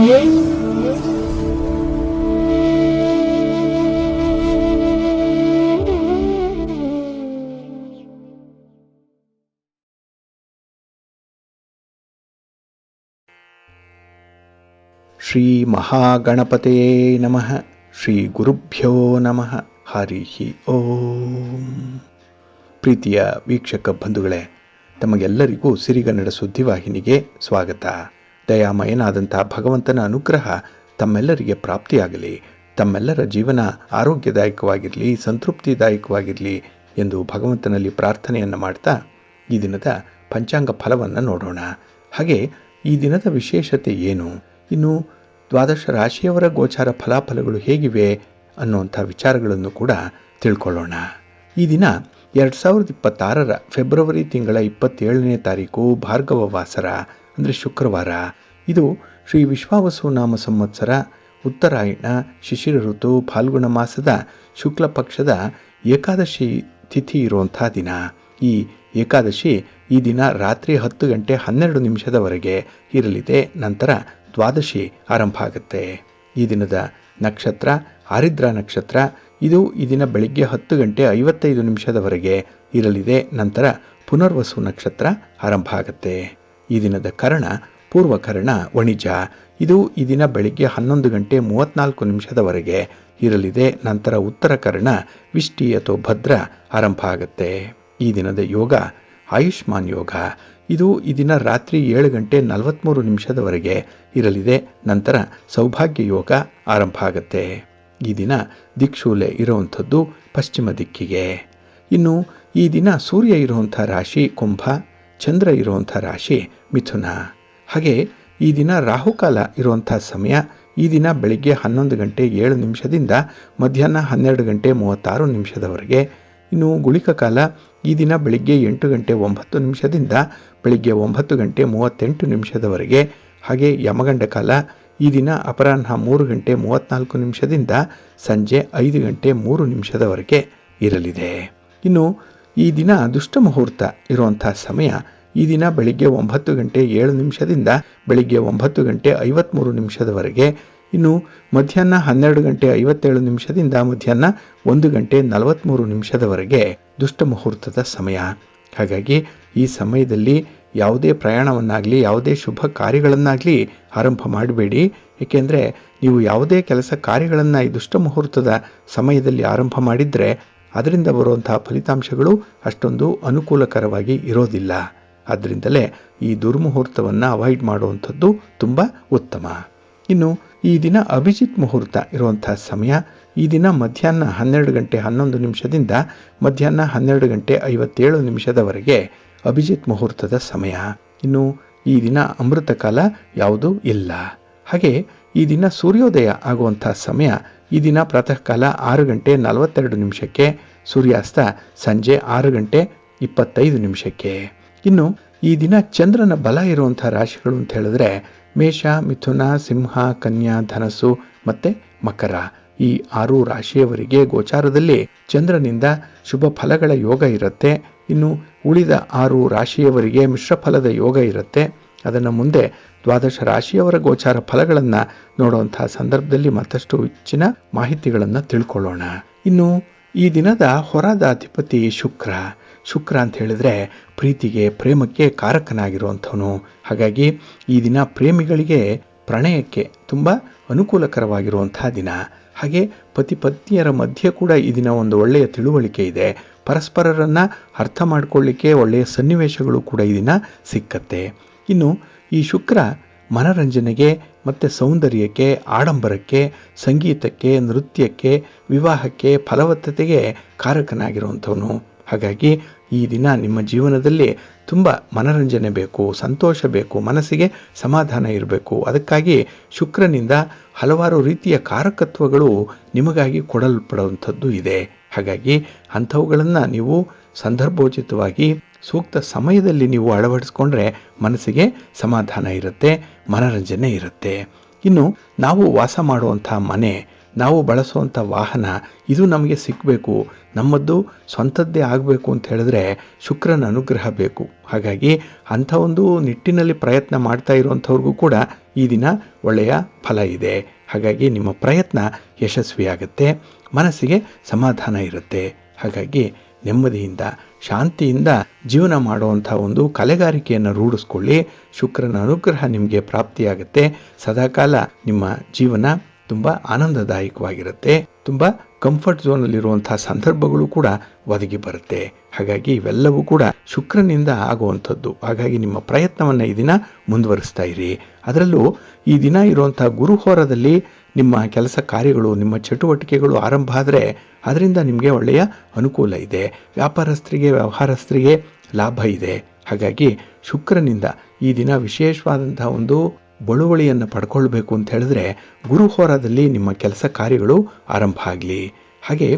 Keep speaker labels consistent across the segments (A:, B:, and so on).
A: ಶ್ರೀ ಮಹಾಗಣಪತಯೇ ನಮಃ. ಶ್ರೀ ಗುರುಭ್ಯೋ ನಮಃ. ಹರಿ ಓಂ. ಪ್ರೀತಿಯ ವೀಕ್ಷಕ ಬಂಧುಗಳೇ, ತಮಗೆಲ್ಲರಿಗೂ ಸಿರಿಗನ್ನಡ ಸುದ್ದಿವಾಹಿನಿಗೆ ಸ್ವಾಗತ. ದಯಾಮಯನಾದಂಥ ಭಗವಂತನ ಅನುಗ್ರಹ ತಮ್ಮೆಲ್ಲರಿಗೆ ಪ್ರಾಪ್ತಿಯಾಗಲಿ, ತಮ್ಮೆಲ್ಲರ ಜೀವನ ಆರೋಗ್ಯದಾಯಕವಾಗಿರಲಿ, ಸಂತೃಪ್ತಿದಾಯಕವಾಗಿರಲಿ ಎಂದು ಭಗವಂತನಲ್ಲಿ ಪ್ರಾರ್ಥನೆಯನ್ನು ಮಾಡ್ತಾ ಈ ದಿನದ ಪಂಚಾಂಗ ಫಲವನ್ನು ನೋಡೋಣ. ಹಾಗೆ ಈ ದಿನದ ವಿಶೇಷತೆ ಏನು, ಇನ್ನು ದ್ವಾದಶ ರಾಶಿಯವರ ಗೋಚಾರ ಫಲಾಫಲಗಳು ಹೇಗಿವೆ ಅನ್ನುವಂಥ ವಿಚಾರಗಳನ್ನು ಕೂಡ ತಿಳ್ಕೊಳ್ಳೋಣ. ಈ ದಿನ 2026 ಫೆಬ್ರವರಿ ತಿಂಗಳ 27ನೇ ತಾರೀಕು ಭಾರ್ಗವ ವಾಸರ ಅಂದರೆ ಶುಕ್ರವಾರ. ಇದು ಶ್ರೀ ವಿಶ್ವಾವಸು ನಾಮ ಸಂವತ್ಸರ, ಉತ್ತರಾಯಣ, ಶಿಶಿರ ಋತು, ಫಾಲ್ಗುಣ ಮಾಸದ ಶುಕ್ಲ ಪಕ್ಷದ ಏಕಾದಶಿ ತಿಥಿ ಇರುವಂಥ ದಿನ. ಈ ಏಕಾದಶಿ ಈ ದಿನ ರಾತ್ರಿ 10:12 ಇರಲಿದೆ. ನಂತರ ದ್ವಾದಶಿ ಆರಂಭ ಆಗುತ್ತೆ. ಈ ದಿನದ ನಕ್ಷತ್ರ ಆರಿದ್ರ ನಕ್ಷತ್ರ. ಇದು ಈ ದಿನ ಬೆಳಿಗ್ಗೆ 10:55 ಇರಲಿದೆ. ನಂತರ ಪುನರ್ವಸು ನಕ್ಷತ್ರ ಆರಂಭ ಆಗುತ್ತೆ. ಈ ದಿನದ ಕರ್ಣ ಪೂರ್ವಕರ್ಣ ವಣಿಜ. ಇದು ಈ ದಿನ ಬೆಳಿಗ್ಗೆ 11:34 ಇರಲಿದೆ. ನಂತರ ಉತ್ತರ ಕರ್ಣ ವಿಷ್ಟಿ ಅಥವಾ ಭದ್ರ ಆರಂಭ ಆಗುತ್ತೆ. ಈ ದಿನದ ಯೋಗ ಆಯುಷ್ಮಾನ್ ಯೋಗ. ಇದು ಈ ದಿನ ರಾತ್ರಿ 7:43 ಇರಲಿದೆ. ನಂತರ ಸೌಭಾಗ್ಯ ಯೋಗ ಆರಂಭ ಆಗುತ್ತೆ. ಈ ದಿನ ದಿಕ್ಶೂಲೆ ಇರುವಂಥದ್ದು ಪಶ್ಚಿಮ ದಿಕ್ಕಿಗೆ. ಇನ್ನು ಈ ದಿನ ಸೂರ್ಯ ಇರುವಂಥ ರಾಶಿ ಕುಂಭ, ಚಂದ್ರ ಇರುವಂಥ ರಾಶಿ ಮಿಥುನ. ಹಾಗೆ ಈ ದಿನ ರಾಹುಕಾಲ ಇರುವಂಥ ಸಮಯ ಈ ದಿನ ಬೆಳಿಗ್ಗೆ 11:07 ಮಧ್ಯಾಹ್ನ 12:36 ಇನ್ನು ಗುಳಿಕ ಕಾಲ ಈ ದಿನ ಬೆಳಿಗ್ಗೆ 8:09 ಬೆಳಿಗ್ಗೆ 9:38 ಹಾಗೆ ಯಮಗಂಡ ಕಾಲ ಈ ದಿನ ಅಪರಾಹ್ನ 3:34 ಸಂಜೆ 5:03 ಇರಲಿದೆ. ಇನ್ನು ಈ ದಿನ ದುಷ್ಟ ಮುಹೂರ್ತ ಇರುವಂಥ ಸಮಯ ಈ ದಿನ ಬೆಳಿಗ್ಗೆ 9:07 ಬೆಳಿಗ್ಗೆ 9:53 ಇನ್ನು ಮಧ್ಯಾಹ್ನ 12:57 ಮಧ್ಯಾಹ್ನ 1:43 ದುಷ್ಟ ಮುಹೂರ್ತದ ಸಮಯ. ಹಾಗಾಗಿ ಈ ಸಮಯದಲ್ಲಿ ಯಾವುದೇ ಪ್ರಯಾಣವನ್ನಾಗಲಿ ಯಾವುದೇ ಶುಭ ಕಾರ್ಯಗಳನ್ನಾಗಲಿ ಆರಂಭ ಮಾಡಬೇಡಿ. ಏಕೆಂದರೆ ನೀವು ಯಾವುದೇ ಕೆಲಸ ಕಾರ್ಯಗಳನ್ನು ಈ ದುಷ್ಟ ಮುಹೂರ್ತದ ಸಮಯದಲ್ಲಿ ಆರಂಭ ಮಾಡಿದರೆ ಅದರಿಂದ ಬರುವಂತಹ ಫಲಿತಾಂಶಗಳು ಅಷ್ಟೊಂದು ಅನುಕೂಲಕರವಾಗಿ ಇರೋದಿಲ್ಲ. ಆದ್ದರಿಂದಲೇ ಈ ದುರ್ಮುಹೂರ್ತವನ್ನು ಅವಾಯ್ಡ್ ಮಾಡುವಂಥದ್ದು ತುಂಬ ಉತ್ತಮ. ಇನ್ನು ಈ ದಿನ ಅಭಿಜಿತ್ ಮುಹೂರ್ತ ಇರುವಂಥ ಸಮಯ ಈ ದಿನ ಮಧ್ಯಾಹ್ನ 12:11 ಮಧ್ಯಾಹ್ನ 12:57 ಅಭಿಜಿತ್ ಮುಹೂರ್ತದ ಸಮಯ. ಇನ್ನು ಈ ದಿನ ಅಮೃತ ಕಾಲ ಯಾವುದೂ ಇಲ್ಲ. ಹಾಗೆ ಈ ದಿನ ಸೂರ್ಯೋದಯ ಆಗುವಂಥ ಸಮಯ ಈ ದಿನ ಪ್ರಾತಃ ಕಾಲ 6:42 ಸೂರ್ಯಾಸ್ತ ಸಂಜೆ 6:25. ಇನ್ನು ಈ ದಿನ ಚಂದ್ರನ ಬಲ ಇರುವಂಥ ರಾಶಿಗಳು ಅಂತ ಹೇಳಿದ್ರೆ ಮೇಷ, ಮಿಥುನ, ಸಿಂಹ, ಕನ್ಯಾ, ಧನಸ್ಸು ಮತ್ತು ಮಕರ. ಈ 6 ರಾಶಿಯವರಿಗೆ ಗೋಚಾರದಲ್ಲಿ ಚಂದ್ರನಿಂದ ಶುಭ ಫಲಗಳ ಯೋಗ ಇರುತ್ತೆ. ಇನ್ನು ಉಳಿದ 6 ರಾಶಿಯವರಿಗೆ ಮಿಶ್ರ ಫಲದ ಯೋಗ ಇರುತ್ತೆ. ಅದನ್ನು ಮುಂದೆ ದ್ವಾದಶ ರಾಶಿಯವರ ಗೋಚಾರ ಫಲಗಳನ್ನು ನೋಡುವಂಥ ಸಂದರ್ಭದಲ್ಲಿ ಮತ್ತಷ್ಟು ಹೆಚ್ಚಿನ ಮಾಹಿತಿಗಳನ್ನು ತಿಳ್ಕೊಳ್ಳೋಣ. ಇನ್ನು ಈ ದಿನದ ಹೊರದ ಅಧಿಪತಿ ಶುಕ್ರ ಅಂತ ಹೇಳಿದ್ರೆ ಪ್ರೀತಿಗೆ ಪ್ರೇಮಕ್ಕೆ ಕಾರಕನಾಗಿರುವಂಥವನು. ಹಾಗಾಗಿ ಈ ದಿನ ಪ್ರೇಮಿಗಳಿಗೆ ಪ್ರಣಯಕ್ಕೆ ತುಂಬ ಅನುಕೂಲಕರವಾಗಿರುವಂಥ ದಿನ. ಹಾಗೆ ಪತಿ ಪತ್ನಿಯರ ಮಧ್ಯೆ ಕೂಡ ಈ ದಿನ ಒಂದು ಒಳ್ಳೆಯ ತಿಳುವಳಿಕೆ ಇದೆ. ಪರಸ್ಪರರನ್ನು ಅರ್ಥ ಮಾಡಿಕೊಳ್ಳಿಕ್ಕೆ ಒಳ್ಳೆಯ ಸನ್ನಿವೇಶಗಳು ಕೂಡ ಈ ದಿನ ಸಿಕ್ಕತ್ತೆ. ಇನ್ನು ಈ ಶುಕ್ರ ಮನರಂಜನೆಗೆ ಮತ್ತು ಸೌಂದರ್ಯಕ್ಕೆ, ಆಡಂಬರಕ್ಕೆ, ಸಂಗೀತಕ್ಕೆ, ನೃತ್ಯಕ್ಕೆ, ವಿವಾಹಕ್ಕೆ, ಫಲವತ್ತತೆಗೆ ಕಾರಕನಾಗಿರುವಂಥವನು. ಹಾಗಾಗಿ ಈ ದಿನ ನಿಮ್ಮ ಜೀವನದಲ್ಲಿ ತುಂಬ ಮನರಂಜನೆ ಬೇಕು, ಸಂತೋಷ ಬೇಕು, ಮನಸ್ಸಿಗೆ ಸಮಾಧಾನ ಇರಬೇಕು. ಅದಕ್ಕಾಗಿ ಶುಕ್ರನಿಂದ ಹಲವಾರು ರೀತಿಯ ಕಾರಕತ್ವಗಳು ನಿಮಗಾಗಿ ಕೊಡಲ್ಪಡುವಂಥದ್ದು ಇದೆ. ಹಾಗಾಗಿ ಅಂಥವುಗಳನ್ನು ನೀವು ಸಂದರ್ಭೋಚಿತವಾಗಿ ಸೂಕ್ತ ಸಮಯದಲ್ಲಿ ನೀವು ಅಳವಡಿಸ್ಕೊಂಡ್ರೆ ಮನಸ್ಸಿಗೆ ಸಮಾಧಾನ ಇರುತ್ತೆ, ಮನರಂಜನೆ ಇರುತ್ತೆ. ಇನ್ನು ನಾವು ವಾಸ ಮಾಡುವಂಥ ಮನೆ ನಾವು ಬಳಸುವಂಥ ವಾಹನ ಇದು ನಮಗೆ ಸಿಕ್ಕಬೇಕು, ನಮ್ಮದ್ದು ಸ್ವಂತದ್ದೇ ಆಗಬೇಕು ಅಂತ ಹೇಳಿದ್ರೆ ಶುಕ್ರನ ಅನುಗ್ರಹ ಬೇಕು. ಹಾಗಾಗಿ ಅಂಥ ಒಂದು ನಿಟ್ಟಿನಲ್ಲಿ ಪ್ರಯತ್ನ ಮಾಡ್ತಾ ಇರುವಂಥವ್ರಿಗೂ ಕೂಡ ಈ ದಿನ ಒಳ್ಳೆಯ ಫಲ ಇದೆ. ಹಾಗಾಗಿ ನಿಮ್ಮ ಪ್ರಯತ್ನ ಯಶಸ್ವಿಯಾಗುತ್ತೆ, ಮನಸ್ಸಿಗೆ ಸಮಾಧಾನ ಇರುತ್ತೆ. ಹಾಗಾಗಿ ನೆಮ್ಮದಿಯಿಂದ ಶಾಂತಿಯಿಂದ ಜೀವನ ಮಾಡುವಂಥ ಒಂದು ಕಲೆಗಾರಿಕೆಯನ್ನು ರೂಢಿಸ್ಕೊಳ್ಳಿ. ಶುಕ್ರನ ಅನುಗ್ರಹ ನಿಮಗೆ ಪ್ರಾಪ್ತಿಯಾಗುತ್ತೆ. ಸದಾಕಾಲ ನಿಮ್ಮ ಜೀವನ ತುಂಬ ಆನಂದದಾಯಕವಾಗಿರುತ್ತೆ. ತುಂಬ ಕಂಫರ್ಟ್ ಝೋನಲ್ಲಿರುವಂಥ ಸಂದರ್ಭಗಳು ಕೂಡ ಒದಗಿ ಬರುತ್ತೆ. ಹಾಗಾಗಿ ಇವೆಲ್ಲವೂ ಕೂಡ ಶುಕ್ರನಿಂದ ಆಗುವಂಥದ್ದು. ಹಾಗಾಗಿ ನಿಮ್ಮ ಪ್ರಯತ್ನವನ್ನು ಈ ದಿನ ಮುಂದುವರಿಸ್ತಾ ಇರಿ. ಅದರಲ್ಲೂ ಈ ದಿನ ಇರುವಂಥ ಗುರುಹೋರದಲ್ಲಿ ನಿಮ್ಮ ಕೆಲಸ ಕಾರ್ಯಗಳು, ನಿಮ್ಮ ಚಟುವಟಿಕೆಗಳು ಆರಂಭ ಆದರೆ ಅದರಿಂದ ನಿಮಗೆ ಒಳ್ಳೆಯ ಅನುಕೂಲ ಇದೆ. ವ್ಯಾಪಾರಸ್ಥರಿಗೆ, ವ್ಯವಹಾರಸ್ಥರಿಗೆ ಲಾಭ ಇದೆ. ಹಾಗಾಗಿ ಶುಕ್ರನಿಂದ ಈ ದಿನ ವಿಶೇಷವಾದಂತಹ ಒಂದು ಬಳುವಳಿಯನ್ನು ಪಡ್ಕೊಳ್ಬೇಕು ಅಂತ ಹೇಳಿದ್ರೆ ಗುರುಹೋರದಲ್ಲಿ ನಿಮ್ಮ ಕೆಲಸ ಕಾರ್ಯಗಳು ಆರಂಭ ಆಗಲಿ. ಹಾಗೆ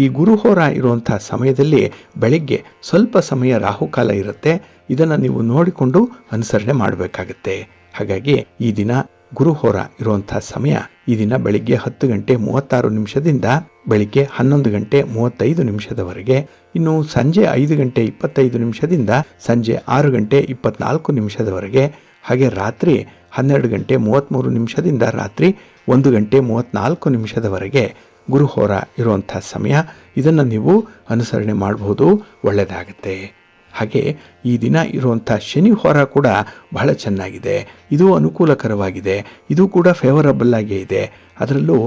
A: ಈ ಗುರುಹೋರ ಇರುವಂಥ ಸಮಯದಲ್ಲಿ ಬೆಳಗ್ಗೆ ಸ್ವಲ್ಪ ಸಮಯ ರಾಹುಕಾಲ ಇರುತ್ತೆ. ಇದನ್ನು ನೀವು ನೋಡಿಕೊಂಡು ಅನುಸರಣೆ ಮಾಡಬೇಕಾಗತ್ತೆ. ಹಾಗಾಗಿ ಈ ದಿನ ಗುರುಹೋರ ಇರುವಂಥ ಸಮಯ ಈ ದಿನ ಬೆಳಿಗ್ಗೆ 10 ಗಂಟೆ 36 ನಿಮಿಷದಿಂದ ಬೆಳಿಗ್ಗೆ 11 ಗಂಟೆ 35 ನಿಮಿಷದವರೆಗೆ, ಇನ್ನು ಸಂಜೆ 5 ಗಂಟೆ 25 ನಿಮಿಷದಿಂದ ಸಂಜೆ 6 ಗಂಟೆ 24 ನಿಮಿಷದವರೆಗೆ, ಹಾಗೆ ರಾತ್ರಿ 12 ಗಂಟೆ 33 ನಿಮಿಷದಿಂದ ರಾತ್ರಿ 1 ಗಂಟೆ 34 ನಿಮಿಷದವರೆಗೆ ಗುರುಹೋರ ಇರುವಂಥ ಸಮಯ. ಇದನ್ನು ನೀವು ಅನುಸರಣೆ ಮಾಡಬಹುದು, ಒಳ್ಳೆಯದಾಗುತ್ತೆ. ಹಾಗೆ ಈ ದಿನ ಇರುವಂಥ ಶನಿ ಹೋರ ಕೂಡ ಬಹಳ ಚೆನ್ನಾಗಿದೆ. ಇದು ಅನುಕೂಲಕರವಾಗಿದೆ. ಇದು ಕೂಡ ಫೇವರಬಲ್ ಆಗೇ ಇದೆ. ಅದರಲ್ಲೂ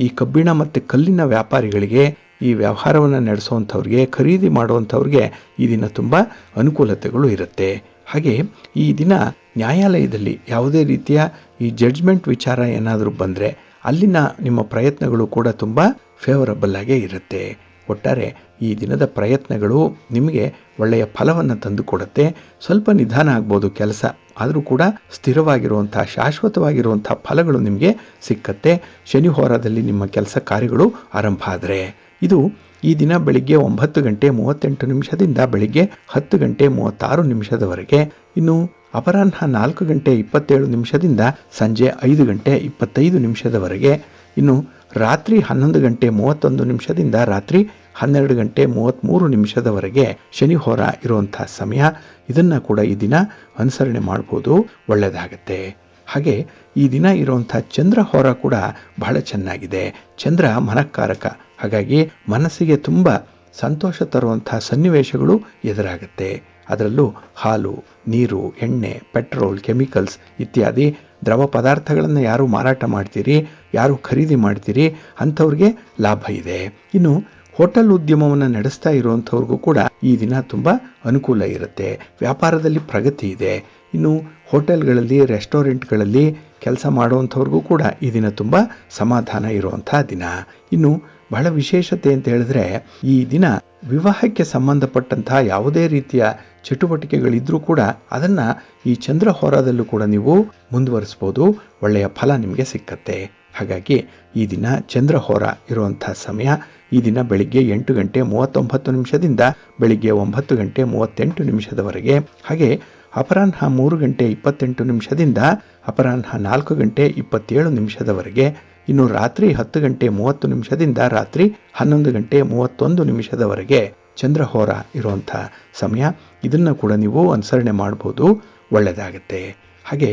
A: ಈ ಕಬ್ಬಿಣ ಮತ್ತು ಕಲ್ಲಿನ ವ್ಯಾಪಾರಿಗಳಿಗೆ, ಈ ವ್ಯವಹಾರವನ್ನು ನಡೆಸುವಂಥವ್ರಿಗೆ, ಖರೀದಿ ಮಾಡುವಂಥವ್ರಿಗೆ ಈ ದಿನ ತುಂಬ ಅನುಕೂಲತೆಗಳು ಇರುತ್ತೆ. ಹಾಗೆ ಈ ದಿನ ನ್ಯಾಯಾಲಯದಲ್ಲಿ ಯಾವುದೇ ರೀತಿಯ ಈ ಜಡ್ಜ್ಮೆಂಟ್ ವಿಚಾರ ಏನಾದರೂ ಬಂದರೆ ಅಲ್ಲಿನ ನಿಮ್ಮ ಪ್ರಯತ್ನಗಳು ಕೂಡ ತುಂಬ ಫೇವರಬಲ್ ಆಗೇ ಇರುತ್ತೆ. ಒಟ್ಟಾರೆ ಈ ದಿನದ ಪ್ರಯತ್ನಗಳು ನಿಮಗೆ ಒಳ್ಳೆಯ ಫಲವನ್ನು ತಂದುಕೊಡುತ್ತೆ. ಸ್ವಲ್ಪ ನಿಧಾನ ಆಗ್ಬೋದು ಕೆಲಸ, ಆದರೂ ಕೂಡ ಸ್ಥಿರವಾಗಿರುವಂಥ ಶಾಶ್ವತವಾಗಿರುವಂಥ ಫಲಗಳು ನಿಮಗೆ ಸಿಕ್ಕತ್ತೆ. ಶನಿ ಹೋರಾದಲ್ಲಿ ನಿಮ್ಮ ಕೆಲಸ ಕಾರ್ಯಗಳು ಆರಂಭ ಆದರೆ ಇದು ಈ ದಿನ ಬೆಳಿಗ್ಗೆ 9 ಗಂಟೆ 38 ನಿಮಿಷದಿಂದ ಬೆಳಿಗ್ಗೆ 10 ಗಂಟೆ 36 ನಿಮಿಷದವರೆಗೆ, ಇನ್ನು ಅಪರಾಹ್ನ 4 ಗಂಟೆ 27 ನಿಮಿಷದಿಂದ ಸಂಜೆ 5 ಗಂಟೆ 25 ನಿಮಿಷದವರೆಗೆ, ಇನ್ನು ರಾತ್ರಿ 11 ಗಂಟೆ 31 ನಿಮಿಷದಿಂದ ರಾತ್ರಿ 12 ಗಂಟೆ 33 ನಿಮಿಷದವರೆಗೆ ಶನಿ ಹೋರ ಇರುವಂಥ ಸಮಯ. ಇದನ್ನು ಕೂಡ ಈ ದಿನ ಅನುಸರಣೆ ಮಾಡ್ಬೋದು, ಒಳ್ಳೆಯದಾಗತ್ತೆ. ಹಾಗೆ ಈ ದಿನ ಇರುವಂಥ ಚಂದ್ರ ಹೋರ ಕೂಡ ಬಹಳ ಚೆನ್ನಾಗಿದೆ. ಚಂದ್ರ ಮನಃಕಾರಕ. ಹಾಗಾಗಿ ಮನಸ್ಸಿಗೆ ತುಂಬ ಸಂತೋಷ ತರುವಂಥ ಸನ್ನಿವೇಶಗಳು ಎದುರಾಗುತ್ತೆ. ಅದರಲ್ಲೂ ಹಾಲು, ನೀರು, ಎಣ್ಣೆ, ಪೆಟ್ರೋಲ್, ಕೆಮಿಕಲ್ಸ್ ಇತ್ಯಾದಿ ದ್ರವ ಪದಾರ್ಥಗಳನ್ನು ಯಾರು ಮಾರಾಟ ಮಾಡ್ತೀರಿ, ಯಾರು ಖರೀದಿ ಮಾಡ್ತೀರಿ ಅಂಥವ್ರಿಗೆ ಲಾಭ ಇದೆ. ಇನ್ನು ಹೋಟೆಲ್ ಉದ್ಯಮವನ್ನು ನಡೆಸ್ತಾ ಇರುವಂಥವ್ರಿಗೂ ಕೂಡ ಈ ದಿನ ತುಂಬ ಅನುಕೂಲ ಇರುತ್ತೆ. ವ್ಯಾಪಾರದಲ್ಲಿ ಪ್ರಗತಿ ಇದೆ. ಇನ್ನು ಹೋಟೆಲ್ಗಳಲ್ಲಿ, ರೆಸ್ಟೋರೆಂಟ್ಗಳಲ್ಲಿ ಕೆಲಸ ಮಾಡುವಂಥವ್ರಿಗೂ ಕೂಡ ಈ ದಿನ ತುಂಬ ಸಮಾಧಾನ ಇರುವಂಥ ದಿನ. ಇನ್ನು ಬಹಳ ವಿಶೇಷತೆ ಅಂತ ಹೇಳಿದ್ರೆ ಈ ದಿನ ವಿವಾಹಕ್ಕೆ ಸಂಬಂಧಪಟ್ಟಂತಹ ಯಾವುದೇ ರೀತಿಯ ಚಟುವಟಿಕೆಗಳಿದ್ರೂ ಕೂಡ ಅದನ್ನು ಈ ಚಂದ್ರ ಹೋರಾದಲ್ಲೂ ಕೂಡ ನೀವು ಮುಂದುವರಿಸ್ಬೋದು. ಒಳ್ಳೆಯ ಫಲ ನಿಮಗೆ ಸಿಕ್ಕತ್ತೆ. ಹಾಗಾಗಿ ಈ ದಿನ ಚಂದ್ರ ಹೋರ ಇರುವಂಥ ಸಮಯ ಈ ದಿನ ಬೆಳಿಗ್ಗೆ 8 ಗಂಟೆ 39 ನಿಮಿಷದಿಂದ ಬೆಳಿಗ್ಗೆ 9 ಗಂಟೆ 38 ನಿಮಿಷದವರೆಗೆ, ಹಾಗೆ ಅಪರಾಹ್ನ 3 ಗಂಟೆ 28 ನಿಮಿಷದಿಂದ ಅಪರಾಹ್ನ 4 ಗಂಟೆ 27 ನಿಮಿಷದವರೆಗೆ, ಇನ್ನು ರಾತ್ರಿ 10 ಗಂಟೆ 30 ನಿಮಿಷದಿಂದ ರಾತ್ರಿ 11 ಗಂಟೆ 31 ನಿಮಿಷದವರೆಗೆ ಚಂದ್ರಹೋರ ಇರುವಂಥ ಸಮಯ. ಇದನ್ನು ಕೂಡ ನೀವು ಅನುಸರಣೆ ಮಾಡ್ಬೋದು, ಒಳ್ಳೆಯದಾಗುತ್ತೆ. ಹಾಗೆ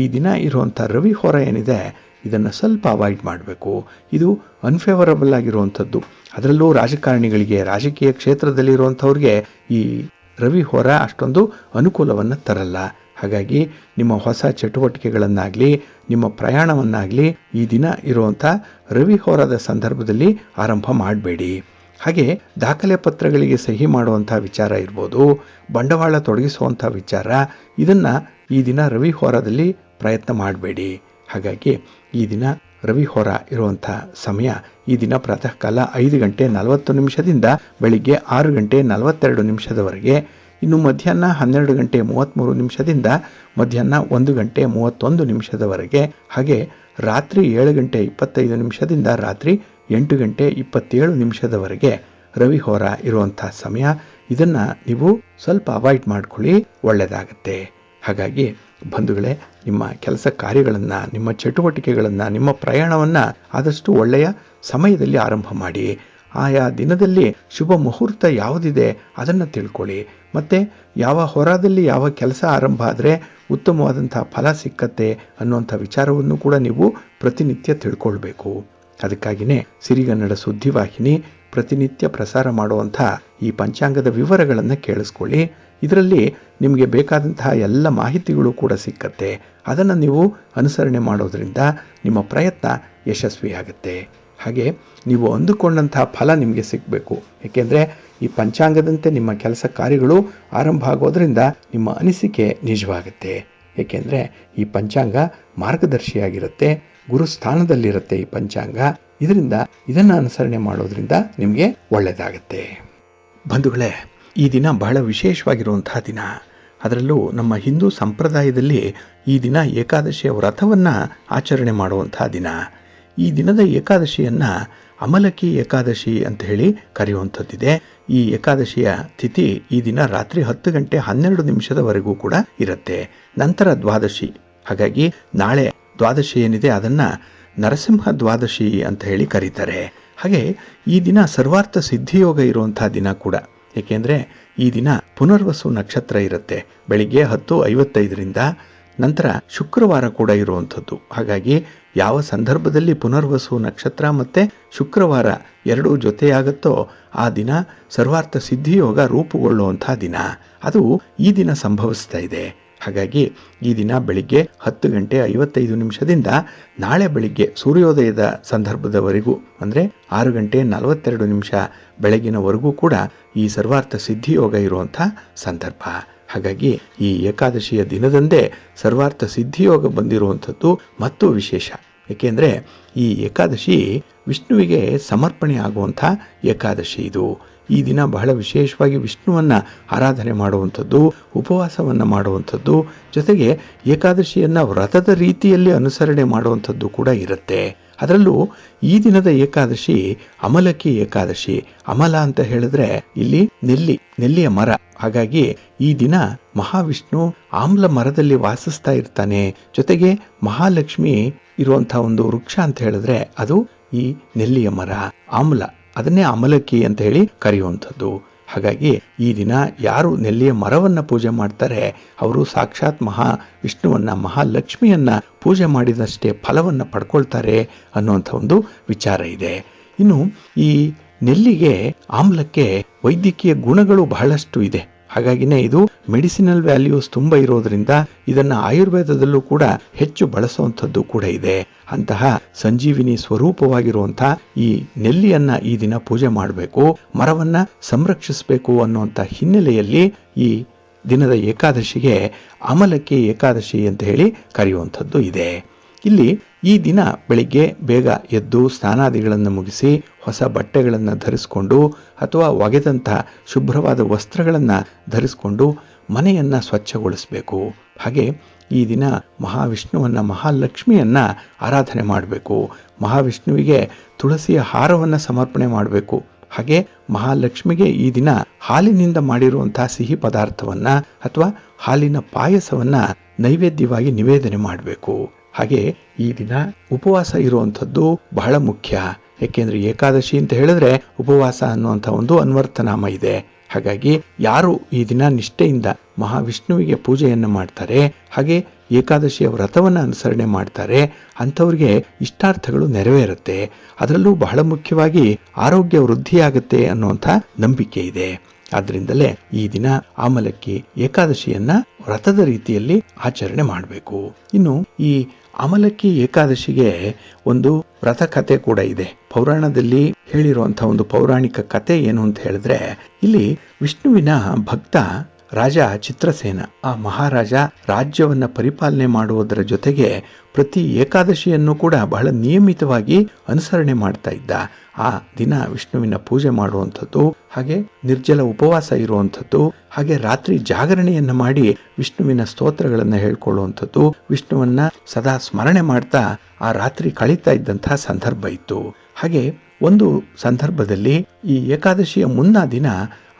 A: ಈ ದಿನ ಇರುವಂಥ ರವಿ ಹೋರ ಏನಿದೆ ಇದನ್ನು ಸ್ವಲ್ಪ ಅವಾಯ್ಡ್ ಮಾಡಬೇಕು. ಇದು ಅನ್ಫೇವರಬಲ್ ಆಗಿರುವಂಥದ್ದು. ಅದರಲ್ಲೂ ರಾಜಕಾರಣಿಗಳಿಗೆ, ರಾಜಕೀಯ ಕ್ಷೇತ್ರದಲ್ಲಿರುವಂಥವ್ರಿಗೆ ಈ ರವಿ ಹೋರ ಅಷ್ಟೊಂದು ಅನುಕೂಲವನ್ನು ತರಲ್ಲ. ಹಾಗಾಗಿ ನಿಮ್ಮ ಹೊಸ ಚಟುವಟಿಕೆಗಳನ್ನಾಗಲಿ, ನಿಮ್ಮ ಪ್ರಯಾಣವನ್ನಾಗಲಿ ಈ ದಿನ ಇರುವಂಥ ರವಿ ಹೋರದ ಸಂದರ್ಭದಲ್ಲಿ ಆರಂಭ ಮಾಡಬೇಡಿ. ಹಾಗೆ ದಾಖಲೆ ಪತ್ರಗಳಿಗೆ ಸಹಿ ಮಾಡುವಂಥ ವಿಚಾರ ಇರ್ಬೋದು, ಬಂಡವಾಳ ತೊಡಗಿಸುವಂಥ ವಿಚಾರ, ಇದನ್ನು ಈ ದಿನ ರವಿ ಹೋರದಲ್ಲಿ ಪ್ರಯತ್ನ ಮಾಡಬೇಡಿ. ಹಾಗಾಗಿ ಈ ದಿನ ರವಿ ಹೋರ ಇರುವಂಥ ಸಮಯ ಈ ದಿನ ಪ್ರಾತಃ ಕಾಲ 5 ಗಂಟೆ 40 ನಿಮಿಷದಿಂದ ಬೆಳಿಗ್ಗೆ 6 ಗಂಟೆ 42 ನಿಮಿಷದವರೆಗೆ, ಇನ್ನು ಮಧ್ಯಾಹ್ನ 12 ಗಂಟೆ 33 ನಿಮಿಷದಿಂದ ಮಧ್ಯಾಹ್ನ 1 ಗಂಟೆ 31 ನಿಮಿಷದವರೆಗೆ, ಹಾಗೆ ರಾತ್ರಿ 7 ಗಂಟೆ 25 ನಿಮಿಷದಿಂದ ರಾತ್ರಿ 8 ಗಂಟೆ 27 ನಿಮಿಷದವರೆಗೆ ರವಿ ಹೋರ ಇರುವಂಥ ಸಮಯ. ಇದನ್ನು ನೀವು ಸ್ವಲ್ಪ ಅವಾಯ್ಡ್ ಮಾಡ್ಕೊಳ್ಳಿ, ಒಳ್ಳೆಯದಾಗತ್ತೆ. ಹಾಗಾಗಿ ಬಂಧುಗಳೇ, ನಿಮ್ಮ ಕೆಲಸ ಕಾರ್ಯಗಳನ್ನು, ನಿಮ್ಮ ಚಟುವಟಿಕೆಗಳನ್ನು, ನಿಮ್ಮ ಪ್ರಯಾಣವನ್ನು ಆದಷ್ಟು ಒಳ್ಳೆಯ ಸಮಯದಲ್ಲಿ ಆರಂಭ ಮಾಡಿ. ಆಯಾ ದಿನದಲ್ಲಿ ಶುಭ ಮುಹೂರ್ತ ಯಾವುದಿದೆ ಅದನ್ನು ತಿಳ್ಕೊಳ್ಳಿ. ಮತ್ತು ಯಾವ ಹೊರದಲ್ಲಿ ಯಾವ ಕೆಲಸ ಆರಂಭ ಆದರೆ ಉತ್ತಮವಾದಂಥ ಫಲ ಸಿಕ್ಕತ್ತೆ ಅನ್ನುವಂಥ ವಿಚಾರವನ್ನು ಕೂಡ ನೀವು ಪ್ರತಿನಿತ್ಯ ತಿಳ್ಕೊಳ್ಬೇಕು. ಅದಕ್ಕಾಗಿಯೇ ಸಿರಿಗನ್ನಡ ಸುದ್ದಿವಾಹಿನಿ ಪ್ರತಿನಿತ್ಯ ಪ್ರಸಾರ ಮಾಡುವಂಥ ಈ ಪಂಚಾಂಗದ ವಿವರಗಳನ್ನು ಕೇಳಿಸ್ಕೊಳ್ಳಿ. ಇದರಲ್ಲಿ ನಿಮಗೆ ಬೇಕಾದಂತಹ ಎಲ್ಲ ಮಾಹಿತಿಗಳು ಕೂಡ ಸಿಕ್ಕತ್ತೆ. ಅದನ್ನು ನೀವು ಅನುಸರಣೆ ಮಾಡೋದ್ರಿಂದ ನಿಮ್ಮ ಪ್ರಯತ್ನ ಯಶಸ್ವಿಯಾಗುತ್ತೆ. ಹಾಗೆ ನೀವು ಅಂದುಕೊಂಡಂತಹ ಫಲ ನಿಮಗೆ ಸಿಗಬೇಕು. ಏಕೆಂದರೆ ಈ ಪಂಚಾಂಗದಂತೆ ನಿಮ್ಮ ಕೆಲಸ ಕಾರ್ಯಗಳು ಆರಂಭ ಆಗೋದ್ರಿಂದ ನಿಮ್ಮ ಅನಿಸಿಕೆ ನಿಜವಾಗುತ್ತೆ. ಏಕೆಂದರೆ ಈ ಪಂಚಾಂಗ ಮಾರ್ಗದರ್ಶಿಯಾಗಿರುತ್ತೆ, ಗುರುಸ್ಥಾನದಲ್ಲಿರುತ್ತೆ ಈ ಪಂಚಾಂಗ. ಇದನ್ನು ಅನುಸರಣೆ ಮಾಡೋದ್ರಿಂದ ನಿಮಗೆ ಒಳ್ಳೆಯದಾಗತ್ತೆ. ಬಂಧುಗಳೇ, ಈ ದಿನ ಬಹಳ ವಿಶೇಷವಾಗಿರುವಂತಹ ದಿನ. ಅದರಲ್ಲೂ ನಮ್ಮ ಹಿಂದೂ ಸಂಪ್ರದಾಯದಲ್ಲಿ ಈ ದಿನ ಏಕಾದಶಿಯ ವ್ರತವನ್ನು ಆಚರಣೆ ಮಾಡುವಂತಹ ದಿನ. ಈ ದಿನದ ಏಕಾದಶಿಯನ್ನು ಅಮಲಕಿ ಏಕಾದಶಿ ಅಂತ ಹೇಳಿ ಕರೆಯುವಂಥದ್ದಿದೆ. ಈ ಏಕಾದಶಿಯ ತಿಥಿ ಈ ದಿನ ರಾತ್ರಿ 10 ಗಂಟೆ 12 ನಿಮಿಷದವರೆಗೂ ಕೂಡ ಇರುತ್ತೆ. ನಂತರ ದ್ವಾದಶಿ. ಹಾಗಾಗಿ ನಾಳೆ ದ್ವಾದಶಿ ಏನಿದೆ ಅದನ್ನು ನರಸಿಂಹ ದ್ವಾದಶಿ ಅಂತ ಹೇಳಿ ಕರೀತಾರೆ. ಹಾಗೆ ಈ ದಿನ ಸರ್ವಾರ್ಥ ಸಿದ್ಧಿಯೋಗ ಇರುವಂಥ ದಿನ ಕೂಡ. ಏಕೆಂದರೆ ಈ ದಿನ ಪುನರ್ವಸು ನಕ್ಷತ್ರ ಇರುತ್ತೆ ಬೆಳಿಗ್ಗೆ 10:55ರಿಂದ. ನಂತರ ಶುಕ್ರವಾರ ಕೂಡ ಇರುವಂಥದ್ದು. ಹಾಗಾಗಿ ಯಾವ ಸಂದರ್ಭದಲ್ಲಿ ಪುನರ್ವಸು ನಕ್ಷತ್ರ ಮತ್ತು ಶುಕ್ರವಾರ ಎರಡೂ ಜೊತೆಯಾಗುತ್ತೋ ಆ ದಿನ ಸರ್ವಾರ್ಥ ಸಿದ್ಧಿಯೋಗ ರೂಪುಗೊಳ್ಳುವಂಥ ದಿನ. ಅದು ಈ ದಿನ ಸಂಭವಿಸ್ತಾ ಇದೆ. ಹಾಗಾಗಿ ಈ ದಿನ ಬೆಳಿಗ್ಗೆ 10 ಗಂಟೆ 55 ನಿಮಿಷದಿಂದ ನಾಳೆ ಬೆಳಿಗ್ಗೆ ಸೂರ್ಯೋದಯದ ಸಂದರ್ಭದವರೆಗೂ ಅಂದರೆ 6 ಗಂಟೆ 42 ನಿಮಿಷ ಬೆಳಗಿನವರೆಗೂ ಕೂಡ ಈ ಸರ್ವಾರ್ಥ ಸಿದ್ಧಿಯೋಗ ಇರುವಂಥ ಸಂದರ್ಭ. ಹಾಗಾಗಿ ಈ ಏಕಾದಶಿಯ ದಿನದಂದೇ ಸರ್ವಾರ್ಥ ಸಿದ್ಧಿಯೋಗ ಬಂದಿರುವಂಥದ್ದು ಮತ್ತು ವಿಶೇಷ. ಏಕೆಂದರೆ ಈ ಏಕಾದಶಿ ವಿಷ್ಣುವಿಗೆ ಸಮರ್ಪಣೆ ಆಗುವಂಥ ಏಕಾದಶಿ ಇದು. ಈ ದಿನ ಬಹಳ ವಿಶೇಷವಾಗಿ ವಿಷ್ಣುವನ್ನು ಆರಾಧನೆ ಮಾಡುವಂಥದ್ದು, ಉಪವಾಸವನ್ನು ಮಾಡುವಂಥದ್ದು, ಜೊತೆಗೆ ಏಕಾದಶಿಯನ್ನು ವ್ರತದ ರೀತಿಯಲ್ಲಿ ಅನುಸರಣೆ ಮಾಡುವಂಥದ್ದು ಕೂಡ ಇರುತ್ತೆ. ಅದರಲ್ಲೂ ಈ ದಿನದ ಏಕಾದಶಿ ಅಮಲಕಿ ಏಕಾದಶಿ. ಅಮಲ ಅಂತ ಹೇಳಿದ್ರೆ ಇಲ್ಲಿ ನೆಲ್ಲಿಯ ಮರ. ಹಾಗಾಗಿ ಈ ದಿನ ಮಹಾವಿಷ್ಣು ಆಮ್ಲ ಮರದಲ್ಲಿ ವಾಸಿಸ್ತಾ ಇರ್ತಾನೆ. ಜೊತೆಗೆ ಮಹಾಲಕ್ಷ್ಮಿ ಇರುವಂತಹ ಒಂದು ವೃಕ್ಷ ಅಂತ ಹೇಳಿದ್ರೆ ಅದು ಈ ನೆಲ್ಲಿಯ ಮರ, ಆಮ್ಲ. ಅದನ್ನೇ ಅಮಲಕಿ ಅಂತ ಹೇಳಿ ಕರೆಯುವಂಥದ್ದು. ಹಾಗಾಗಿ ಈ ದಿನ ಯಾರು ನೆಲ್ಲಿಯ ಮರವನ್ನು ಪೂಜೆ ಮಾಡ್ತಾರೆ ಅವರು ಸಾಕ್ಷಾತ್ ಮಹಾವಿಷ್ಣುವನ್ನ ಮಹಾಲಕ್ಷ್ಮಿಯನ್ನ ಪೂಜೆ ಮಾಡಿದಷ್ಟೇ ಫಲವನ್ನು ಪಡ್ಕೊಳ್ತಾರೆ ಅನ್ನುವಂಥ ಒಂದು ವಿಚಾರ ಇದೆ. ಇನ್ನು ಈ ನೆಲ್ಲಿಗೆ ಆಮ್ಲಕ್ಕೆ ವೈದ್ಯಕೀಯ ಗುಣಗಳು ಬಹಳಷ್ಟು ಇದೆ. ಹಾಗಾಗಿನೇ ಇದು ಮೆಡಿಸಿನಲ್ ವ್ಯಾಲ್ಯೂಸ್ ತುಂಬ ಇರೋದ್ರಿಂದ ಇದನ್ನು ಆಯುರ್ವೇದದಲ್ಲೂ ಕೂಡ ಹೆಚ್ಚು ಬಳಸುವಂಥದ್ದು ಕೂಡ ಇದೆ. ಅಂತಹ ಸಂಜೀವಿನಿ ಸ್ವರೂಪವಾಗಿರುವಂಥ ಈ ನೆಲ್ಲಿಯನ್ನ ಈ ದಿನ ಪೂಜೆ ಮಾಡಬೇಕು, ಮರವನ್ನ ಸಂರಕ್ಷಿಸಬೇಕು ಅನ್ನುವಂಥ ಹಿನ್ನೆಲೆಯಲ್ಲಿ ಈ ದಿನದ ಏಕಾದಶಿಗೆ ಅಮಲಕಿ ಏಕಾದಶಿ ಅಂತ ಹೇಳಿ ಕರೆಯುವಂಥದ್ದು ಇದೆ. ಇಲ್ಲಿ ಈ ದಿನ ಬೆಳಿಗ್ಗೆ ಬೇಗ ಎದ್ದು ಸ್ನಾನಾದಿಗಳನ್ನು ಮುಗಿಸಿ ಹೊಸ ಬಟ್ಟೆಗಳನ್ನು ಧರಿಸಿಕೊಂಡು ಅಥವಾ ಒಗೆದಂಥ ಶುಭ್ರವಾದ ವಸ್ತ್ರಗಳನ್ನು ಧರಿಸಿಕೊಂಡು ಮನೆಯನ್ನು ಸ್ವಚ್ಛಗೊಳಿಸಬೇಕು. ಹಾಗೆ ಈ ದಿನ ಮಹಾವಿಷ್ಣುವನ್ನ ಮಹಾಲಕ್ಷ್ಮಿಯನ್ನ ಆರಾಧನೆ ಮಾಡಬೇಕು. ಮಹಾವಿಷ್ಣುವಿಗೆ ತುಳಸಿಯ ಹಾರವನ್ನು ಸಮರ್ಪಣೆ ಮಾಡಬೇಕು. ಹಾಗೆ ಮಹಾಲಕ್ಷ್ಮಿಗೆ ಈ ದಿನ ಹಾಲಿನಿಂದ ಮಾಡಿರುವಂತಹ ಸಿಹಿ ಪದಾರ್ಥವನ್ನ ಅಥವಾ ಹಾಲಿನ ಪಾಯಸವನ್ನ ನೈವೇದ್ಯವಾಗಿ ನಿವೇದನೆ ಮಾಡಬೇಕು. ಹಾಗೆ ಈ ದಿನ ಉಪವಾಸ ಇರುವಂಥದ್ದು ಬಹಳ ಮುಖ್ಯ. ಏಕೆಂದ್ರೆ ಏಕಾದಶಿ ಅಂತ ಹೇಳಿದ್ರೆ ಉಪವಾಸ ಅನ್ನುವಂಥ ಒಂದು ಅನ್ವರ್ಥನಾಮ ಇದೆ. ಹಾಗಾಗಿ ಯಾರು ಈ ದಿನ ನಿಷ್ಠೆಯಿಂದ ಮಹಾವಿಷ್ಣುವಿಗೆ ಪೂಜೆಯನ್ನು ಮಾಡ್ತಾರೆ, ಹಾಗೆ ಏಕಾದಶಿಯ ವ್ರತವನ್ನು ಅನುಸರಣೆ ಮಾಡ್ತಾರೆ, ಅಂಥವ್ರಿಗೆ ಇಷ್ಟಾರ್ಥಗಳು ನೆರವೇರುತ್ತೆ. ಅದರಲ್ಲೂ ಬಹಳ ಮುಖ್ಯವಾಗಿ ಆರೋಗ್ಯ ವೃದ್ಧಿಯಾಗುತ್ತೆ ಅನ್ನುವಂಥ ನಂಬಿಕೆ ಇದೆ. ಆದ್ರಿಂದಲೇ ಈ ದಿನ ಅಮಲಕಿ ಏಕಾದಶಿಯನ್ನ ವ್ರತದ ರೀತಿಯಲ್ಲಿ ಆಚರಣೆ ಮಾಡಬೇಕು. ಇನ್ನು ಈ ಅಮಲಕಿ ಏಕಾದಶಿಗೆ ಒಂದು ವ್ರತ ಕಥೆ ಕೂಡ ಇದೆ. ಪೌರಾಣದಲ್ಲಿ ಹೇಳಿರುವಂತಹ ಒಂದು ಪೌರಾಣಿಕ ಕಥೆ ಏನು ಅಂತ ಹೇಳಿದ್ರೆ, ಇಲ್ಲಿ ವಿಷ್ಣುವಿನ ಭಕ್ತ ರಾಜ ಚಿತ್ರಸೇನ, ಆ ಮಹಾರಾಜ ರಾಜ್ಯವನ್ನ ಪರಿಪಾಲನೆ ಮಾಡುವುದರ ಜೊತೆಗೆ ಪ್ರತಿ ಏಕಾದಶಿಯನ್ನು ಕೂಡ ಬಹಳ ನಿಯಮಿತವಾಗಿ ಅನುಸರಣೆ ಮಾಡ್ತಾ ಇದ್ದ. ಆ ದಿನ ವಿಷ್ಣುವಿನ ಪೂಜೆ ಮಾಡುವಂಥದ್ದು, ಹಾಗೆ ನಿರ್ಜಲ ಉಪವಾಸ ಇರುವಂಥದ್ದು, ಹಾಗೆ ರಾತ್ರಿ ಜಾಗರಣೆಯನ್ನ ಮಾಡಿ ವಿಷ್ಣುವಿನ ಸ್ತೋತ್ರಗಳನ್ನು ಹೇಳ್ಕೊಳ್ಳುವಂಥದ್ದು, ವಿಷ್ಣುವನ್ನ ಸದಾ ಸ್ಮರಣೆ ಮಾಡ್ತಾ ಆ ರಾತ್ರಿ ಕಳೀತಾ ಇದ್ದಂತಹ ಸಂದರ್ಭ ಇತ್ತು. ಹಾಗೆ ಒಂದು ಸಂದರ್ಭದಲ್ಲಿ ಈ ಏಕಾದಶಿಯ ಮುನ್ನ ದಿನ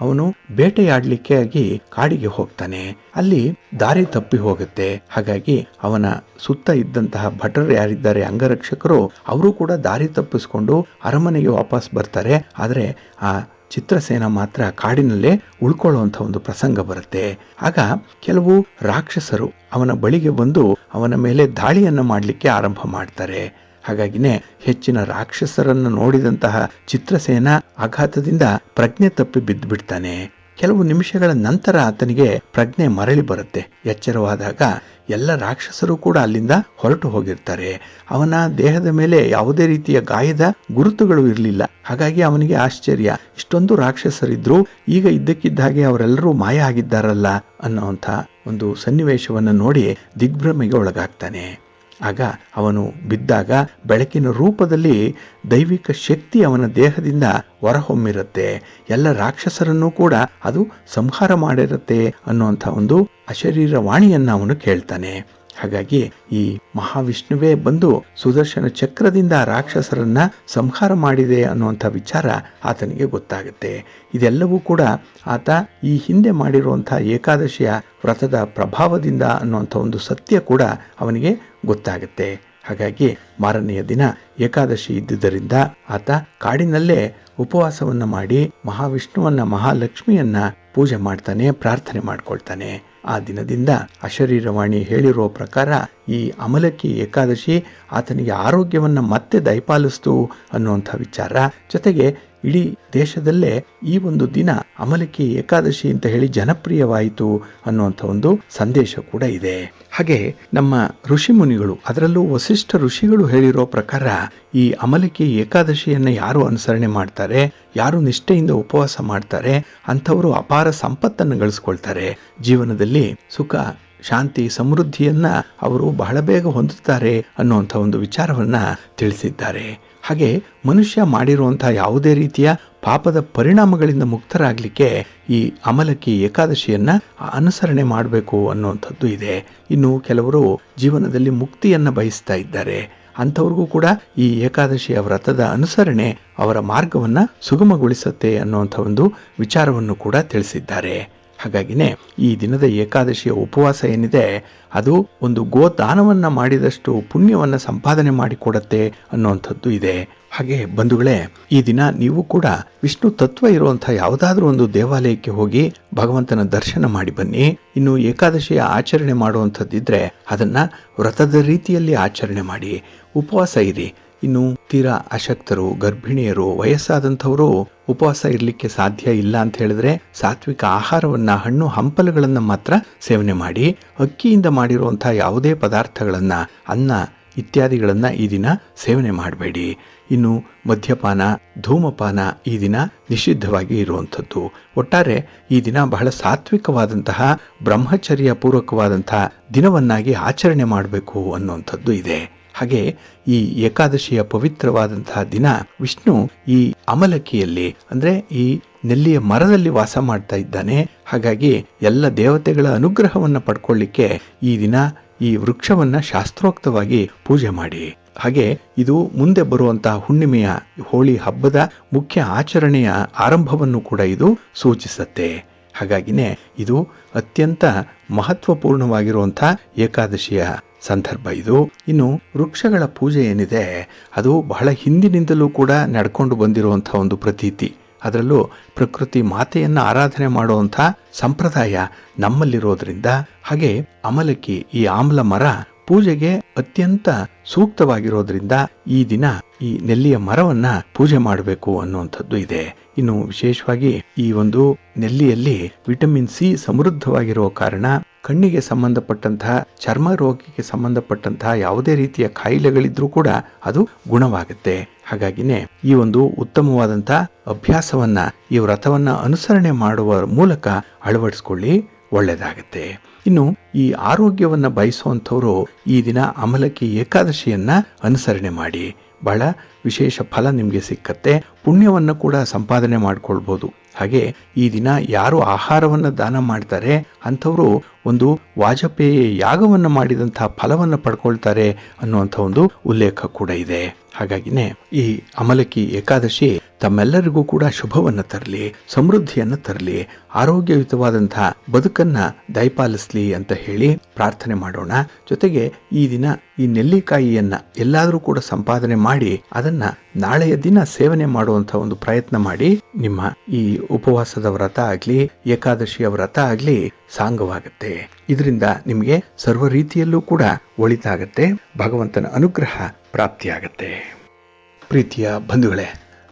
A: ಅವನು ಬೇಟೆಯಾಡ್ಲಿಕ್ಕೆ ಆಗಿ ಕಾಡಿಗೆ ಹೋಗ್ತಾನೆ. ಅಲ್ಲಿ ದಾರಿ ತಪ್ಪಿ ಹೋಗುತ್ತೆ. ಹಾಗಾಗಿ ಅವನ ಸುತ್ತ ಇದ್ದಂತಹ ಭಟರು ಯಾರಿದ್ದಾರೆ, ಅಂಗರಕ್ಷಕರು, ಅವರು ಕೂಡ ದಾರಿ ತಪ್ಪಿಸ್ಕೊಂಡು ಅರಮನೆಗೆ ವಾಪಸ್ ಬರ್ತಾರೆ. ಆದರೆ ಆ ಚಿತ್ರಸೇನ ಮಾತ್ರ ಕಾಡಿನಲ್ಲೇ ಉಳ್ಕೊಳ್ಳುವಂಥ ಒಂದು ಪ್ರಸಂಗ ಬರುತ್ತೆ. ಆಗ ಕೆಲವು ರಾಕ್ಷಸರು ಅವನ ಬಳಿಗೆ ಬಂದು ಅವನ ಮೇಲೆ ದಾಳಿಯನ್ನ ಮಾಡಲಿಕ್ಕೆ ಆರಂಭ ಮಾಡ್ತಾರೆ. ಹಾಗಾಗಿನೇ ಹೆಚ್ಚಿನ ರಾಕ್ಷಸರನ್ನು ನೋಡಿದಂತಹ ಚಿತ್ರಸೇನ ಆಘಾತದಿಂದ ಪ್ರಜ್ಞೆ ತಪ್ಪಿ ಬಿದ್ದು ಬಿಡ್ತಾನೆ. ಕೆಲವು ನಿಮಿಷಗಳ ನಂತರ ಆತನಿಗೆ ಪ್ರಜ್ಞೆ ಮರಳಿ ಬರುತ್ತೆ. ಎಚ್ಚರವಾದಾಗ ಎಲ್ಲ ರಾಕ್ಷಸರು ಕೂಡ ಅಲ್ಲಿಂದ ಹೊರಟು ಹೋಗಿರ್ತಾರೆ. ಅವನ ದೇಹದ ಮೇಲೆ ಯಾವುದೇ ರೀತಿಯ ಗಾಯದ ಗುರುತುಗಳು ಇರಲಿಲ್ಲ. ಹಾಗಾಗಿ ಅವನಿಗೆ ಆಶ್ಚರ್ಯ, ಇಷ್ಟೊಂದು ರಾಕ್ಷಸರಿದ್ರು, ಈಗ ಇದ್ದಕ್ಕಿದ್ದ ಹಾಗೆ ಅವರೆಲ್ಲರೂ ಮಾಯ ಆಗಿದ್ದಾರಲ್ಲ ಅನ್ನೋಂಥ ಒಂದು ಸನ್ನಿವೇಶವನ್ನು ನೋಡಿ ದಿಗ್ಭ್ರಮೆಗೆ ಒಳಗಾಗ್ತಾನೆ. ಆಗ ಅವನು ಬಿದ್ದಾಗ ಬೆಳಕಿನ ರೂಪದಲ್ಲಿ ದೈವಿಕ ಶಕ್ತಿ ಅವನ ದೇಹದಿಂದ ಹೊರಹೊಮ್ಮಿರುತ್ತೆ. ಎಲ್ಲ ರಾಕ್ಷಸರನ್ನು ಕೂಡ ಅದು ಸಂಹಾರ ಮಾಡಿರುತ್ತೆ ಅನ್ನುವಂಥ ಒಂದು ಅಶರೀರ ವಾಣಿಯನ್ನ ಅವನು ಕೇಳ್ತಾನೆ. ಹಾಗಾಗಿ ಈ ಮಹಾವಿಷ್ಣುವೇ ಬಂದು ಸುದರ್ಶನ ಚಕ್ರದಿಂದ ರಾಕ್ಷಸರನ್ನ ಸಂಹಾರ ಮಾಡಿದೆ ಅನ್ನುವಂಥ ವಿಚಾರ ಆತನಿಗೆ ಗೊತ್ತಾಗುತ್ತೆ. ಇದೆಲ್ಲವೂ ಕೂಡ ಆತ ಈ ಹಿಂದೆ ಮಾಡಿರುವಂತಹ ಏಕಾದಶಿಯ ವ್ರತದ ಪ್ರಭಾವದಿಂದ ಅನ್ನುವಂಥ ಒಂದು ಸತ್ಯ ಕೂಡ ಅವನಿಗೆ ಗೊತ್ತಾಗುತ್ತೆ. ಹಾಗಾಗಿ ಮಾರನೆಯ ದಿನ ಏಕಾದಶಿ ಇದ್ದುದರಿಂದ ಆತ ಕಾಡಿನಲ್ಲೇ ಉಪವಾಸವನ್ನ ಮಾಡಿ ಮಹಾವಿಷ್ಣುವನ್ನ, ಮಹಾಲಕ್ಷ್ಮಿಯನ್ನ ಪೂಜೆ ಮಾಡ್ತಾನೆ, ಪ್ರಾರ್ಥನೆ ಮಾಡ್ಕೊಳ್ತಾನೆ. ಆ ದಿನದಿಂದ ಅಶರೀರವಾಣಿ ಹೇಳಿರೋ ಪ್ರಕಾರ ಈ ಅಮಲಕಿ ಏಕಾದಶಿ ಆತನಿಗೆ ಆರೋಗ್ಯವನ್ನ ಮತ್ತೆ ದಯಪಾಲಿಸ್ತು ಅನ್ನುವಂಥ ವಿಚಾರ, ಜೊತೆಗೆ ಇಡೀ ದೇಶದಲ್ಲೇ ಈ ಒಂದು ದಿನ ಅಮಲಕಿ ಏಕಾದಶಿ ಅಂತ ಹೇಳಿ ಜನಪ್ರಿಯವಾಯಿತು ಅನ್ನುವಂಥ ಒಂದು ಸಂದೇಶ ಕೂಡ ಇದೆ. ಹಾಗೆ ನಮ್ಮ ಋಷಿ ಮುನಿಗಳು, ಅದರಲ್ಲೂ ವಸಿಷ್ಠ ಋಷಿಗಳು ಹೇಳಿರೋ ಪ್ರಕಾರ ಈ ಅಮಲಕಿ ಏಕಾದಶಿಯನ್ನ ಯಾರು ಅನುಸರಣೆ ಮಾಡ್ತಾರೆ, ಯಾರು ನಿಷ್ಠೆಯಿಂದ ಉಪವಾಸ ಮಾಡ್ತಾರೆ, ಅಂಥವರು ಅಪಾರ ಸಂಪತ್ತನ್ನು ಗಳಿಸ್ಕೊಳ್ತಾರೆ. ಜೀವನದಲ್ಲಿ ಸುಖ, ಶಾಂತಿ, ಸಮೃದ್ಧಿಯನ್ನ ಅವರು ಬಹಳ ಬೇಗ ಹೊಂದುತ್ತಾರೆ ಅನ್ನುವಂಥ ಒಂದು ವಿಚಾರವನ್ನ ತಿಳಿಸಿದ್ದಾರೆ. ಹಾಗೆ ಮನುಷ್ಯ ಮಾಡಿರುವಂತಹ ಯಾವುದೇ ರೀತಿಯ ಪಾಪದ ಪರಿಣಾಮಗಳಿಂದ ಮುಕ್ತರಾಗಲಿಕ್ಕೆ ಈ ಅಮಲಕಿ ಏಕಾದಶಿಯನ್ನ ಅನುಸರಣೆ ಮಾಡಬೇಕು ಅನ್ನುವಂಥದ್ದು ಇದೆ. ಇನ್ನು ಕೆಲವರು ಜೀವನದಲ್ಲಿ ಮುಕ್ತಿಯನ್ನ ಬಯಸ್ತಾ ಇದ್ದಾರೆ. ಅಂಥವ್ರಿಗೂ ಕೂಡ ಈ ಏಕಾದಶಿಯ ವ್ರತದ ಅನುಸರಣೆ ಅವರ ಮಾರ್ಗವನ್ನ ಸುಗಮಗೊಳಿಸುತ್ತೆ ಅನ್ನುವಂಥ ಒಂದು ವಿಚಾರವನ್ನು ಕೂಡ ತಿಳಿಸಿದ್ದಾರೆ. ಹಾಗಾಗಿನೇ ಈ ದಿನದ ಏಕಾದಶಿಯ ಉಪವಾಸ ಏನಿದೆ ಅದು ಒಂದು ಗೋದಾನವನ್ನ ಮಾಡಿದಷ್ಟು ಪುಣ್ಯವನ್ನ ಸಂಪಾದನೆ ಮಾಡಿಕೊಡತ್ತೆ ಅನ್ನುವಂಥದ್ದು ಇದೆ. ಹಾಗೆ ಬಂಧುಗಳೇ, ಈ ದಿನ ನೀವು ಕೂಡ ವಿಷ್ಣು ತತ್ವ ಇರುವಂತಹ ಯಾವುದಾದ್ರೂ ಒಂದು ದೇವಾಲಯಕ್ಕೆ ಹೋಗಿ ಭಗವಂತನ ದರ್ಶನ ಮಾಡಿ ಬನ್ನಿ. ಇನ್ನು ಏಕಾದಶಿಯ ಆಚರಣೆ ಮಾಡುವಂಥದ್ದಿದ್ರೆ ಅದನ್ನ ವ್ರತದ ರೀತಿಯಲ್ಲಿ ಆಚರಣೆ ಮಾಡಿ, ಉಪವಾಸ ಇರಿ. ಇನ್ನು ತೀರಾ ಅಶಕ್ತರು, ಗರ್ಭಿಣಿಯರು, ವಯಸ್ಸಾದಂಥವರು ಉಪವಾಸ ಇರಲಿಕ್ಕೆ ಸಾಧ್ಯ ಇಲ್ಲ ಅಂತ ಹೇಳಿದ್ರೆ ಸಾತ್ವಿಕ ಆಹಾರವನ್ನ, ಹಣ್ಣು ಹಂಪಲುಗಳನ್ನ ಮಾತ್ರ ಸೇವನೆ ಮಾಡಿ. ಅಕ್ಕಿಯಿಂದ ಮಾಡಿರುವಂತಹ ಯಾವುದೇ ಪದಾರ್ಥಗಳನ್ನ, ಅನ್ನ ಇತ್ಯಾದಿಗಳನ್ನ ಈ ದಿನ ಸೇವನೆ ಮಾಡಬೇಡಿ. ಇನ್ನು ಮದ್ಯಪಾನ, ಧೂಮಪಾನ ಈ ದಿನ ನಿಷಿದ್ಧವಾಗಿ ಇರುವಂಥದ್ದು. ಒಟ್ಟಾರೆ ಈ ದಿನ ಬಹಳ ಸಾತ್ವಿಕವಾದಂತಹ ಬ್ರಹ್ಮಚರ್ಯ ಪೂರ್ವಕವಾದಂತಹ ದಿನವನ್ನಾಗಿ ಆಚರಣೆ ಮಾಡಬೇಕು ಅನ್ನುವಂಥದ್ದು ಇದೆ. ಹಾಗೆ ಈ ಏಕಾದಶಿಯ ಪವಿತ್ರವಾದಂತಹ ದಿನ ವಿಷ್ಣು ಈ ಅಮಲಕಿಯಲ್ಲಿ ಅಂದ್ರೆ ಈ ನೆಲ್ಲಿಯ ಮರದಲ್ಲಿ ವಾಸ ಮಾಡ್ತಾ ಇದ್ದಾನೆ. ಹಾಗಾಗಿ ಎಲ್ಲ ದೇವತೆಗಳ ಅನುಗ್ರಹವನ್ನ ಪಡ್ಕೊಳ್ಳಿಕ್ಕೆ ಈ ದಿನ ಈ ವೃಕ್ಷವನ್ನ ಶಾಸ್ತ್ರೋಕ್ತವಾಗಿ ಪೂಜೆ ಮಾಡಿ. ಹಾಗೆ ಇದು ಮುಂದೆ ಬರುವಂತಹ ಹುಣ್ಣಿಮೆಯ ಹೋಳಿ ಹಬ್ಬದ ಮುಖ್ಯ ಆಚರಣೆಯ ಆರಂಭವನ್ನು ಕೂಡ ಇದು ಸೂಚಿಸುತ್ತೆ. ಹಾಗಾಗಿನೇ ಇದು ಅತ್ಯಂತ ಮಹತ್ವಪೂರ್ಣವಾಗಿರುವಂತಹ ಏಕಾದಶಿಯ ಸಂದರ್ಭ ಇದು. ಇನ್ನು ವೃಕ್ಷಗಳ ಪೂಜೆ ಏನಿದೆ ಅದು ಬಹಳ ಹಿಂದಿನಿಂದಲೂ ಕೂಡ ನಡ್ಕೊಂಡು ಬಂದಿರುವಂತಹ ಒಂದು ಪ್ರತೀತಿ. ಅದರಲ್ಲೂ ಪ್ರಕೃತಿ ಮಾತೆಯನ್ನ ಆರಾಧನೆ ಮಾಡುವಂಥ ಸಂಪ್ರದಾಯ ನಮ್ಮಲ್ಲಿರೋದ್ರಿಂದ, ಹಾಗೆ ಅಮಲಕಿ ಈ ಆಮ್ಲ ಮರ ಪೂಜೆಗೆ ಅತ್ಯಂತ ಸೂಕ್ತವಾಗಿರೋದ್ರಿಂದ ಈ ದಿನ ಈ ನೆಲ್ಲಿಯ ಮರವನ್ನ ಪೂಜೆ ಮಾಡಬೇಕು ಅನ್ನುವಂಥದ್ದು ಇದೆ. ಇನ್ನು ವಿಶೇಷವಾಗಿ ಈ ಒಂದು ನೆಲ್ಲಿಯಲ್ಲಿ ವಿಟಮಿನ್ ಸಿ ಸಮೃದ್ಧವಾಗಿರುವ ಕಾರಣ ಕಣ್ಣಿಗೆ ಸಂಬಂಧಪಟ್ಟಂತಹ, ಚರ್ಮ ರೋಗಕ್ಕೆ ಸಂಬಂಧಪಟ್ಟಂತಹ ಯಾವುದೇ ರೀತಿಯ ಕಾಯಿಲೆಗಳಿದ್ರೂ ಕೂಡ ಅದು ಗುಣವಾಗುತ್ತೆ. ಹಾಗಾಗಿನೇ ಈ ಒಂದು ಉತ್ತಮವಾದಂತಹ ಅಭ್ಯಾಸವನ್ನ, ಈ ವ್ರತವನ್ನ ಅನುಸರಣೆ ಮಾಡುವ ಮೂಲಕ ಅಳವಡಿಸ್ಕೊಳ್ಳಿ, ಒಳ್ಳೆಯದಾಗುತ್ತೆ. ಇನ್ನು ಈ ಆರೋಗ್ಯವನ್ನ ಬಯಸುವಂಥವ್ರು ಈ ದಿನ ಅಮಲಕಿ ಏಕಾದಶಿಯನ್ನ ಅನುಸರಣೆ ಮಾಡಿ. ಬಹಳ ವಿಶೇಷ ಫಲ ನಿಮಗೆ ಸಿಕ್ಕತ್ತೆ. ಪುಣ್ಯವನ್ನ ಕೂಡ ಸಂಪಾದನೆ ಮಾಡ್ಕೊಳ್ಬಹುದು. ಹಾಗೆ ಈ ದಿನ ಯಾರು ಆಹಾರವನ್ನು ದಾನ ಮಾಡ್ತಾರೆ ಅಂಥವರು ಒಂದು ವಾಜಪೇಯಿ ಯಾಗವನ್ನು ಮಾಡಿದಂತಹ ಫಲವನ್ನು ಪಡ್ಕೊಳ್ತಾರೆ ಅನ್ನುವಂಥ ಒಂದು ಉಲ್ಲೇಖ ಕೂಡ ಇದೆ. ಹಾಗಾಗಿನೇ ಈ ಅಮಲಕಿ ಏಕಾದಶಿ ತಮ್ಮೆಲ್ಲರಿಗೂ ಕೂಡ ಶುಭವನ್ನು ತರಲಿ, ಸಮೃದ್ಧಿಯನ್ನು ತರಲಿ, ಆರೋಗ್ಯಯುತವಾದಂತಹ ಬದುಕನ್ನ ದಯಪಾಲಿಸ್ಲಿ ಅಂತ ಹೇಳಿ ಪ್ರಾರ್ಥನೆ ಮಾಡೋಣ. ಜೊತೆಗೆ ಈ ದಿನ ಈ ನೆಲ್ಲಿಕಾಯಿಯನ್ನ ಎಲ್ಲಾದರೂ ಕೂಡ ಸಂಪಾದನೆ ಮಾಡಿ ಅದನ್ನ ನಾಳೆಯ ದಿನ ಸೇವನೆ ಮಾಡುವಂತ ಒಂದು ಪ್ರಯತ್ನ ಮಾಡಿ. ನಿಮ್ಮ ಈ ಉಪವಾಸದ ವ್ರತ ಆಗ್ಲಿ, ಏಕಾದಶಿಯ ವ್ರತ ಆಗ್ಲಿ ಸಾಂಗವಾಗತ್ತೆ. ಇದರಿಂದ ನಿಮಗೆ ಸರ್ವ ರೀತಿಯಲ್ಲೂ ಕೂಡ ಒಳಿತಾಗತ್ತೆ, ಭಗವಂತನ ಅನುಗ್ರಹ ಪ್ರಾಪ್ತಿಯಾಗತ್ತೆ. ಪ್ರೀತಿಯ ಬಂಧುಗಳೇ,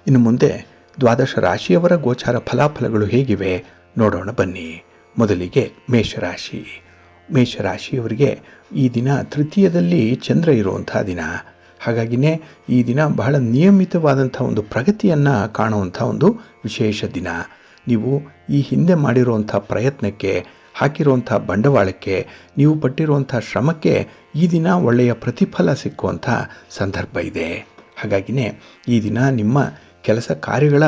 A: ಇನ್ನು ಮುಂದೆ ದ್ವಾದಶ ರಾಶಿಯವರ ಗೋಚಾರ ಫಲಾಫಲಗಳು ಹೇಗಿವೆ ನೋಡೋಣ ಬನ್ನಿ. ಮೊದಲಿಗೆ ಮೇಷರಾಶಿ. ಮೇಷರಾಶಿಯವರಿಗೆ ಈ ದಿನ ತೃತೀಯದಲ್ಲಿ ಚಂದ್ರ ಇರುವಂತಹ ದಿನ. ಹಾಗಾಗಿನೇ ಈ ದಿನ ಬಹಳ ನಿಯಮಿತವಾದಂಥ ಒಂದು ಪ್ರಗತಿಯನ್ನು ಕಾಣುವಂಥ ಒಂದು ವಿಶೇಷ ದಿನ. ನೀವು ಈ ಹಿಂದೆ ಮಾಡಿರುವಂಥ ಪ್ರಯತ್ನಕ್ಕೆ, ಹಾಕಿರುವಂಥ ಬಂಡವಾಳಕ್ಕೆ, ನೀವು ಪಟ್ಟಿರುವಂಥ ಶ್ರಮಕ್ಕೆ ಈ ದಿನ ಒಳ್ಳೆಯ ಪ್ರತಿಫಲ ಸಿಕ್ಕುವಂಥ ಸಂದರ್ಭ ಇದೆ. ಹಾಗಾಗಿನೇ ಈ ದಿನ ನಿಮ್ಮ ಕೆಲಸ ಕಾರ್ಯಗಳ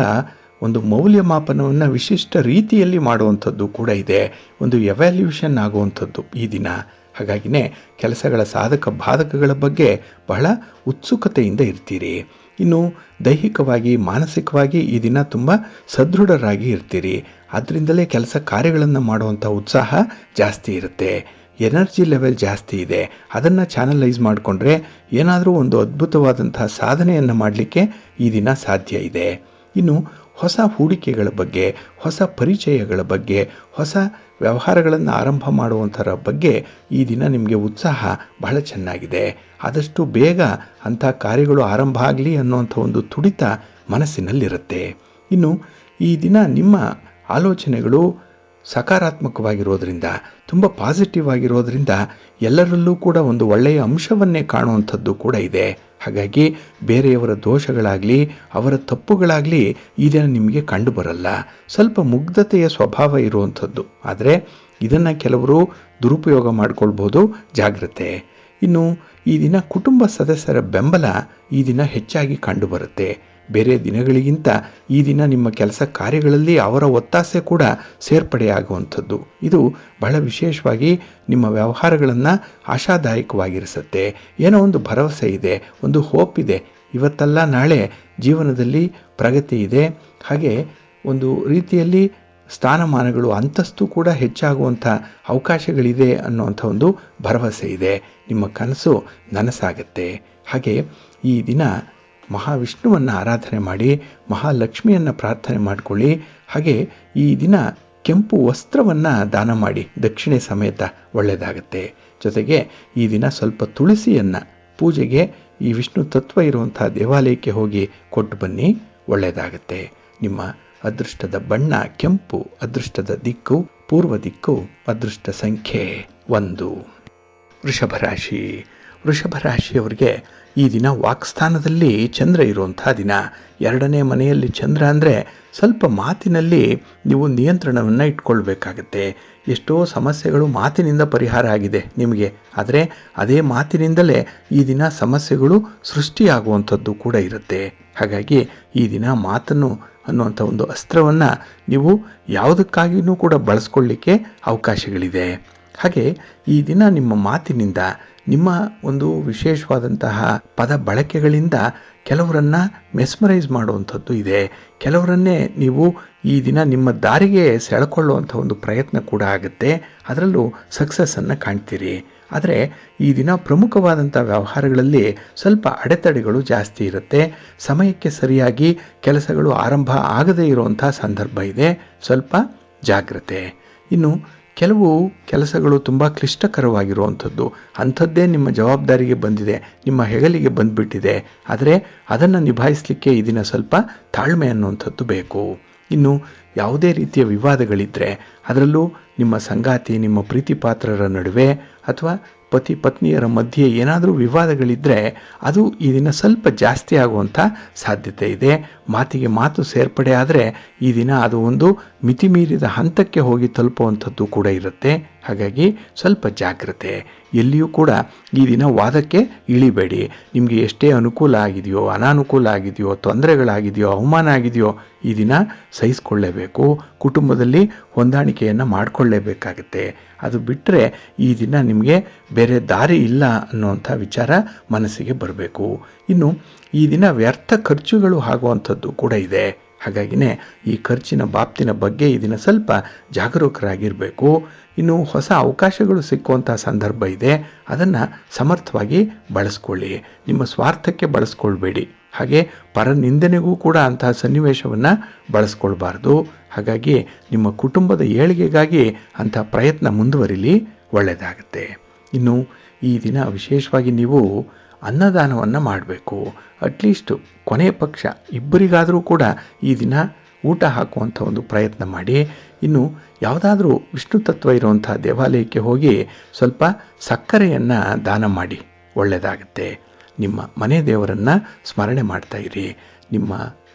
A: ಒಂದು ಮೌಲ್ಯಮಾಪನವನ್ನು ವಿಶಿಷ್ಟ ರೀತಿಯಲ್ಲಿ ಮಾಡುವಂಥದ್ದು ಕೂಡ ಇದೆ. ಒಂದು ಎವ್ಯಾಲ್ಯೂಷನ್ ಆಗುವಂಥದ್ದು ಈ ದಿನ. ಹಾಗಾಗಿನೇ ಕೆಲಸಗಳ ಸಾಧಕ ಬಾಧಕಗಳ ಬಗ್ಗೆ ಬಹಳ ಉತ್ಸುಕತೆಯಿಂದ ಇರ್ತೀರಿ. ಇನ್ನು ದೈಹಿಕವಾಗಿ, ಮಾನಸಿಕವಾಗಿ ಈ ದಿನ ತುಂಬ ಸದೃಢರಾಗಿ ಇರ್ತೀರಿ. ಅದರಿಂದಲೇ ಕೆಲಸ ಕಾರ್ಯಗಳನ್ನು ಮಾಡುವಂಥ ಉತ್ಸಾಹ ಜಾಸ್ತಿ ಇರುತ್ತೆ. ಎನರ್ಜಿ ಲೆವೆಲ್ ಜಾಸ್ತಿ ಇದೆ. ಅದನ್ನು ಚಾನಲೈಸ್ ಮಾಡಿಕೊಂಡ್ರೆ ಏನಾದರೂ ಒಂದು ಅದ್ಭುತವಾದಂತಹ ಸಾಧನೆಯನ್ನು ಮಾಡಲಿಕ್ಕೆ ಈ ದಿನ ಸಾಧ್ಯ ಇದೆ. ಇನ್ನು ಹೊಸ ಹೂಡಿಕೆಗಳ ಬಗ್ಗೆ, ಹೊಸ ಪರಿಚಯಗಳ ಬಗ್ಗೆ, ಹೊಸ ವ್ಯವಹಾರಗಳನ್ನು ಆರಂಭ ಮಾಡುವಂಥರ ಬಗ್ಗೆ ಈ ದಿನ ನಿಮಗೆ ಉತ್ಸಾಹ ಬಹಳ ಚೆನ್ನಾಗಿದೆ. ಆದಷ್ಟು ಬೇಗ ಅಂಥ ಕಾರ್ಯಗಳು ಆರಂಭ ಆಗಲಿ ಅನ್ನುವಂಥ ಒಂದು ತುಡಿತ ಮನಸ್ಸಿನಲ್ಲಿರುತ್ತೆ. ಇನ್ನು ಈ ದಿನ ನಿಮ್ಮ ಆಲೋಚನೆಗಳು ಸಕಾರಾತ್ಮಕವಾಗಿರೋದ್ರಿಂದ, ತುಂಬ ಪಾಸಿಟಿವ್ ಆಗಿರೋದ್ರಿಂದ ಎಲ್ಲರಲ್ಲೂ ಕೂಡ ಒಂದು ಒಳ್ಳೆಯ ಅಂಶವನ್ನೇ ಕಾಣುವಂಥದ್ದು ಕೂಡ ಇದೆ. ಹಾಗಾಗಿ ಬೇರೆಯವರ ದೋಷಗಳಾಗಲಿ, ಅವರ ತಪ್ಪುಗಳಾಗಲಿ ಈ ದಿನ ನಿಮಗೆ ಕಂಡು ಬರಲ್ಲ. ಸ್ವಲ್ಪ ಮುಗ್ಧತೆಯ ಸ್ವಭಾವ ಇರುವಂಥದ್ದು. ಆದರೆ ಇದನ್ನು ಕೆಲವರು ದುರುಪಯೋಗ ಮಾಡಿಕೊಳ್ಬೋದು, ಜಾಗ್ರತೆ. ಇನ್ನು ಈ ದಿನ ಕುಟುಂಬ ಸದಸ್ಯರ ಬೆಂಬಲ ಈ ದಿನ ಹೆಚ್ಚಾಗಿ ಕಂಡುಬರುತ್ತೆ. ಬೇರೆ ದಿನಗಳಿಗಿಂತ ಈ ದಿನ ನಿಮ್ಮ ಕೆಲಸ ಕಾರ್ಯಗಳಲ್ಲಿ ಅವರ ಒತ್ತಾಸೆ ಕೂಡ ಸೇರ್ಪಡೆಯಾಗುವಂಥದ್ದು. ಇದು ಬಹಳ ವಿಶೇಷವಾಗಿ ನಿಮ್ಮ ವ್ಯವಹಾರಗಳನ್ನು ಆಶಾದಾಯಕವಾಗಿರಿಸುತ್ತೆ. ಏನೋ ಒಂದು ಭರವಸೆ ಇದೆ, ಒಂದು ಹೋಪ್ ಇದೆ. ಇವತ್ತಲ್ಲ ನಾಳೆ ಜೀವನದಲ್ಲಿ ಪ್ರಗತಿ ಇದೆ. ಹಾಗೆ ಒಂದು ರೀತಿಯಲ್ಲಿ ಸ್ಥಾನಮಾನಗಳು, ಅಂತಸ್ತು ಕೂಡ ಹೆಚ್ಚಾಗುವಂಥ ಅವಕಾಶಗಳಿದೆ ಅನ್ನುವಂಥ ಒಂದು ಭರವಸೆ ಇದೆ. ನಿಮ್ಮ ಕನಸು ನನಸಾಗತ್ತೆ. ಹಾಗೆ ಈ ದಿನ ಮಹಾವಿಷ್ಣುವನ್ನು ಆರಾಧನೆ ಮಾಡಿ, ಮಹಾಲಕ್ಷ್ಮಿಯನ್ನು ಪ್ರಾರ್ಥನೆ ಮಾಡಿಕೊಳ್ಳಿ. ಹಾಗೆ ಈ ದಿನ ಕೆಂಪು ವಸ್ತ್ರವನ್ನು ದಾನ ಮಾಡಿ, ದಕ್ಷಿಣೆ ಸಮೇತ ಒಳ್ಳೆಯದಾಗತ್ತೆ. ಜೊತೆಗೆ ಈ ದಿನ ಸ್ವಲ್ಪ ತುಳಸಿಯನ್ನು ಪೂಜೆಗೆ ಈ ವಿಷ್ಣು ತತ್ವ ಇರುವಂಥ ದೇವಾಲಯಕ್ಕೆ ಹೋಗಿ ಕೊಟ್ಟು ಬನ್ನಿ, ಒಳ್ಳೆಯದಾಗತ್ತೆ. ನಿಮ್ಮ ಅದೃಷ್ಟದ ಬಣ್ಣ ಕೆಂಪು, ಅದೃಷ್ಟದ ದಿಕ್ಕು ಪೂರ್ವ ದಿಕ್ಕು, ಅದೃಷ್ಟ ಸಂಖ್ಯೆ 1. ವೃಷಭ ರಾಶಿ. ವೃಷಭ ರಾಶಿಯವರಿಗೆ ಈ ದಿನ ವಾಕ್ಸ್ಥಾನದಲ್ಲಿ ಚಂದ್ರ ಇರುವಂಥ ದಿನ. 2ನೇ ಮನೆಯಲ್ಲಿ ಚಂದ್ರ ಅಂದರೆ ಸ್ವಲ್ಪ ಮಾತಿನಲ್ಲಿ ನೀವು ನಿಯಂತ್ರಣವನ್ನು ಇಟ್ಕೊಳ್ಬೇಕಾಗತ್ತೆ. ಎಷ್ಟೋ ಸಮಸ್ಯೆಗಳು ಮಾತಿನಿಂದ ಪರಿಹಾರ ಆಗಿದೆ ನಿಮಗೆ. ಆದರೆ ಅದೇ ಮಾತಿನಿಂದಲೇ ಈ ದಿನ ಸಮಸ್ಯೆಗಳು ಸೃಷ್ಟಿಯಾಗುವಂಥದ್ದು ಕೂಡ ಇರುತ್ತೆ. ಹಾಗಾಗಿ ಈ ದಿನ ಮಾತನ್ನು ಅನ್ನುವಂಥ ಒಂದು ಅಸ್ತ್ರವನ್ನು ನೀವು ಯಾವುದಕ್ಕಾಗಿಯೂ ಕೂಡ ಬಳಸ್ಕೊಳ್ಳಿಕ್ಕೆ ಅವಕಾಶಗಳಿದೆ. ಹಾಗೆ ಈ ದಿನ ನಿಮ್ಮ ಮಾತಿನಿಂದ, ನಿಮ್ಮ ಒಂದು ವಿಶೇಷವಾದಂತಹ ಪದ ಬಳಕೆಗಳಿಂದ ಕೆಲವರನ್ನು ಮೆಸ್ಮರೈಸ್ ಮಾಡುವಂಥದ್ದು ಇದೆ. ಕೆಲವರನ್ನೇ ನೀವು ಈ ದಿನ ನಿಮ್ಮ ದಾರಿಗೆ ಸೆಳೆಕೊಳ್ಳುವಂಥ ಒಂದು ಪ್ರಯತ್ನ ಕೂಡ ಆಗುತ್ತೆ. ಅದರಲ್ಲೂ ಸಕ್ಸಸ್ಸನ್ನು ಕಾಣ್ತೀರಿ. ಆದರೆ ಈ ದಿನ ಪ್ರಮುಖವಾದಂಥ ವ್ಯವಹಾರಗಳಲ್ಲಿ ಸ್ವಲ್ಪ ಅಡೆತಡೆಗಳು ಜಾಸ್ತಿ ಇರುತ್ತೆ. ಸಮಯಕ್ಕೆ ಸರಿಯಾಗಿ ಕೆಲಸಗಳು ಆರಂಭ ಆಗದೇ ಇರುವಂಥ ಸಂದರ್ಭ ಇದೆ. ಸ್ವಲ್ಪ ಜಾಗ್ರತೆ. ಇನ್ನು ಕೆಲವು ಕೆಲಸಗಳು ತುಂಬ ಕ್ಲಿಷ್ಟಕರವಾಗಿರುವಂಥದ್ದು, ಅಂಥದ್ದೇ ನಿಮ್ಮ ಜವಾಬ್ದಾರಿಗೆ ಬಂದಿದೆ, ನಿಮ್ಮ ಹೆಗಲಿಗೆ ಬಂದುಬಿಟ್ಟಿದೆ. ಆದರೆ ಅದನ್ನು ನಿಭಾಯಿಸಲಿಕ್ಕೆ ಈ ದಿನ ಸ್ವಲ್ಪ ತಾಳ್ಮೆ ಅನ್ನುವಂಥದ್ದು ಬೇಕು. ಇನ್ನು ಯಾವುದೇ ರೀತಿಯ ವಿವಾದಗಳಿದ್ದರೆ, ಅದರಲ್ಲೂ ನಿಮ್ಮ ಸಂಗಾತಿ, ನಿಮ್ಮ ಪ್ರೀತಿ ಪಾತ್ರರ ನಡುವೆ ಅಥವಾ ಪತಿ ಪತ್ನಿಯರ ಮಧ್ಯೆ ಏನಾದರೂ ವಿವಾದಗಳಿದ್ದರೆ ಅದು ಈ ದಿನ ಸ್ವಲ್ಪ ಜಾಸ್ತಿ ಆಗುವಂಥ ಸಾಧ್ಯತೆ ಇದೆ. ಮಾತಿಗೆ ಮಾತು ಸೇರ್ಪಡೆ ಆದರೆ ಈ ದಿನ ಅದು ಒಂದು ಮಿತಿಮೀರಿದ ಹಂತಕ್ಕೆ ಹೋಗಿ ತಲುಪುವಂಥದ್ದು ಕೂಡ ಇರುತ್ತೆ. ಹಾಗಾಗಿ ಸ್ವಲ್ಪ ಜಾಗ್ರತೆ. ಎಲ್ಲಿಯೂ ಕೂಡ ಈ ದಿನ ವಾದಕ್ಕೆ ಇಳಿಬೇಡಿ. ನಿಮಗೆ ಎಷ್ಟೇ ಅನುಕೂಲ ಆಗಿದೆಯೋ, ಅನಾನುಕೂಲ ಆಗಿದೆಯೋ, ತೊಂದರೆಗಳಾಗಿದೆಯೋ, ಅವಮಾನ ಆಗಿದೆಯೋ, ಈ ದಿನ ಸಹಿಸ್ಕೊಳ್ಳೇಬೇಕು. ಕುಟುಂಬದಲ್ಲಿ ಹೊಂದಾಣಿಕೆಯನ್ನು ಮಾಡಿಕೊಳ್ಳೇಬೇಕಾಗುತ್ತೆ. ಅದು ಬಿಟ್ಟರೆ ಈ ದಿನ ನಿಮಗೆ ಬೇರೆ ದಾರಿ ಇಲ್ಲ ಅನ್ನುವಂಥ ವಿಚಾರ ಮನಸ್ಸಿಗೆ ಬರಬೇಕು. ಇನ್ನು ಈ ದಿನ ವ್ಯರ್ಥ ಖರ್ಚುಗಳು ಆಗುವಂಥದ್ದು ಕೂಡ ಇದೆ. ಹಾಗಾಗಿನೇ ಈ ಖರ್ಚಿನ ಬಾಬ್ತಿನ ಬಗ್ಗೆ ಈ ದಿನ ಸ್ವಲ್ಪ ಜಾಗರೂಕರಾಗಿರಬೇಕು. ಇನ್ನು ಹೊಸ ಅವಕಾಶಗಳು ಸಿಕ್ಕುವಂಥ ಸಂದರ್ಭ ಇದೆ, ಅದನ್ನು ಸಮರ್ಥವಾಗಿ ಬಳಸ್ಕೊಳ್ಳಿ. ನಿಮ್ಮ ಸ್ವಾರ್ಥಕ್ಕೆ ಬಳಸ್ಕೊಳ್ಬೇಡಿ. ಹಾಗೆ ಪರನಿಂದನೆಗೂ ಕೂಡ ಅಂತಹ ಸನ್ನಿವೇಶವನ್ನು ಬಳಸ್ಕೊಳ್ಬಾರ್ದು. ಹಾಗಾಗಿ ನಿಮ್ಮ ಕುಟುಂಬದ ಏಳಿಗೆಗಾಗಿ ಅಂಥ ಪ್ರಯತ್ನ ಮುಂದುವರಿಲಿ, ಒಳ್ಳೆಯದಾಗುತ್ತೆ. ಇನ್ನು ಈ ದಿನ ವಿಶೇಷವಾಗಿ ನೀವು ಅನ್ನದಾನವನ್ನು ಮಾಡಬೇಕು. ಅಟ್ಲೀಸ್ಟ್ ಕೊನೆಯ ಪಕ್ಷ ಇಬ್ಬರಿಗಾದರೂ ಕೂಡ ಈ ದಿನ ಊಟ ಹಾಕುವಂಥ ಒಂದು ಪ್ರಯತ್ನ ಮಾಡಿ. ಇನ್ನು ಯಾವುದಾದ್ರೂ ವಿಷ್ಣು ತತ್ವ ಇರುವಂಥ ದೇವಾಲಯಕ್ಕೆ ಹೋಗಿ ಸ್ವಲ್ಪ ಸಕ್ಕರೆಯನ್ನು ದಾನ ಮಾಡಿ, ಒಳ್ಳೆಯದಾಗುತ್ತೆ. ನಿಮ್ಮ ಮನೆ ದೇವರನ್ನು ಸ್ಮರಣೆ ಮಾಡ್ತಾ ಇರಿ. ನಿಮ್ಮ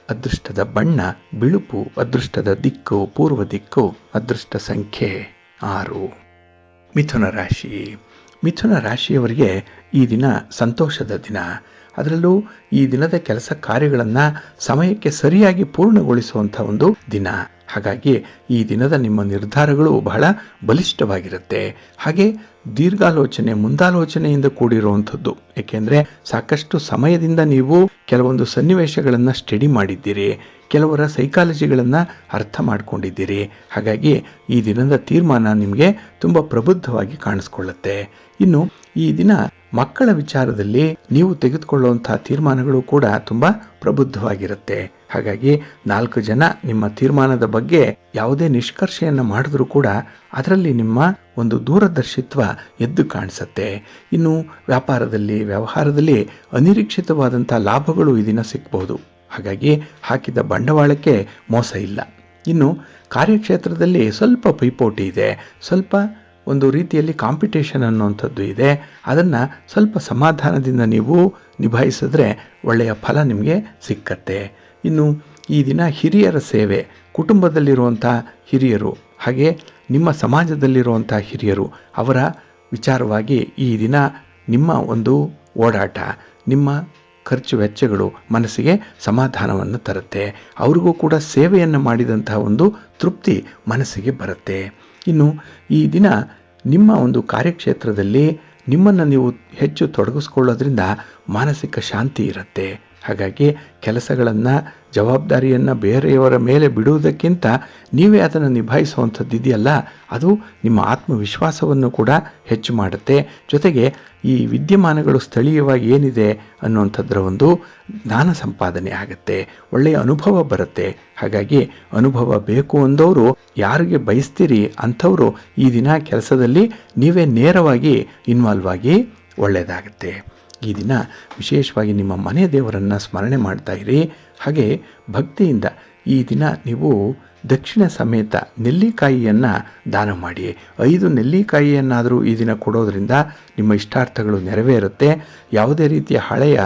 A: ಅದೃಷ್ಟದ ಬಣ್ಣ ಬಿಳುಪು, ಅದೃಷ್ಟದ ದಿಕ್ಕು ಪೂರ್ವ ದಿಕ್ಕು, ಅದೃಷ್ಟ ಸಂಖ್ಯೆ 6. ಮಿಥುನ ರಾಶಿ. ಮಿಥುನ ರಾಶಿಯವರಿಗೆ ಈ ದಿನ ಸಂತೋಷದ ದಿನ. ಅದರಲ್ಲೂ ಈ ದಿನದ ಕೆಲಸ ಕಾರ್ಯಗಳನ್ನು ಸಮಯಕ್ಕೆ ಸರಿಯಾಗಿ ಪೂರ್ಣಗೊಳಿಸುವಂಥ ಒಂದು ದಿನ. ಹಾಗಾಗಿ ಈ ದಿನದ ನಿಮ್ಮ ನಿರ್ಧಾರಗಳು ಬಹಳ ಬಲಿಷ್ಠವಾಗಿರುತ್ತೆ. ಹಾಗೆ ದೀರ್ಘಾಲೋಚನೆ, ಮುಂದಾಲೋಚನೆಯಿಂದ ಕೂಡಿರುವಂಥದ್ದು. ಏಕೆಂದರೆ ಸಾಕಷ್ಟು ಸಮಯದಿಂದ ನೀವು ಕೆಲವೊಂದು ಸನ್ನಿವೇಶಗಳನ್ನು ಸ್ಟಡಿ ಮಾಡಿದ್ದೀರಿ, ಕೆಲವರ ಸೈಕಾಲಜಿಗಳನ್ನು ಅರ್ಥ ಮಾಡ್ಕೊಂಡಿದ್ದೀರಿ. ಹಾಗಾಗಿ ಈ ದಿನದ ತೀರ್ಮಾನ ನಿಮಗೆ ತುಂಬ ಪ್ರಬುದ್ಧವಾಗಿ ಕಾಣಿಸ್ಕೊಳ್ಳುತ್ತೆ. ಇನ್ನು ಈ ದಿನ ಮಕ್ಕಳ ವಿಚಾರದಲ್ಲಿ ನೀವು ತೆಗೆದುಕೊಳ್ಳುವಂತಹ ತೀರ್ಮಾನಗಳು ಕೂಡ ತುಂಬ ಪ್ರಬುದ್ಧವಾಗಿರುತ್ತೆ. ಹಾಗಾಗಿ 4 ಜನ ನಿಮ್ಮ ತೀರ್ಮಾನದ ಬಗ್ಗೆ ಯಾವುದೇ ನಿಷ್ಕರ್ಷೆಯನ್ನು ಮಾಡಿದ್ರೂ ಕೂಡ ಅದರಲ್ಲಿ ನಿಮ್ಮ ಒಂದು ದೂರದರ್ಶಿತ್ವ ಎದ್ದು ಕಾಣಿಸುತ್ತೆ. ಇನ್ನು ವ್ಯಾಪಾರದಲ್ಲಿ, ವ್ಯವಹಾರದಲ್ಲಿ ಅನಿರೀಕ್ಷಿತವಾದಂಥ ಲಾಭಗಳು ಈ ದಿನ ಸಿಗಬಹುದು. ಹಾಗಾಗಿ ಹಾಕಿದ ಬಂಡವಾಳಕ್ಕೆ ಮೋಸ ಇಲ್ಲ. ಇನ್ನು ಕಾರ್ಯಕ್ಷೇತ್ರದಲ್ಲಿ ಸ್ವಲ್ಪ ಪೈಪೋಟಿ ಇದೆ, ಸ್ವಲ್ಪ ಒಂದು ರೀತಿಯಲ್ಲಿ ಕಾಂಪಿಟೇಷನ್ ಅನ್ನುವಂಥದ್ದು ಇದೆ. ಅದನ್ನು ಸ್ವಲ್ಪ ಸಮಾಧಾನದಿಂದ ನೀವು ನಿಭಾಯಿಸಿದ್ರೆ ಒಳ್ಳೆಯ ಫಲ ನಿಮಗೆ ಸಿಕ್ಕತ್ತೆ. ಇನ್ನು ಈ ದಿನ ಹಿರಿಯರ ಸೇವೆ, ಕುಟುಂಬದಲ್ಲಿರುವಂಥ ಹಿರಿಯರು, ಹಾಗೆ ನಿಮ್ಮ ಸಮಾಜದಲ್ಲಿರುವಂಥ ಹಿರಿಯರು, ಅವರ ವಿಚಾರವಾಗಿ ಈ ದಿನ ನಿಮ್ಮ ಒಂದು ಓಡಾಟ, ನಿಮ್ಮ ಖರ್ಚು ವೆಚ್ಚಗಳು ಮನಸ್ಸಿಗೆ ಸಮಾಧಾನವನ್ನು ತರುತ್ತೆ. ಅವ್ರಿಗೂ ಕೂಡ ಸೇವೆಯನ್ನು ಮಾಡಿದಂತಹ ಒಂದು ತೃಪ್ತಿ ಮನಸ್ಸಿಗೆ ಬರುತ್ತೆ. ಇನ್ನು ಈ ದಿನ ನಿಮ್ಮ ಒಂದು ಕಾರ್ಯಕ್ಷೇತ್ರದಲ್ಲಿ ನಿಮ್ಮನ್ನು ನೀವು ಹೆಚ್ಚು ತೊಡಗಿಸ್ಕೊಳ್ಳೋದ್ರಿಂದ ಮಾನಸಿಕ ಶಾಂತಿ ಇರುತ್ತೆ. ಹಾಗಾಗಿ ಕೆಲಸಗಳನ್ನು, ಜವಾಬ್ದಾರಿಯನ್ನು ಬೇರೆಯವರ ಮೇಲೆ ಬಿಡುವುದಕ್ಕಿಂತ ನೀವೇ ಅದನ್ನು ನಿಭಾಯಿಸುವಂಥದ್ದು ಇದೆಯಲ್ಲ, ಅದು ನಿಮ್ಮ ಆತ್ಮವಿಶ್ವಾಸವನ್ನು ಕೂಡ ಹೆಚ್ಚು ಮಾಡುತ್ತೆ. ಜೊತೆಗೆ ಈ ವಿದ್ಯಮಾನಗಳು ಸ್ಥಳೀಯವಾಗಿ ಏನಿದೆ ಅನ್ನುವಂಥದ್ರ ಒಂದು ಜ್ಞಾನ ಸಂಪಾದನೆ ಆಗುತ್ತೆ, ಒಳ್ಳೆಯ ಅನುಭವ ಬರುತ್ತೆ. ಹಾಗಾಗಿ ಅನುಭವ ಬೇಕು ಅಂದವರು ಯಾರಿಗೆ ಬಯಸ್ತೀರಿ ಅಂಥವರು ಈ ದಿನ ಕೆಲಸದಲ್ಲಿ ನೀವೇ ನೇರವಾಗಿ ಇನ್ವಾಲ್ವ್ ಆಗಿ ಒಳ್ಳೆಯದಾಗುತ್ತೆ. ಈ ದಿನ ವಿಶೇಷವಾಗಿ ನಿಮ್ಮ ಮನೆ ದೇವರನ್ನು ಸ್ಮರಣೆ ಮಾಡ್ತಾ ಇರಿ. ಹಾಗೆ ಭಕ್ತಿಯಿಂದ ಈ ದಿನ ನೀವು ದಕ್ಷಿಣ ಸಮೇತ ನೆಲ್ಲಿಕಾಯಿಯನ್ನು ದಾನ ಮಾಡಿ. 5 ನೆಲ್ಲಿಕಾಯಿಯನ್ನಾದರೂ ಈ ದಿನ ಕೊಡೋದ್ರಿಂದ ನಿಮ್ಮ ಇಷ್ಟಾರ್ಥಗಳು ನೆರವೇರುತ್ತೆ. ಯಾವುದೇ ರೀತಿಯ ಹಳೆಯ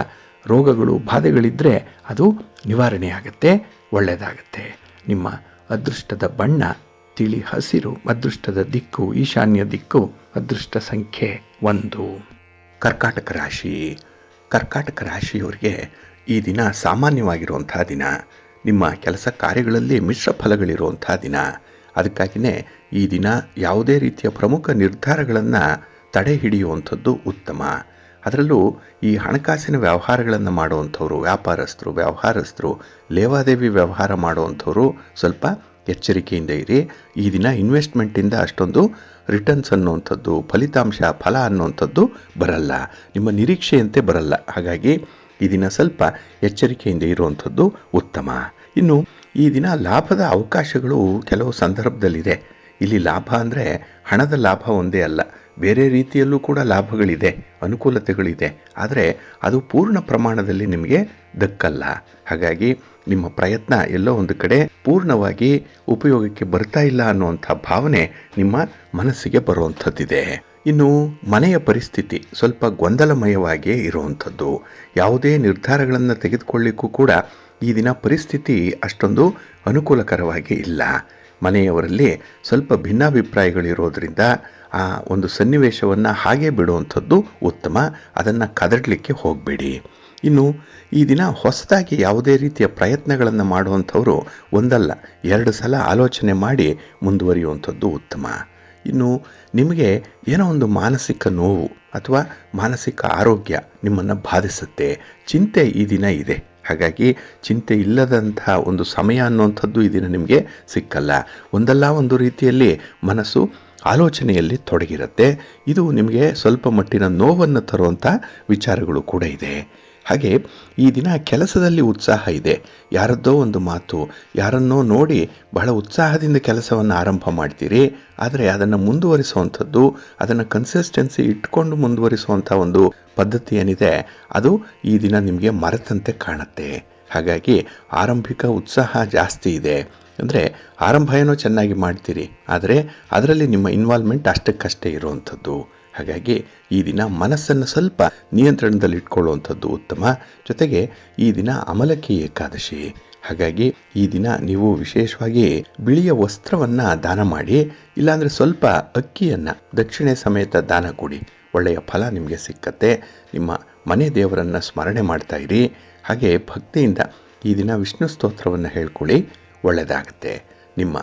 A: ರೋಗಗಳು, ಬಾಧೆಗಳಿದ್ದರೆ ಅದು ನಿವಾರಣೆ ಆಗುತ್ತೆ, ಒಳ್ಳೆಯದಾಗುತ್ತೆ. ನಿಮ್ಮ ಅದೃಷ್ಟದ ಬಣ್ಣ ತಿಳಿ ಹಸಿರು, ಅದೃಷ್ಟದ ದಿಕ್ಕು ಈಶಾನ್ಯ ದಿಕ್ಕು, ಅದೃಷ್ಟ ಸಂಖ್ಯೆ 1. ಕರ್ಕಾಟಕ ರಾಶಿ. ಕರ್ಕಾಟಕ ರಾಶಿಯವರಿಗೆ ಈ ದಿನ ಸಾಮಾನ್ಯವಾಗಿರುವಂಥ ದಿನ. ನಿಮ್ಮ ಕೆಲಸ ಕಾರ್ಯಗಳಲ್ಲಿ ಮಿಶ್ರ ಫಲಗಳಿರುವಂಥ ದಿನ. ಅದಕ್ಕಾಗಿಯೇ ಈ ದಿನ ಯಾವುದೇ ರೀತಿಯ ಪ್ರಮುಖ ನಿರ್ಧಾರಗಳನ್ನು ತಡೆ ಹಿಡಿಯುವಂಥದ್ದು ಉತ್ತಮ. ಅದರಲ್ಲೂ ಈ ಹಣಕಾಸಿನ ವ್ಯವಹಾರಗಳನ್ನು ಮಾಡುವಂಥವ್ರು, ವ್ಯವಹಾರಸ್ಥರು, ಲೇವಾದೇವಿ ವ್ಯವಹಾರ ಮಾಡುವಂಥವ್ರು ಸ್ವಲ್ಪ ಎಚ್ಚರಿಕೆಯಿಂದ ಇರಿ. ಈ ದಿನ ಇನ್ವೆಸ್ಟ್ಮೆಂಟಿಂದ ಅಷ್ಟೊಂದು ರಿಟರ್ನ್ಸ್ ಅನ್ನುವಂಥದ್ದು, ಫಲ ಅನ್ನುವಂಥದ್ದು ಬರಲ್ಲ, ನಿಮ್ಮ ನಿರೀಕ್ಷೆಯಂತೆ ಬರಲ್ಲ. ಹಾಗಾಗಿ ಈ ದಿನ ಸ್ವಲ್ಪ ಎಚ್ಚರಿಕೆಯಿಂದ ಇರುವಂಥದ್ದು ಉತ್ತಮ. ಇನ್ನು ಈ ದಿನ ಲಾಭದ ಅವಕಾಶಗಳು ಕೆಲವು ಸಂದರ್ಭದಲ್ಲಿದೆ. ಇಲ್ಲಿ ಲಾಭ ಅಂದರೆ ಹಣದ ಲಾಭ ಒಂದೇ ಅಲ್ಲ, ಬೇರೆ ರೀತಿಯಲ್ಲೂ ಕೂಡ ಲಾಭಗಳಿದೆ, ಅನುಕೂಲತೆಗಳಿದೆ. ಆದರೆ ಅದು ಪೂರ್ಣ ಪ್ರಮಾಣದಲ್ಲಿ ನಿಮಗೆ ದಕ್ಕಲ್ಲ. ಹಾಗಾಗಿ ನಿಮ್ಮ ಪ್ರಯತ್ನ ಎಲ್ಲೋ ಒಂದು ಕಡೆ ಪೂರ್ಣವಾಗಿ ಉಪಯೋಗಕ್ಕೆ ಬರ್ತಾ ಇಲ್ಲ ಅನ್ನುವಂಥ ಭಾವನೆ ನಿಮ್ಮ ಮನಸ್ಸಿಗೆ ಬರುವಂಥದ್ದಿದೆ. ಇನ್ನು ಮನೆಯ ಪರಿಸ್ಥಿತಿ ಸ್ವಲ್ಪ ಗೊಂದಲಮಯವಾಗಿಯೇ ಇರುವಂಥದ್ದು. ಯಾವುದೇ ನಿರ್ಧಾರಗಳನ್ನು ತೆಗೆದುಕೊಳ್ಳಿಕ್ಕೂ ಕೂಡ ಈ ದಿನ ಪರಿಸ್ಥಿತಿ ಅಷ್ಟೊಂದು ಅನುಕೂಲಕರವಾಗಿ ಇಲ್ಲ. ಮನೆಯವರಲ್ಲಿ ಸ್ವಲ್ಪ ಭಿನ್ನಾಭಿಪ್ರಾಯಗಳಿರೋದ್ರಿಂದ ಆ ಒಂದು ಸನ್ನಿವೇಶವನ್ನು ಹಾಗೆ ಬಿಡುವಂಥದ್ದು ಉತ್ತಮ. ಅದನ್ನು ಕದಡಲಿಕ್ಕೆ ಹೋಗಬೇಡಿ. ಇನ್ನು ಈ ದಿನ ಹೊಸದಾಗಿ ಯಾವುದೇ ರೀತಿಯ ಪ್ರಯತ್ನಗಳನ್ನು ಮಾಡುವಂಥವರು ಒಂದಲ್ಲ 2 ಸಲ ಆಲೋಚನೆ ಮಾಡಿ ಮುಂದುವರಿಯುವಂಥದ್ದು ಉತ್ತಮ. ಇನ್ನು ನಿಮಗೆ ಏನೋ ಒಂದು ಮಾನಸಿಕ ನೋವು ಅಥವಾ ಮಾನಸಿಕ ಆರೋಗ್ಯ ನಿಮ್ಮನ್ನು ಬಾಧಿಸುತ್ತೆ, ಚಿಂತೆ ಈ ದಿನ ಇದೆ. ಹಾಗಾಗಿ ಚಿಂತೆ ಇಲ್ಲದಂತಹ ಒಂದು ಸಮಯ ಅನ್ನುವಂಥದ್ದು ಈ ದಿನ ನಿಮಗೆ ಸಿಕ್ಕಲ್ಲ. ಒಂದಲ್ಲ ಒಂದು ರೀತಿಯಲ್ಲಿ ಮನಸ್ಸು ಆಲೋಚನೆಯಲ್ಲಿ ತೊಡಗಿರುತ್ತೆ. ಇದು ನಿಮಗೆ ಸ್ವಲ್ಪ ಮಟ್ಟಿನ ನೋವನ್ನು ತರುವಂಥ ವಿಚಾರಗಳು ಕೂಡ ಇದೆ. ಹಾಗೆ ಈ ದಿನ ಕೆಲಸದಲ್ಲಿ ಉತ್ಸಾಹ ಇದೆ. ಯಾರದ್ದೋ ಒಂದು ಮಾತು, ಯಾರನ್ನೋ ನೋಡಿ ಬಹಳ ಉತ್ಸಾಹದಿಂದ ಕೆಲಸವನ್ನು ಆರಂಭ ಮಾಡ್ತೀರಿ. ಆದರೆ ಅದನ್ನು ಮುಂದುವರಿಸುವಂಥದ್ದು, ಅದನ್ನು ಕನ್ಸಿಸ್ಟೆನ್ಸಿ ಇಟ್ಕೊಂಡು ಮುಂದುವರಿಸುವಂಥ ಒಂದು ಪದ್ಧತಿ ಏನಿದೆ ಅದು ಈ ದಿನ ನಿಮಗೆ ಮರೆತಂತೆ ಕಾಣುತ್ತೆ. ಹಾಗಾಗಿ ಆರಂಭಿಕ ಉತ್ಸಾಹ ಜಾಸ್ತಿ ಇದೆ. ಅಂದರೆ ಆರಂಭ ಏನೋ ಚೆನ್ನಾಗಿ ಮಾಡ್ತೀರಿ, ಆದರೆ ಅದರಲ್ಲಿ ನಿಮ್ಮ ಇನ್ವಾಲ್ವ್ಮೆಂಟ್ ಅಷ್ಟಕ್ಕಷ್ಟೇ ಇರುವಂಥದ್ದು. ಹಾಗಾಗಿ ಈ ದಿನ ಮನಸ್ಸನ್ನು ಸ್ವಲ್ಪ ನಿಯಂತ್ರಣದಲ್ಲಿ ಇಟ್ಕೊಳ್ಳುವಂಥದ್ದು ಉತ್ತಮ. ಜೊತೆಗೆ ಈ ದಿನ ಅಮಲಕಿ ಏಕಾದಶಿ. ಹಾಗಾಗಿ ಈ ದಿನ ನೀವು ವಿಶೇಷವಾಗಿ ಬಿಳಿಯ ವಸ್ತ್ರವನ್ನು ದಾನ ಮಾಡಿ, ಇಲ್ಲಾಂದರೆ ಸ್ವಲ್ಪ ಅಕ್ಕಿಯನ್ನು ದಕ್ಷಿಣೆ ಸಮೇತ ದಾನ ಕೊಡಿ. ಒಳ್ಳೆಯ ಫಲ ನಿಮಗೆ ಸಿಕ್ಕತ್ತೆ. ನಿಮ್ಮ ಮನೆ ದೇವರನ್ನು ಸ್ಮರಣೆ ಮಾಡ್ತಾ ಇರಿ. ಹಾಗೆ ಭಕ್ತಿಯಿಂದ ಈ ದಿನ ವಿಷ್ಣು ಸ್ತೋತ್ರವನ್ನು ಹೇಳ್ಕೊಳ್ಳಿ, ಒಳ್ಳೆಯದಾಗುತ್ತೆ. ನಿಮ್ಮ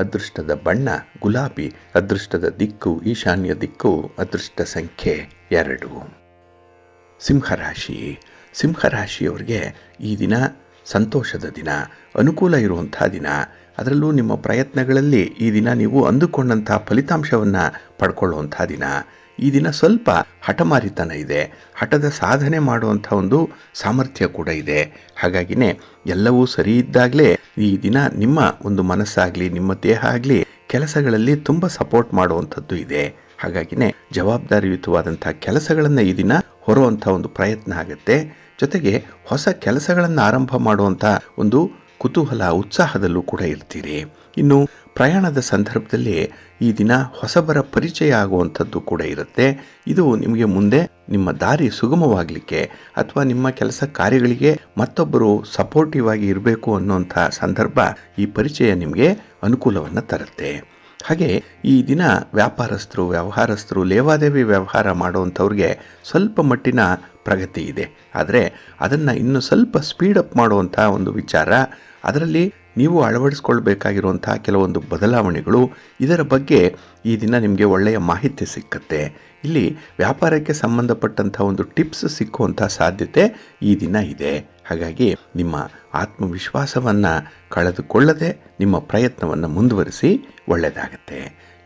A: ಅದೃಷ್ಟದ ಬಣ್ಣ ಗುಲಾಬಿ, ಅದೃಷ್ಟದ ದಿಕ್ಕು ಈಶಾನ್ಯ ದಿಕ್ಕು, ಅದೃಷ್ಟ ಸಂಖ್ಯೆ 2. ಸಿಂಹರಾಶಿ. ಸಿಂಹರಾಶಿಯವರಿಗೆ ಈ ದಿನ ಸಂತೋಷದ ದಿನ, ಅನುಕೂಲ ಇರುವಂಥ ದಿನ. ಅದರಲ್ಲೂ ನಿಮ್ಮ ಪ್ರಯತ್ನಗಳಲ್ಲಿ ಈ ದಿನ ನೀವು ಅಂದುಕೊಂಡಂಥ ಫಲಿತಾಂಶವನ್ನು ಪಡ್ಕೊಳ್ಳುವಂಥ ದಿನ. ಈ ದಿನ ಸ್ವಲ್ಪ ಹಠಮಾರಿತನ ಇದೆ, ಹಠದ ಸಾಧನೆ ಮಾಡುವಂಥ ಒಂದು ಸಾಮರ್ಥ್ಯ ಕೂಡ ಇದೆ. ಹಾಗಾಗಿನೇ ಎಲ್ಲವೂ ಸರಿ ಇದ್ದಾಗಲೇ ಈ ದಿನ ನಿಮ್ಮ ಒಂದು ಮನಸ್ಸಾಗಲಿ ನಿಮ್ಮ ದೇಹ ಆಗಲಿ ಕೆಲಸಗಳಲ್ಲಿ ತುಂಬ ಸಪೋರ್ಟ್ ಮಾಡುವಂಥದ್ದು ಇದೆ. ಹಾಗಾಗಿನೇ ಜವಾಬ್ದಾರಿಯುತವಾದಂಥ ಕೆಲಸಗಳನ್ನು ಈ ದಿನ ಹೊರುವಂಥ ಒಂದು ಪ್ರಯತ್ನ ಆಗುತ್ತೆ. ಜೊತೆಗೆ ಹೊಸ ಕೆಲಸಗಳನ್ನು ಆರಂಭ ಮಾಡುವಂಥ ಒಂದು ಕುತೂಹಲ ಉತ್ಸಾಹದಲ್ಲೂ ಕೂಡ ಇರ್ತೀರಿ. ಇನ್ನು ಪ್ರಯಾಣದ ಸಂದರ್ಭದಲ್ಲಿ ಈ ದಿನ ಹೊಸಬರ ಪರಿಚಯ ಆಗುವಂಥದ್ದು ಕೂಡ ಇರುತ್ತೆ. ಇದು ನಿಮಗೆ ಮುಂದೆ ನಿಮ್ಮ ದಾರಿ ಸುಗಮವಾಗಲಿಕ್ಕೆ ಅಥವಾ ನಿಮ್ಮ ಕೆಲಸ ಕಾರ್ಯಗಳಿಗೆ ಮತ್ತೊಬ್ಬರು ಸಪೋರ್ಟಿವ್ ಆಗಿ ಇರಬೇಕು ಅನ್ನುವಂಥ ಸಂದರ್ಭ ಈ ಪರಿಚಯ ನಿಮಗೆ ಅನುಕೂಲವನ್ನು ತರುತ್ತೆ. ಹಾಗೆ ಈ ದಿನ ವ್ಯಾಪಾರಸ್ಥರು ವ್ಯವಹಾರಸ್ಥರು ಲೇವಾದೇವಿ ವ್ಯವಹಾರ ಮಾಡುವಂಥವ್ರಿಗೆ ಸ್ವಲ್ಪ ಮಟ್ಟಿನ ಪ್ರಗತಿ ಇದೆ. ಆದರೆ ಅದನ್ನು ಇನ್ನು ಸ್ವಲ್ಪ ಸ್ಪೀಡಪ್ ಮಾಡುವಂಥ ಒಂದು ವಿಚಾರ, ಅದರಲ್ಲಿ ನೀವು ಅಳವಡಿಸ್ಕೊಳ್ಬೇಕಾಗಿರುವಂಥ ಕೆಲವೊಂದು ಬದಲಾವಣೆಗಳು, ಇದರ ಬಗ್ಗೆ ಈ ದಿನ ನಿಮಗೆ ಒಳ್ಳೆಯ ಮಾಹಿತಿ ಸಿಕ್ಕತ್ತೆ. ಇಲ್ಲಿ ವ್ಯಾಪಾರಕ್ಕೆ ಸಂಬಂಧಪಟ್ಟಂಥ ಒಂದು ಟಿಪ್ಸ್ ಸಿಕ್ಕುವಂಥ ಸಾಧ್ಯತೆ ಈ ದಿನ ಇದೆ. ಹಾಗಾಗಿ ನಿಮ್ಮ ಆತ್ಮವಿಶ್ವಾಸವನ್ನು ಕಳೆದುಕೊಳ್ಳದೆ ನಿಮ್ಮ ಪ್ರಯತ್ನವನ್ನು ಮುಂದುವರಿಸಿ, ಒಳ್ಳೆಯದಾಗತ್ತೆ.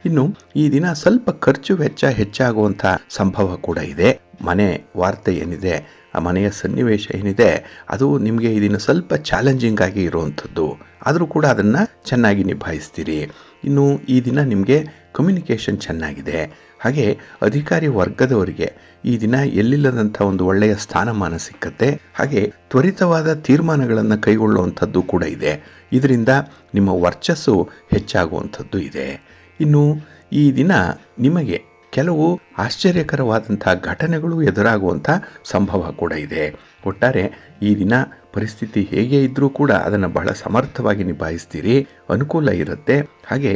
A: ಇನ್ನು ಈ ದಿನ ಸ್ವಲ್ಪ ಖರ್ಚು ವೆಚ್ಚ ಹೆಚ್ಚಾಗುವಂಥ ಸಂಭವ ಕೂಡ ಇದೆ. ಮನೆ ವಾರ್ತೆ ಏನಿದೆ, ಆ ಮನೆಯ ಸನ್ನಿವೇಶ ಏನಿದೆ, ಅದು ನಿಮಗೆ ಈ ದಿನ ಸ್ವಲ್ಪ ಚಾಲೆಂಜಿಂಗ್ ಆಗಿ ಇರುವಂಥದ್ದು. ಆದರೂ ಕೂಡ ಅದನ್ನು ಚೆನ್ನಾಗಿ ನಿಭಾಯಿಸ್ತೀರಿ. ಇನ್ನು ಈ ದಿನ ನಿಮಗೆ ಕಮ್ಯುನಿಕೇಷನ್ ಚೆನ್ನಾಗಿದೆ. ಹಾಗೆ ಅಧಿಕಾರಿ ವರ್ಗದವರಿಗೆ ಈ ದಿನ ಎಲ್ಲಿಲ್ಲದಂಥ ಒಂದು ಒಳ್ಳೆಯ ಸ್ಥಾನಮಾನ ಸಿಕ್ಕತ್ತೆ. ಹಾಗೆ ತ್ವರಿತವಾದ ತೀರ್ಮಾನಗಳನ್ನು ಕೈಗೊಳ್ಳುವಂಥದ್ದು ಕೂಡ ಇದೆ. ಇದರಿಂದ ನಿಮ್ಮ ವರ್ಚಸ್ಸು ಹೆಚ್ಚಾಗುವಂಥದ್ದು ಇದೆ. ಇನ್ನು ಈ ದಿನ ನಿಮಗೆ ಕೆಲವು ಆಶ್ಚರ್ಯಕರವಾದಂಥ ಘಟನೆಗಳು ಎದುರಾಗುವಂಥ ಸಂಭವ ಕೂಡ ಇದೆ. ಒಟ್ಟಾರೆ ಈ ದಿನ ಪರಿಸ್ಥಿತಿ ಹೇಗೆ ಇದ್ದರೂ ಕೂಡ ಅದನ್ನು ಬಹಳ ಸಮರ್ಥವಾಗಿ ನಿಭಾಯಿಸ್ತೀರಿ, ಅನುಕೂಲ ಇರುತ್ತೆ. ಹಾಗೆ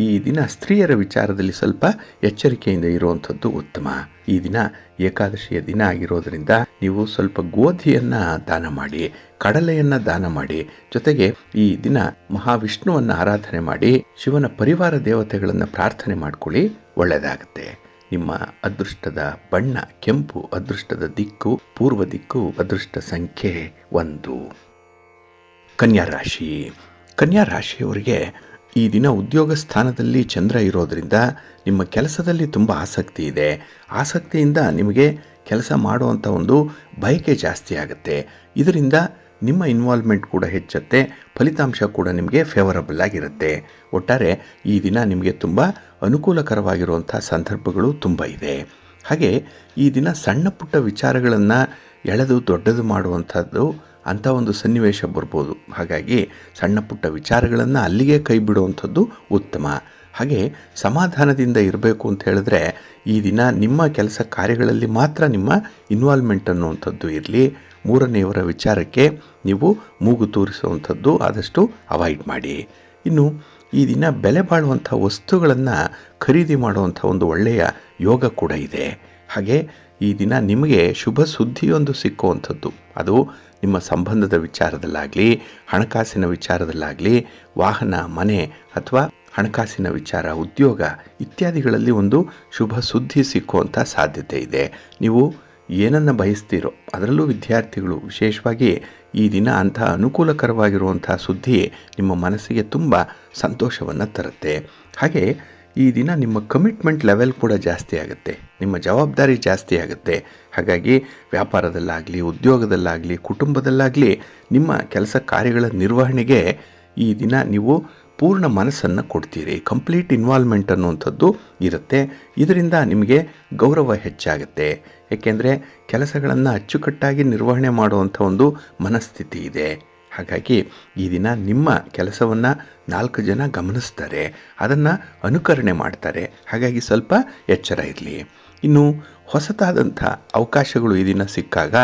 A: ಈ ದಿನ ಸ್ತ್ರೀಯರ ವಿಚಾರದಲ್ಲಿ ಸ್ವಲ್ಪ ಎಚ್ಚರಿಕೆಯಿಂದ ಇರುವಂಥದ್ದು ಉತ್ತಮ. ಈ ದಿನ ಏಕಾದಶಿಯ ದಿನ ಆಗಿರೋದ್ರಿಂದ ನೀವು ಸ್ವಲ್ಪ ಗೋಧಿಯನ್ನು ದಾನ ಮಾಡಿ, ಕಡಲೆಯನ್ನು ದಾನ ಮಾಡಿ, ಜೊತೆಗೆ ಈ ದಿನ ಮಹಾವಿಷ್ಣುವನ್ನು ಆರಾಧನೆ ಮಾಡಿ, ಶಿವನ ಪರಿವಾರ ದೇವತೆಗಳನ್ನು ಪ್ರಾರ್ಥನೆ ಮಾಡ್ಕೊಳ್ಳಿ, ಒಳ್ಳೆಯದಾಗುತ್ತೆ. ನಿಮ್ಮ ಅದೃಷ್ಟದ ಬಣ್ಣ ಕೆಂಪು, ಅದೃಷ್ಟದ ದಿಕ್ಕು ಪೂರ್ವ ದಿಕ್ಕು, ಅದೃಷ್ಟ ಸಂಖ್ಯೆ 1. ಕನ್ಯಾ ರಾಶಿ. ಕನ್ಯಾ ರಾಶಿಯವರಿಗೆ ಈ ದಿನ ಉದ್ಯೋಗ ಸ್ಥಾನದಲ್ಲಿ ಚಂದ್ರ ಇರೋದ್ರಿಂದ ನಿಮ್ಮ ಕೆಲಸದಲ್ಲಿ ತುಂಬ ಆಸಕ್ತಿ ಇದೆ. ಆಸಕ್ತಿಯಿಂದ ನಿಮಗೆ ಕೆಲಸ ಮಾಡುವಂಥ ಒಂದು ಬಯಕೆ ಜಾಸ್ತಿ ಆಗುತ್ತೆ. ಇದರಿಂದ ನಿಮ್ಮ ಇನ್ವಾಲ್ವ್ಮೆಂಟ್ ಕೂಡ ಹೆಚ್ಚುತ್ತೆ, ಫಲಿತಾಂಶ ಕೂಡ ನಿಮಗೆ ಫೇವರಬಲ್ ಆಗಿರುತ್ತೆ. ಒಟ್ಟಾರೆ ಈ ದಿನ ನಿಮಗೆ ತುಂಬ ಅನುಕೂಲಕರವಾಗಿರುವಂಥ ಸಂದರ್ಭಗಳು ತುಂಬ ಇದೆ. ಹಾಗೆ ಈ ದಿನ ಸಣ್ಣ ಪುಟ್ಟ ವಿಚಾರಗಳನ್ನು ಎಳೆದು ದೊಡ್ಡದು ಮಾಡುವಂಥದ್ದು ಅಂಥ ಒಂದು ಸನ್ನಿವೇಶ ಬರ್ಬೋದು. ಹಾಗಾಗಿ ಸಣ್ಣ ಪುಟ್ಟ ವಿಚಾರಗಳನ್ನು ಅಲ್ಲಿಗೆ ಕೈ ಬಿಡುವಂಥದ್ದು ಉತ್ತಮ. ಹಾಗೆ ಸಮಾಧಾನದಿಂದ ಇರಬೇಕು ಅಂತ ಹೇಳಿದ್ರೆ ಈ ದಿನ ನಿಮ್ಮ ಕೆಲಸ ಕಾರ್ಯಗಳಲ್ಲಿ ಮಾತ್ರ ನಿಮ್ಮ ಇನ್ವಾಲ್ವ್ಮೆಂಟ್ ಅನ್ನುವಂಥದ್ದು ಇರಲಿ. ಮೂರನೆಯವರ ವಿಚಾರಕ್ಕೆ ನೀವು ಮೂಗು ತೂರಿಸುವಂಥದ್ದು ಆದಷ್ಟು ಅವಾಯ್ಡ್ ಮಾಡಿ. ಇನ್ನು ಈ ದಿನ ಬೆಲೆ ಬಾಳುವಂಥ ವಸ್ತುಗಳನ್ನು ಖರೀದಿ ಮಾಡುವಂಥ ಒಂದು ಒಳ್ಳೆಯ ಯೋಗ ಕೂಡ ಇದೆ. ಹಾಗೆ ಈ ದಿನ ನಿಮಗೆ ಶುಭ ಸುದ್ದಿಯೊಂದು ಸಿಕ್ಕುವಂಥದ್ದು, ಅದು ನಿಮ್ಮ ಸಂಬಂಧದ ವಿಚಾರದಲ್ಲಾಗಲಿ, ಹಣಕಾಸಿನ ವಿಚಾರದಲ್ಲಾಗಲಿ, ವಾಹನ, ಮನೆ ಅಥವಾ ಹಣಕಾಸಿನ ವಿಚಾರ, ಉದ್ಯೋಗ ಇತ್ಯಾದಿಗಳಲ್ಲಿ ಒಂದು ಶುಭ ಸುದ್ದಿ ಸಿಕ್ಕುವಂಥ ಸಾಧ್ಯತೆ ಇದೆ. ನೀವು ಏನನ್ನು ಬಯಸ್ತೀರೋ, ಅದರಲ್ಲೂ ವಿದ್ಯಾರ್ಥಿಗಳು ವಿಶೇಷವಾಗಿ ಈ ದಿನ ಅಂತಹ ಅನುಕೂಲಕರವಾಗಿರುವಂಥ ಸುದ್ದಿ ನಿಮ್ಮ ಮನಸ್ಸಿಗೆ ತುಂಬ ಸಂತೋಷವನ್ನು ತರುತ್ತೆ. ಹಾಗೆ ಈ ದಿನ ನಿಮ್ಮ ಕಮಿಟ್ಮೆಂಟ್ ಲೆವೆಲ್ ಕೂಡ ಜಾಸ್ತಿ ಆಗುತ್ತೆ, ನಿಮ್ಮ ಜವಾಬ್ದಾರಿ ಜಾಸ್ತಿ ಆಗುತ್ತೆ. ಹಾಗಾಗಿ ವ್ಯಾಪಾರದಲ್ಲಾಗಲಿ, ಉದ್ಯೋಗದಲ್ಲಾಗಲಿ, ಕುಟುಂಬದಲ್ಲಾಗಲಿ ನಿಮ್ಮ ಕೆಲಸ ಕಾರ್ಯಗಳ ನಿರ್ವಹಣೆಗೆ ಈ ದಿನ ನೀವು ಪೂರ್ಣ ಮನಸ್ಸನ್ನು ಕೊಡ್ತೀರಿ. ಕಂಪ್ಲೀಟ್ ಇನ್ವಾಲ್ವ್ಮೆಂಟ್ ಅನ್ನುವಂಥದ್ದು ಇರುತ್ತೆ. ಇದರಿಂದ ನಿಮಗೆ ಗೌರವ ಹೆಚ್ಚಾಗುತ್ತೆ. ಏಕೆಂದರೆ ಕೆಲಸಗಳನ್ನು ಅಚ್ಚುಕಟ್ಟಾಗಿ ನಿರ್ವಹಣೆ ಮಾಡುವಂಥ ಒಂದು ಮನಸ್ಥಿತಿ ಇದೆ. ಹಾಗಾಗಿ ಈ ದಿನ ನಿಮ್ಮ ಕೆಲಸವನ್ನು 4 ಜನ ಗಮನಿಸ್ತಾರೆ, ಅದನ್ನು ಅನುಕರಣೆ ಮಾಡ್ತಾರೆ. ಹಾಗಾಗಿ ಸ್ವಲ್ಪ ಎಚ್ಚರ ಇರಲಿ. ಇನ್ನು ಹೊಸತಾದಂಥ ಅವಕಾಶಗಳು ಈ ದಿನ ಸಿಕ್ಕಾಗ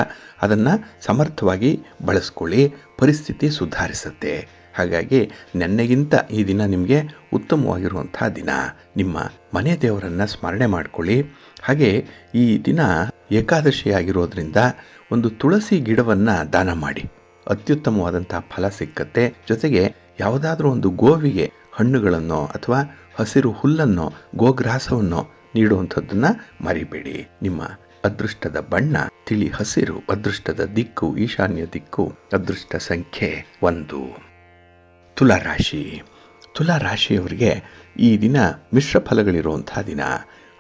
A: ಅದನ್ನು ಸಮರ್ಥವಾಗಿ ಬಳಸ್ಕೊಳ್ಳಿ, ಪರಿಸ್ಥಿತಿ ಸುಧಾರಿಸುತ್ತೆ. ಹಾಗಾಗಿ ನೆನ್ನೆಗಿಂತ ಈ ದಿನ ನಿಮಗೆ ಉತ್ತಮವಾಗಿರುವಂಥ ದಿನ. ನಿಮ್ಮ ಮನೆ ದೇವರನ್ನು ಸ್ಮರಣೆ ಮಾಡಿಕೊಳ್ಳಿ. ಹಾಗೆ ಈ ದಿನ ಏಕಾದಶಿ ಆಗಿರೋದ್ರಿಂದ ಒಂದು ತುಳಸಿ ಗಿಡವನ್ನು ದಾನ ಮಾಡಿ, ಅತ್ಯುತ್ತಮವಾದಂಥ ಫಲ ಸಿಕ್ಕತ್ತೆ. ಜೊತೆಗೆ ಯಾವುದಾದ್ರೂ ಒಂದು ಗೋವಿಗೆ ಹಣ್ಣುಗಳನ್ನು ಅಥವಾ ಹಸಿರು ಹುಲ್ಲನ್ನು, ಗೋಗ್ರಾಸವನ್ನು ನೀಡುವಂಥದ್ದನ್ನು ಮರಿಬೇಡಿ. ನಿಮ್ಮ ಅದೃಷ್ಟದ ಬಣ್ಣ ತಿಳಿ ಹಸಿರು, ಅದೃಷ್ಟದ ದಿಕ್ಕು ಈಶಾನ್ಯ ದಿಕ್ಕು, ಅದೃಷ್ಟ ಸಂಖ್ಯೆ 1. ತುಲಾರಾಶಿ. ತುಲಾರಾಶಿಯವರಿಗೆ ಈ ದಿನ ಮಿಶ್ರ ಫಲಗಳಿರುವಂಥ ದಿನ.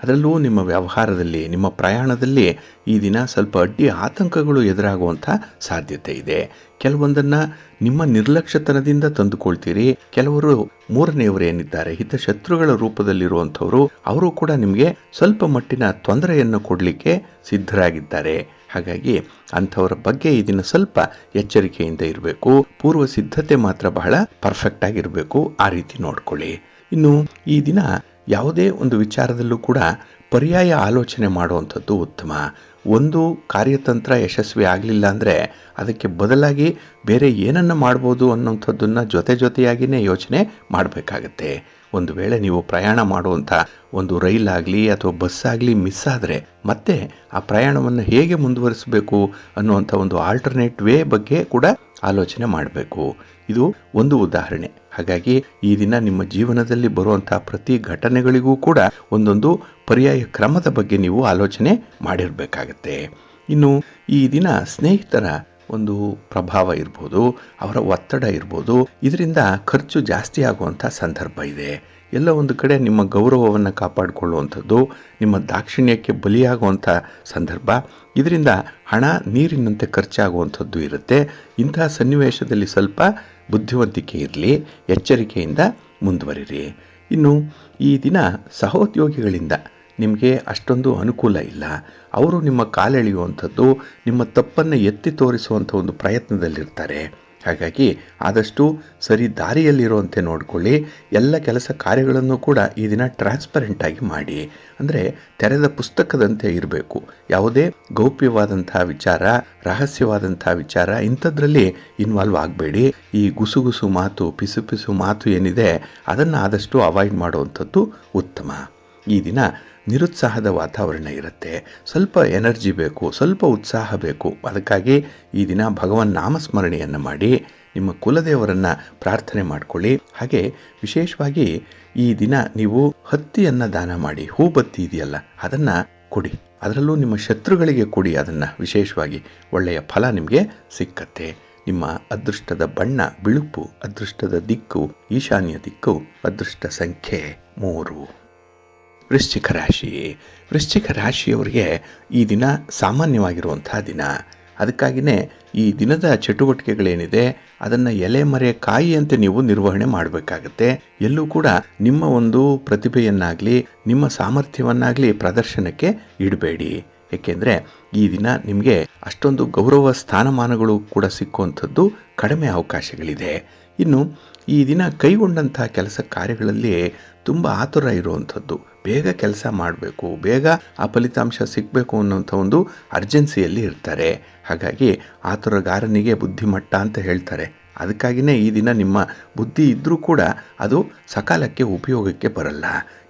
A: ಅದರಲ್ಲೂ ನಿಮ್ಮ ವ್ಯವಹಾರದಲ್ಲಿ, ನಿಮ್ಮ ಪ್ರಯಾಣದಲ್ಲಿ ಈ ದಿನ ಸ್ವಲ್ಪ ಅಡ್ಡಿ ಆತಂಕಗಳು ಎದುರಾಗುವಂಥ ಸಾಧ್ಯತೆ ಇದೆ. ಕೆಲವೊಂದನ್ನು ನಿಮ್ಮ ನಿರ್ಲಕ್ಷ್ಯತನದಿಂದ ತಂದುಕೊಳ್ತೀರಿ. ಕೆಲವರು ಮೂರನೆಯವರೇನಿದ್ದಾರೆ, ಹಿತಶತ್ರುಗಳ ರೂಪದಲ್ಲಿರುವಂಥವರು, ಅವರು ಕೂಡ ನಿಮಗೆ ಸ್ವಲ್ಪ ಮಟ್ಟಿನ ತೊಂದರೆಯನ್ನು ಕೊಡಲಿಕ್ಕೆ ಸಿದ್ಧರಾಗಿದ್ದಾರೆ. ಹಾಗಾಗಿ ಅಂಥವರ ಬಗ್ಗೆ ಈ ದಿನ ಸ್ವಲ್ಪ ಎಚ್ಚರಿಕೆಯಿಂದ ಇರಬೇಕು. ಪೂರ್ವ ಸಿದ್ಧತೆ ಮಾತ್ರ ಬಹಳ ಪರ್ಫೆಕ್ಟ್ ಆಗಿರಬೇಕು. ಆ ರೀತಿ ನೋಡ್ಕೊಳ್ಳಿ. ಇನ್ನು ಈ ದಿನ ಯಾವುದೇ ಒಂದು ವಿಚಾರದಲ್ಲೂ ಕೂಡ ಪರ್ಯಾಯ ಆಲೋಚನೆ ಮಾಡುವಂಥದ್ದು ಉತ್ತಮ. ಒಂದು ಕಾರ್ಯತಂತ್ರ ಯಶಸ್ವಿ ಆಗಲಿಲ್ಲ ಅಂದರೆ ಅದಕ್ಕೆ ಬದಲಾಗಿ ಬೇರೆ ಏನನ್ನು ಮಾಡ್ಬೋದು ಅನ್ನೋಂಥದ್ದನ್ನು ಜೊತೆಯಾಗಿಯೇ ಯೋಚನೆ ಮಾಡಬೇಕಾಗತ್ತೆ. ಒಂದು ವೇಳೆ ನೀವು ಪ್ರಯಾಣ ಮಾಡುವಂಥ ಒಂದು ರೈಲಾಗಲಿ ಅಥವಾ ಬಸ್ ಆಗಲಿ ಮಿಸ್ ಆದರೆ ಮತ್ತೆ ಆ ಪ್ರಯಾಣವನ್ನು ಹೇಗೆ ಮುಂದುವರಿಸಬೇಕು ಅನ್ನುವಂಥ ಒಂದು ಆಲ್ಟರ್ನೇಟ್ ವೇ ಬಗ್ಗೆ ಕೂಡ ಆಲೋಚನೆ ಮಾಡಬೇಕು. ಇದು ಒಂದು ಉದಾಹರಣೆ. ಹಾಗಾಗಿ ಈ ದಿನ ನಿಮ್ಮ ಜೀವನದಲ್ಲಿ ಬರುವಂಥ ಪ್ರತಿ ಘಟನೆಗಳಿಗೂ ಕೂಡ ಒಂದೊಂದು ಪರ್ಯಾಯ ಕ್ರಮದ ಬಗ್ಗೆ ನೀವು ಆಲೋಚನೆ ಮಾಡಿರಬೇಕಾಗತ್ತೆ. ಇನ್ನು ಈ ದಿನ ಸ್ನೇಹಿತರ ಒಂದು ಪ್ರಭಾವ ಇರ್ಬೋದು, ಅವರ ಒತ್ತಡ ಇರ್ಬೋದು, ಇದರಿಂದ ಖರ್ಚು ಜಾಸ್ತಿ ಆಗುವಂಥ ಸಂದರ್ಭ ಇದೆ. ಎಲ್ಲ ಒಂದು ಕಡೆ ನಿಮ್ಮ ಗೌರವವನ್ನು ಕಾಪಾಡಿಕೊಳ್ಳುವಂಥದ್ದು, ನಿಮ್ಮ ದಾಕ್ಷಿಣ್ಯಕ್ಕೆ ಬಲಿಯಾಗುವಂಥ ಸಂದರ್ಭ. ಇದರಿಂದ ಹಣ ನೀರಿನಂತೆ ಖರ್ಚಾಗುವಂಥದ್ದು ಇರುತ್ತೆ. ಇಂತಹ ಸನ್ನಿವೇಶದಲ್ಲಿ ಸ್ವಲ್ಪ ಬುದ್ಧಿವಂತಿಕೆ ಇರಲಿ, ಎಚ್ಚರಿಕೆಯಿಂದ ಮುಂದುವರಿರಿ. ಇನ್ನು ಈ ದಿನ ಸಹೋದ್ಯೋಗಿಗಳಿಂದ ನಿಮಗೆ ಅಷ್ಟೊಂದು ಅನುಕೂಲ ಇಲ್ಲ. ಅವರು ನಿಮ್ಮ ಕಾಲೆಳೆಯುವಂಥದ್ದು, ನಿಮ್ಮ ತಪ್ಪನ್ನು ಎತ್ತಿ ತೋರಿಸುವಂಥ ಒಂದು ಪ್ರಯತ್ನದಲ್ಲಿರ್ತಾರೆ. ಹಾಗಾಗಿ ಆದಷ್ಟು ಸರಿ ದಾರಿಯಲ್ಲಿರುವಂತೆ ನೋಡಿಕೊಳ್ಳಿ. ಎಲ್ಲ ಕೆಲಸ ಕಾರ್ಯಗಳನ್ನು ಕೂಡ ಈ ದಿನ ಟ್ರಾನ್ಸ್ಪರೆಂಟಾಗಿ ಮಾಡಿ. ಅಂದರೆ ತೆರೆದ ಪುಸ್ತಕದಂತೆ ಇರಬೇಕು. ಯಾವುದೇ ಗೌಪ್ಯವಾದಂಥ ವಿಚಾರ, ರಹಸ್ಯವಾದಂಥ ವಿಚಾರ ಇಂಥದ್ರಲ್ಲಿ ಇನ್ವಾಲ್ವ್ ಆಗಬೇಡಿ. ಈ ಗುಸುಗುಸು ಮಾತು, ಪಿಸು ಮಾತು ಏನಿದೆ ಅದನ್ನು ಆದಷ್ಟು ಅವಾಯ್ಡ್ ಮಾಡುವಂಥದ್ದು ಉತ್ತಮ. ಈ ದಿನ ನಿರುತ್ಸಾಹದ ವಾತಾವರಣ ಇರುತ್ತೆ. ಸ್ವಲ್ಪ ಎನರ್ಜಿ ಬೇಕು, ಸ್ವಲ್ಪ ಉತ್ಸಾಹ ಬೇಕು. ಅದಕ್ಕಾಗಿ ಈ ದಿನ ಭಗವನ್ ನಾಮಸ್ಮರಣೆಯನ್ನು ಮಾಡಿ, ನಿಮ್ಮ ಕುಲದೇವರನ್ನು ಪ್ರಾರ್ಥನೆ ಮಾಡಿಕೊಳ್ಳಿ. ಹಾಗೆ ವಿಶೇಷವಾಗಿ ಈ ದಿನ ನೀವು ಹತ್ತಿಯನ್ನು ದಾನ ಮಾಡಿ, ಹೂಬತ್ತಿ ಇದೆಯಲ್ಲ ಅದನ್ನು ಕೊಡಿ. ಅದರಲ್ಲೂ ನಿಮ್ಮ ಶತ್ರುಗಳಿಗೆ ಕೊಡಿ. ಅದನ್ನು ವಿಶೇಷವಾಗಿ ಒಳ್ಳೆಯ ಫಲ ನಿಮಗೆ ಸಿಕ್ಕತ್ತೆ. ನಿಮ್ಮ ಅದೃಷ್ಟದ ಬಣ್ಣ ಬಿಳುಪು, ಅದೃಷ್ಟದ ದಿಕ್ಕು ಈಶಾನ್ಯ ದಿಕ್ಕು, ಅದೃಷ್ಟ ಸಂಖ್ಯೆ 3. ವೃಶ್ಚಿಕ ರಾಶಿ. ವೃಶ್ಚಿಕ ರಾಶಿಯವರಿಗೆ ಈ ದಿನ ಸಾಮಾನ್ಯವಾಗಿರುವಂಥ ದಿನ. ಅದಕ್ಕಾಗಿಯೇ ಈ ದಿನದ ಚಟುವಟಿಕೆಗಳೇನಿದೆ ಅದನ್ನು ಎಲೆ ಮರೆ ಕಾಯಿಯಂತೆ ನೀವು ನಿರ್ವಹಣೆ ಮಾಡಬೇಕಾಗತ್ತೆ. ಎಲ್ಲೂ ಕೂಡ ನಿಮ್ಮ ಒಂದು ಪ್ರತಿಭೆಯನ್ನಾಗಲಿ ನಿಮ್ಮ ಸಾಮರ್ಥ್ಯವನ್ನಾಗಲಿ ಪ್ರದರ್ಶನಕ್ಕೆ ಇಡಬೇಡಿ. ಏಕೆಂದರೆ ಈ ದಿನ ನಿಮಗೆ ಅಷ್ಟೊಂದು ಗೌರವ ಸ್ಥಾನಮಾನಗಳು ಕೂಡ ಸಿಕ್ಕುವಂಥದ್ದು ಕಡಿಮೆ ಅವಕಾಶಗಳಿದೆ. ಇನ್ನು ಈ ದಿನ ಕೈಗೊಂಡಂಥ ಕೆಲಸ ಕಾರ್ಯಗಳಲ್ಲಿ ತುಂಬ ಆತುರ ಇರುವಂಥದ್ದು, ಬೇಗ ಕೆಲಸ ಮಾಡಬೇಕು, ಬೇಗ ಆ ಫಲಿತಾಂಶ ಸಿಗಬೇಕು ಅನ್ನೋಂಥ ಒಂದು ಅರ್ಜೆನ್ಸಿಯಲ್ಲಿ ಇರ್ತಾರೆ. ಹಾಗಾಗಿ ಆತುರಗಾರನಿಗೆ ಬುದ್ಧಿಮಟ್ಟ ಅಂತ ಹೇಳ್ತಾರೆ. ಅದಕ್ಕಾಗಿಯೇ ಈ ದಿನ ನಿಮ್ಮ ಬುದ್ಧಿ ಇದ್ದರೂ ಕೂಡ ಅದು ಸಕಾಲಕ್ಕೆ ಉಪಯೋಗಕ್ಕೆ ಬರಲ್ಲ.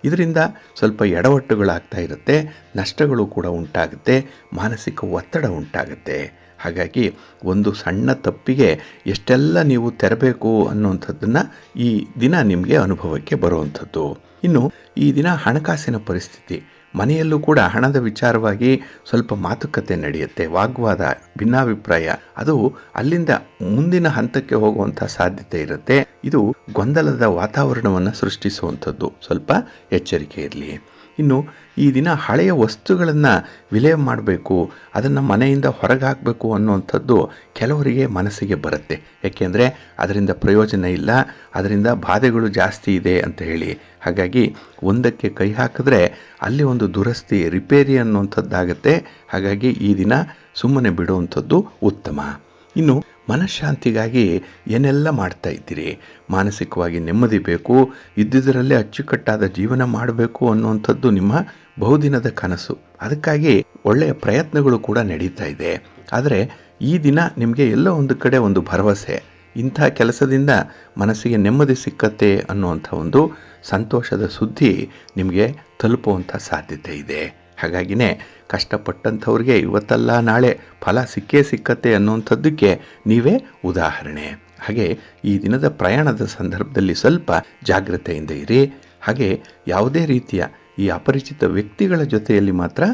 A: ಇದರಿಂದ ಸ್ವಲ್ಪ ಎಡವಟ್ಟುಗಳಾಗ್ತಾ ಇರುತ್ತೆ, ನಷ್ಟಗಳು ಕೂಡ ಉಂಟಾಗುತ್ತೆ, ಮಾನಸಿಕ ಒತ್ತಡ ಉಂಟಾಗುತ್ತೆ. ಹಾಗಾಗಿ ಒಂದು ಸಣ್ಣ ತಪ್ಪಿಗೆ ಎಷ್ಟೆಲ್ಲ ನೀವು ತೆರಬೇಕು ಅನ್ನುವಂಥದ್ದನ್ನು ಈ ದಿನ ನಿಮಗೆ ಅನುಭವಕ್ಕೆ ಬರುವಂಥದ್ದು. ಇನ್ನು ಈ ದಿನ ಹಣಕಾಸಿನ ಪರಿಸ್ಥಿತಿ, ಮನೆಯಲ್ಲೂ ಕೂಡ ಹಣದ ವಿಚಾರವಾಗಿ ಸ್ವಲ್ಪ ಮಾತುಕತೆ ನಡೆಯುತ್ತೆ, ವಾಗ್ವಾದ, ಭಿನ್ನಾಭಿಪ್ರಾಯ, ಅದು ಅಲ್ಲಿಂದ ಮುಂದಿನ ಹಂತಕ್ಕೆ ಹೋಗುವಂಥ ಸಾಧ್ಯತೆ ಇರುತ್ತೆ. ಇದು ಗೊಂದಲದ ವಾತಾವರಣವನ್ನು ಸೃಷ್ಟಿಸುವಂಥದ್ದು, ಸ್ವಲ್ಪ ಎಚ್ಚರಿಕೆ ಇರಲಿ. ಇನ್ನು ಈ ದಿನ ಹಳೆಯ ವಸ್ತುಗಳನ್ನು ವಿಲೇ ಮಾಡಬೇಕು, ಅದನ್ನು ಮನೆಯಿಂದ ಹೊರಗೆ ಹಾಕಬೇಕು ಅನ್ನುವಂಥದ್ದು ಕೆಲವರಿಗೆ ಮನಸ್ಸಿಗೆ ಬರುತ್ತೆ. ಏಕೆಂದರೆ ಅದರಿಂದ ಪ್ರಯೋಜನ ಇಲ್ಲ, ಅದರಿಂದ ಬಾಧೆಗಳು ಜಾಸ್ತಿ ಇದೆ ಅಂತ ಹೇಳಿ. ಹಾಗಾಗಿ ಒಂದಕ್ಕೆ ಕೈ ಹಾಕಿದ್ರೆ ಅಲ್ಲಿ ಒಂದು ದುರಸ್ತಿ, ರಿಪೇರಿ ಅನ್ನುವಂಥದ್ದಾಗತ್ತೆ. ಹಾಗಾಗಿ ಈ ದಿನ ಸುಮ್ಮನೆ ಬಿಡುವಂಥದ್ದು ಉತ್ತಮ. ಇನ್ನು ಮನಃಶಾಂತಿಗಾಗಿ ಏನೆಲ್ಲ ಮಾಡ್ತಾ ಇದ್ದೀರಿ? ಮಾನಸಿಕವಾಗಿ ನೆಮ್ಮದಿ ಬೇಕು, ಇದ್ದುದರಲ್ಲೇ ಅಚ್ಚುಕಟ್ಟಾದ ಜೀವನ ಮಾಡಬೇಕು ಅನ್ನುವಂಥದ್ದು ನಿಮ್ಮ ಬಹುದಿನದ ಕನಸು. ಅದಕ್ಕಾಗಿ ಒಳ್ಳೆಯ ಪ್ರಯತ್ನಗಳು ಕೂಡ ನಡೀತಾ ಇದೆ. ಆದರೆ ಈ ದಿನ ನಿಮಗೆ ಎಲ್ಲೋ ಒಂದು ಕಡೆ ಒಂದು ಭರವಸೆ, ಇಂಥ ಕೆಲಸದಿಂದ ಮನಸ್ಸಿಗೆ ನೆಮ್ಮದಿ ಸಿಕ್ಕತ್ತೆ ಅನ್ನುವಂಥ ಒಂದು ಸಂತೋಷದ ಸುದ್ದಿ ನಿಮಗೆ ತಲುಪುವಂಥ ಸಾಧ್ಯತೆ ಇದೆ. ಹಾಗಾಗಿನೇ ಕಷ್ಟಪಟ್ಟಂಥವ್ರಿಗೆ ಇವತ್ತಲ್ಲ ನಾಳೆ ಫಲ ಸಿಕ್ಕೇ ಸಿಕ್ಕತ್ತೆ ಅನ್ನುವಂಥದ್ದಕ್ಕೆ ನೀವೇ ಉದಾಹರಣೆ. ಹಾಗೆ ಈ ದಿನದ ಪ್ರಯಾಣದ ಸಂದರ್ಭದಲ್ಲಿ ಸ್ವಲ್ಪ ಜಾಗ್ರತೆಯಿಂದ ಇರಿ. ಹಾಗೆ ಯಾವುದೇ ರೀತಿಯ ಈ ಅಪರಿಚಿತ ವ್ಯಕ್ತಿಗಳ ಜೊತೆಯಲ್ಲಿ ಮಾತ್ರ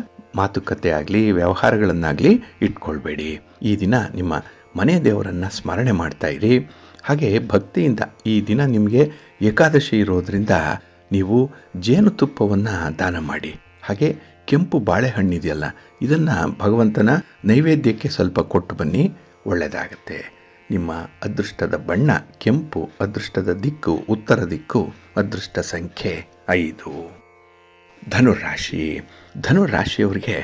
A: ಮಾತುಕತೆ ಆಗಲಿ, ವ್ಯವಹಾರಗಳನ್ನಾಗಲಿ ಇಟ್ಕೊಳ್ಬೇಡಿ. ಈ ದಿನ ನಿಮ್ಮ ಮನೆ ದೇವರನ್ನು ಸ್ಮರಣೆ ಮಾಡ್ತಾ ಇರಿ. ಹಾಗೆ ಭಕ್ತಿಯಿಂದ ಈ ದಿನ ನಿಮಗೆ ಏಕಾದಶಿ ಇರೋದ್ರಿಂದ ನೀವು ಜೇನುತುಪ್ಪವನ್ನು ದಾನ ಮಾಡಿ. ಹಾಗೆ ಕೆಂಪು ಬಾಳೆಹಣ್ಣಿದೆಯಲ್ಲ, ಇದನ್ನು ಭಗವಂತನ ನೈವೇದ್ಯಕ್ಕೆ ಸ್ವಲ್ಪ ಕೊಟ್ಟು ಬನ್ನಿ, ಒಳ್ಳೆಯದಾಗತ್ತೆ. ನಿಮ್ಮ ಅದೃಷ್ಟದ ಬಣ್ಣ ಕೆಂಪು, ಅದೃಷ್ಟದ ದಿಕ್ಕು ಉತ್ತರ ದಿಕ್ಕು, ಅದೃಷ್ಟ ಸಂಖ್ಯೆ 5. ಧನುರಾಶಿ. ಧನುರಾಶಿಯವರಿಗೆ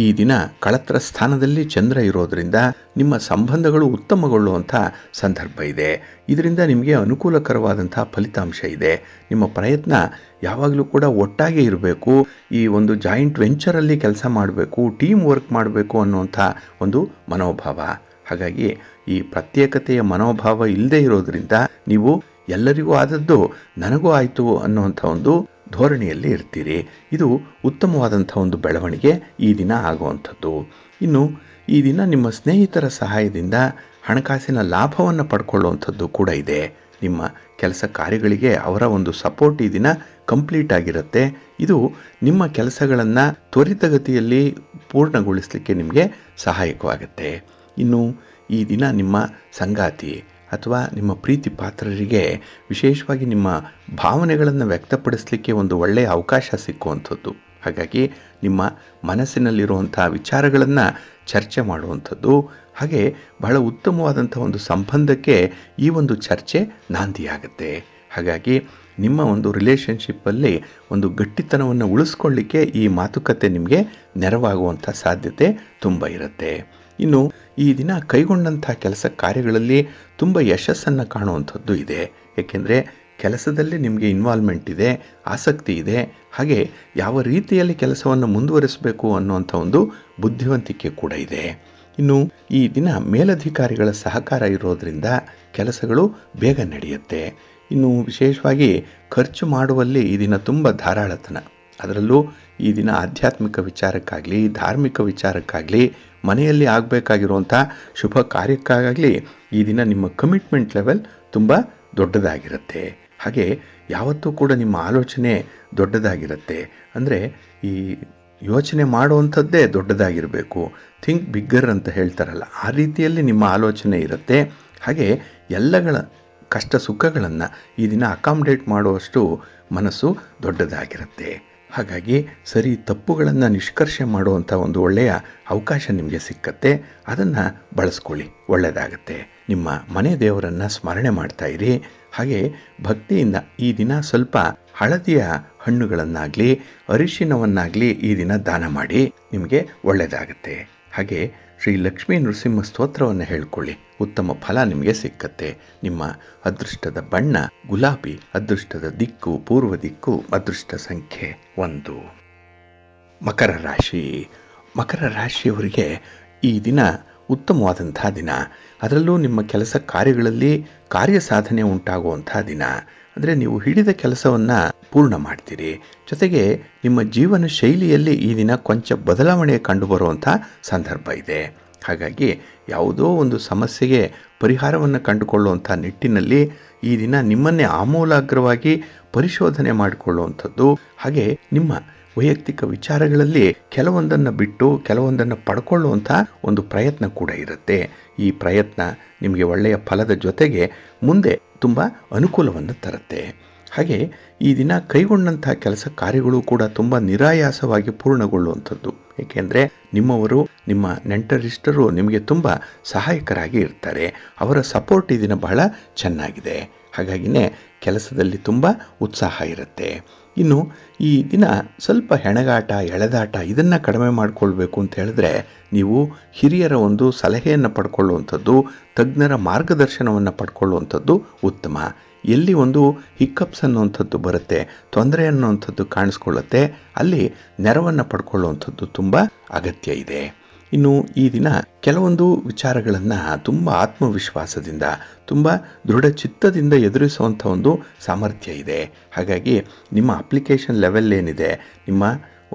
A: ಈ ದಿನ ಕಳತ್ರ ಸ್ಥಾನದಲ್ಲಿ ಚಂದ್ರ ಇರೋದರಿಂದ ನಿಮ್ಮ ಸಂಬಂಧಗಳು ಉತ್ತಮಗೊಳ್ಳುವಂಥ ಸಂದರ್ಭ ಇದೆ. ಇದರಿಂದ ನಿಮಗೆ ಅನುಕೂಲಕರವಾದಂಥ ಫಲಿತಾಂಶ ಇದೆ. ನಿಮ್ಮ ಪ್ರಯತ್ನ ಯಾವಾಗಲೂ ಕೂಡ ಒಟ್ಟಾಗಿ ಇರಬೇಕು, ಈ ಒಂದು ಜಾಯಿಂಟ್ ವೆಂಚರಲ್ಲಿ ಕೆಲಸ ಮಾಡಬೇಕು, ಟೀಮ್ ವರ್ಕ್ ಮಾಡಬೇಕು ಅನ್ನುವಂಥ ಒಂದು ಮನೋಭಾವ. ಹಾಗಾಗಿ ಈ ಪ್ರತ್ಯೇಕತೆಯ ಮನೋಭಾವ ಇಲ್ಲದೆ ಇರೋದ್ರಿಂದ ನೀವು ಎಲ್ಲರಿಗೂ ಆದದ್ದು ನನಗೂ ಆಯಿತು ಅನ್ನುವಂಥ ಒಂದು ಧೋರಣೆಯಲ್ಲಿ ಇರ್ತೀರಿ. ಇದು ಉತ್ತಮವಾದಂಥ ಒಂದು ಬೆಳವಣಿಗೆ ಈ ದಿನ ಆಗುವಂಥದ್ದು. ಇನ್ನು ಈ ದಿನ ನಿಮ್ಮ ಸ್ನೇಹಿತರ ಸಹಾಯದಿಂದ ಹಣಕಾಸಿನ ಲಾಭವನ್ನು ಪಡ್ಕೊಳ್ಳುವಂಥದ್ದು ಕೂಡ ಇದೆ. ನಿಮ್ಮ ಕೆಲಸ ಕಾರ್ಯಗಳಿಗೆ ಅವರ ಒಂದು ಸಪೋರ್ಟ್ ಈ ದಿನ ಕಂಪ್ಲೀಟ್ ಆಗಿರುತ್ತೆ. ಇದು ನಿಮ್ಮ ಕೆಲಸಗಳನ್ನು ತ್ವರಿತಗತಿಯಲ್ಲಿ ಪೂರ್ಣಗೊಳಿಸಲಿಕ್ಕೆ ನಿಮಗೆ ಸಹಾಯಕವಾಗುತ್ತೆ. ಇನ್ನು ಈ ದಿನ ನಿಮ್ಮ ಸಂಗಾತಿ ಅಥವಾ ನಿಮ್ಮ ಪ್ರೀತಿ ಪಾತ್ರರಿಗೆ ವಿಶೇಷವಾಗಿ ನಿಮ್ಮ ಭಾವನೆಗಳನ್ನು ವ್ಯಕ್ತಪಡಿಸಲಿಕ್ಕೆ ಒಂದು ಒಳ್ಳೆಯ ಅವಕಾಶ ಸಿಕ್ಕುವಂಥದ್ದು. ಹಾಗಾಗಿ ನಿಮ್ಮ ಮನಸ್ಸಿನಲ್ಲಿರುವಂಥ ವಿಚಾರಗಳನ್ನು ಚರ್ಚೆ ಮಾಡುವಂಥದ್ದು, ಹಾಗೆ ಬಹಳ ಉತ್ತಮವಾದಂಥ ಒಂದು ಸಂಬಂಧಕ್ಕೆ ಈ ಒಂದು ಚರ್ಚೆ ನಾಂದಿಯಾಗುತ್ತೆ. ಹಾಗಾಗಿ ನಿಮ್ಮ ಒಂದು ರಿಲೇಷನ್ಶಿಪ್ಪಲ್ಲಿ ಒಂದು ಗಟ್ಟಿತನವನ್ನು ಉಳಿಸ್ಕೊಳ್ಳಿಕ್ಕೆ ಈ ಮಾತುಕತೆ ನಿಮಗೆ ನೆರವಾಗುವಂಥ ಸಾಧ್ಯತೆ ತುಂಬ ಇರುತ್ತೆ. ಇನ್ನು ಈ ದಿನ ಕೈಗೊಂಡಂಥ ಕೆಲಸ ಕಾರ್ಯಗಳಲ್ಲಿ ತುಂಬ ಯಶಸ್ಸನ್ನು ಕಾಣುವಂಥದ್ದು ಇದೆ. ಏಕೆಂದರೆ ಕೆಲಸದಲ್ಲಿ ನಿಮಗೆ ಇನ್ವಾಲ್ವ್ಮೆಂಟ್ ಇದೆ, ಆಸಕ್ತಿ ಇದೆ. ಹಾಗೆ ಯಾವ ರೀತಿಯಲ್ಲಿ ಕೆಲಸವನ್ನು ಮುಂದುವರಿಸಬೇಕು ಅನ್ನುವಂಥ ಒಂದು ಬುದ್ಧಿವಂತಿಕೆ ಕೂಡ ಇದೆ. ಇನ್ನು ಈ ದಿನ ಮೇಲಧಿಕಾರಿಗಳ ಸಹಕಾರ ಇರೋದರಿಂದ ಕೆಲಸಗಳು ಬೇಗ ನಡೆಯುತ್ತೆ. ಇನ್ನು ವಿಶೇಷವಾಗಿ ಖರ್ಚು ಮಾಡುವಲ್ಲಿ ಈ ದಿನ ತುಂಬ ಧಾರಾಳತನ. ಅದರಲ್ಲೂ ಈ ದಿನ ಆಧ್ಯಾತ್ಮಿಕ ವಿಚಾರಕ್ಕಾಗಲಿ, ಧಾರ್ಮಿಕ ವಿಚಾರಕ್ಕಾಗಲಿ, ಮನೆಯಲ್ಲಿ ಆಗಬೇಕಾಗಿರುವಂಥ ಶುಭ ಕಾರ್ಯಕ್ಕಾಗಲಿ ಈ ದಿನ ನಿಮ್ಮ ಕಮಿಟ್ಮೆಂಟ್ ಲೆವೆಲ್ ತುಂಬ ದೊಡ್ಡದಾಗಿರುತ್ತೆ. ಹಾಗೆ ಯಾವತ್ತೂ ಕೂಡ ನಿಮ್ಮ ಆಲೋಚನೆ ದೊಡ್ಡದಾಗಿರುತ್ತೆ. ಅಂದರೆ ಈ ಯೋಚನೆ ಮಾಡುವಂಥದ್ದೇ ದೊಡ್ಡದಾಗಿರಬೇಕು, ಥಿಂಕ್ ಬಿಗ್ಗರ್ ಅಂತ ಹೇಳ್ತಾರಲ್ಲ, ಆ ರೀತಿಯಲ್ಲಿ ನಿಮ್ಮ ಆಲೋಚನೆ ಇರುತ್ತೆ. ಹಾಗೆ ಎಲ್ಲಗಳ ಕಷ್ಟ ಸುಖಗಳನ್ನು ಈ ದಿನ ಅಕಾಮಡೇಟ್ ಮಾಡುವಷ್ಟು ಮನಸ್ಸು ದೊಡ್ಡದಾಗಿರುತ್ತೆ. ಹಾಗಾಗಿ ಸರಿ ತಪ್ಪುಗಳನ್ನು ನಿಷ್ಕರ್ಷೆ ಮಾಡುವಂಥ ಒಂದು ಒಳ್ಳೆಯ ಅವಕಾಶ ನಿಮಗೆ ಸಿಕ್ಕತ್ತೆ. ಅದನ್ನು ಬಳಸ್ಕೊಳ್ಳಿ, ಒಳ್ಳೆಯದಾಗತ್ತೆ. ನಿಮ್ಮ ಮನೆ ದೇವರನ್ನು ಸ್ಮರಣೆ ಮಾಡ್ತಾ ಇರಿ. ಹಾಗೆ ಭಕ್ತಿಯಿಂದ ಈ ದಿನ ಸ್ವಲ್ಪ ಹಳದಿಯ ಹಣ್ಣುಗಳನ್ನಾಗಲಿ ಅರಿಶಿನವನ್ನಾಗಲಿ ಈ ದಿನ ದಾನ ಮಾಡಿ, ನಿಮಗೆ ಒಳ್ಳೆಯದಾಗತ್ತೆ. ಹಾಗೆ ಶ್ರೀ ಲಕ್ಷ್ಮೀ ನೃಸಿಂಹ ಸ್ತೋತ್ರವನ್ನು ಹೇಳ್ಕೊಳ್ಳಿ, ಉತ್ತಮ ಫಲ ನಿಮಗೆ ಸಿಕ್ಕತ್ತೆ. ನಿಮ್ಮ ಅದೃಷ್ಟದ ಬಣ್ಣ ಗುಲಾಬಿ, ಅದೃಷ್ಟದ ದಿಕ್ಕು ಪೂರ್ವ ದಿಕ್ಕು, ಅದೃಷ್ಟ ಸಂಖ್ಯೆ 1. ಮಕರ ರಾಶಿ. ಮಕರ ರಾಶಿಯವರಿಗೆ ಈ ದಿನ ಉತ್ತಮವಾದಂತಹ ದಿನ. ಅದರಲ್ಲೂ ನಿಮ್ಮ ಕೆಲಸ ಕಾರ್ಯಗಳಲ್ಲಿ ಕಾರ್ಯ ಸಾಧನೆ ಉಂಟಾಗುವಂತಹ ದಿನ. ಅಂದರೆ ನೀವು ಹಿಡಿದ ಕೆಲಸವನ್ನು ಪೂರ್ಣ ಮಾಡ್ತೀರಿ. ಜೊತೆಗೆ ನಿಮ್ಮ ಜೀವನ ಶೈಲಿಯಲ್ಲಿ ಈ ದಿನ ಕೊಂಚ ಬದಲಾವಣೆ ಕಂಡುಬರುವಂಥ ಸಂದರ್ಭ ಇದೆ. ಹಾಗಾಗಿ ಯಾವುದೋ ಒಂದು ಸಮಸ್ಯೆಗೆ ಪರಿಹಾರವನ್ನು ಕಂಡುಕೊಳ್ಳುವಂಥ ನಿಟ್ಟಿನಲ್ಲಿ ಈ ದಿನ ನಿಮ್ಮನ್ನೇ ಆಮೂಲಾಗ್ರವಾಗಿ ಪರಿಶೋಧನೆ ಮಾಡಿಕೊಳ್ಳುವಂಥದ್ದು, ಹಾಗೆ ನಿಮ್ಮ ವೈಯಕ್ತಿಕ ವಿಚಾರಗಳಲ್ಲಿ ಕೆಲವೊಂದನ್ನು ಬಿಟ್ಟು ಕೆಲವೊಂದನ್ನು ಪಡ್ಕೊಳ್ಳುವಂಥ ಒಂದು ಪ್ರಯತ್ನ ಕೂಡ ಇರುತ್ತೆ. ಈ ಪ್ರಯತ್ನ ನಿಮಗೆ ಒಳ್ಳೆಯ ಫಲದ ಜೊತೆಗೆ ಮುಂದೆ ತುಂಬ ಅನುಕೂಲವನ್ನು ತರುತ್ತೆ. ಹಾಗೆ ಈ ದಿನ ಕೈಗೊಂಡಂಥ ಕೆಲಸ ಕಾರ್ಯಗಳು ಕೂಡ ತುಂಬ ನಿರಾಯಾಸವಾಗಿ ಪೂರ್ಣಗೊಳ್ಳುವಂಥದ್ದು. ಏಕೆಂದರೆ ನಿಮ್ಮವರು, ನಿಮ್ಮ ನೆಂಟರಿಷ್ಟರು ನಿಮಗೆ ತುಂಬ ಸಹಾಯಕರಾಗಿ ಇರ್ತಾರೆ. ಅವರ ಸಪೋರ್ಟ್ ಈ ದಿನ ಬಹಳ ಚೆನ್ನಾಗಿದೆ. ಹಾಗಾಗಿನೇ ಕೆಲಸದಲ್ಲಿ ತುಂಬ ಉತ್ಸಾಹ ಇರುತ್ತೆ. ಇನ್ನು ಈ ದಿನ ಸ್ವಲ್ಪ ಹೆಣಗಾಟ, ಎಳೆದಾಟ ಇದನ್ನು ಕಡಿಮೆ ಮಾಡಿಕೊಳ್ಬೇಕು ಅಂತ ಹೇಳಿದ್ರೆ ನೀವು ಹಿರಿಯರ ಒಂದು ಸಲಹೆಯನ್ನು ಪಡ್ಕೊಳ್ಳುವಂಥದ್ದು, ತಜ್ಞರ ಮಾರ್ಗದರ್ಶನವನ್ನು ಪಡ್ಕೊಳ್ಳುವಂಥದ್ದು ಉತ್ತಮ. ಎಲ್ಲಿ ಒಂದು ಹಿಕ್ಕಪ್ಸ್ ಅನ್ನುವಂಥದ್ದು ಬರುತ್ತೆ, ತೊಂದರೆ ಅನ್ನುವಂಥದ್ದು ಕಾಣಿಸ್ಕೊಳ್ಳುತ್ತೆ, ಅಲ್ಲಿ ನೆರವನ್ನು ಪಡ್ಕೊಳ್ಳುವಂಥದ್ದು ತುಂಬ ಅಗತ್ಯ ಇದೆ. ಇನ್ನು ಈ ದಿನ ಕೆಲವೊಂದು ವಿಚಾರಗಳನ್ನು ತುಂಬ ಆತ್ಮವಿಶ್ವಾಸದಿಂದ, ತುಂಬ ದೃಢ ಚಿತ್ತದಿಂದ ಎದುರಿಸುವಂಥ ಒಂದು ಸಾಮರ್ಥ್ಯ ಇದೆ. ಹಾಗಾಗಿ ನಿಮ್ಮ ಅಪ್ಲಿಕೇಶನ್ ಲೆವೆಲ್ ಏನಿದೆ, ನಿಮ್ಮ